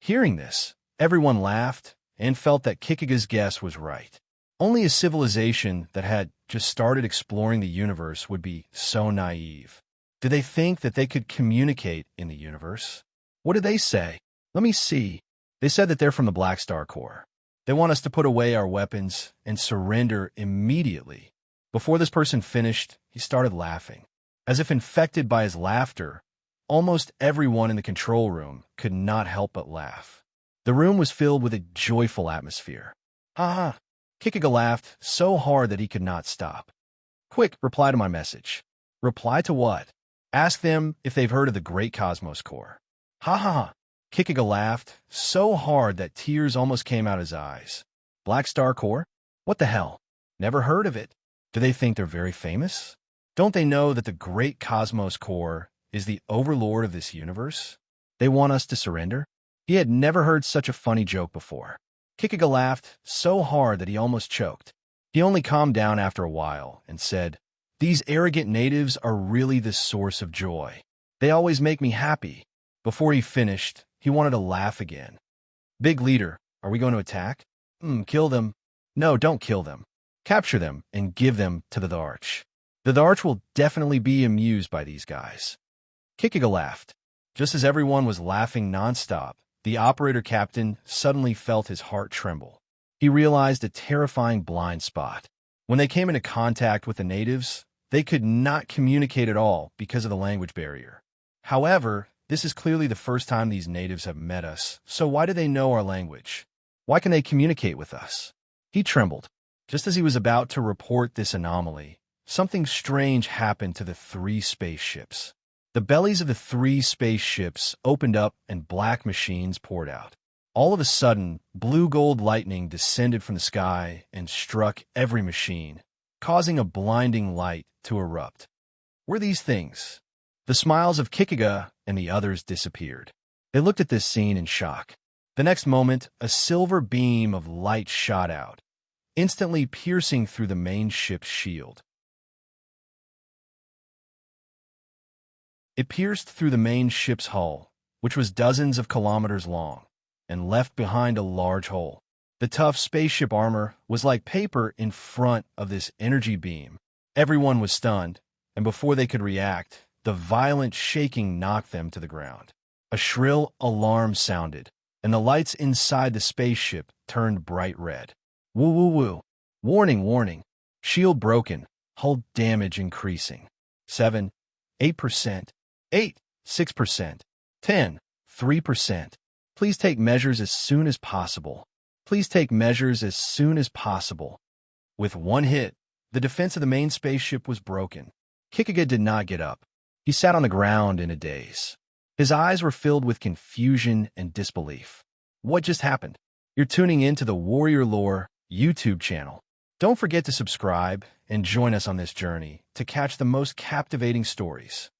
Hearing this, everyone laughed and felt that Kikuga's guess was right. Only a civilization that had just started exploring the universe would be so naive. Did they think that they could communicate in the universe? What did they say? Let me see. They said that they're from the Black Star Corps. They want us to put away our weapons and surrender immediately. Before this person finished, he started laughing. As if infected by his laughter, almost everyone in the control room could not help but laugh. The room was filled with a joyful atmosphere. Ha ha! Kikuga laughed so hard that he could not stop. Quick, reply to my message. Reply to what? Ask them if they've heard of the Great Cosmos Corps. Ha ha ha! Kikuga laughed so hard that tears almost came out his eyes. Black Star Corps? What the hell? Never heard of it. Do they think they're very famous? Don't they know that the Great Cosmos Corps is the overlord of this universe? They want us to surrender? He had never heard such a funny joke before. Kikuga laughed so hard that he almost choked. He only calmed down after a while and said, These arrogant natives are really the source of joy. They always make me happy. Before he finished, he wanted to laugh again. Big leader, are we going to attack? Kill them. No, don't kill them. Capture them and give them to the Dharch. The Dharch will definitely be amused by these guys. Kikuga laughed. Just as everyone was laughing nonstop, the operator captain suddenly felt his heart tremble. He realized a terrifying blind spot. When they came into contact with the natives, they could not communicate at all because of the language barrier. However, this is clearly the first time these natives have met us, so why do they know our language? Why can they communicate with us? He trembled. Just as he was about to report this anomaly, something strange happened to the 3 spaceships. The bellies of the 3 spaceships opened up and black machines poured out. All of a sudden, blue-gold lightning descended from the sky and struck every machine, causing a blinding light to erupt. Were these things? The smiles of Kikuga and the others disappeared. They looked at this scene in shock. The next moment, a silver beam of light shot out, instantly piercing through the main ship's shield. It pierced through the main ship's hull, which was dozens of kilometers long, and left behind a large hole. The tough spaceship armor was like paper in front of this energy beam. Everyone was stunned, and before they could react, the violent shaking knocked them to the ground. A shrill alarm sounded, and the lights inside the spaceship turned bright red. Woo woo woo. Warning, warning. Shield broken. Hull damage increasing. 7, 8%. 8, 6%, 10, 3%. Please take measures as soon as possible. Please take measures as soon as possible. With one hit, the defense of the main spaceship was broken. Kikuga did not get up. He sat on the ground in a daze. His eyes were filled with confusion and disbelief. What just happened? You're tuning in to the Warrior Lore YouTube channel. Don't forget to subscribe and join us on this journey to catch the most captivating stories.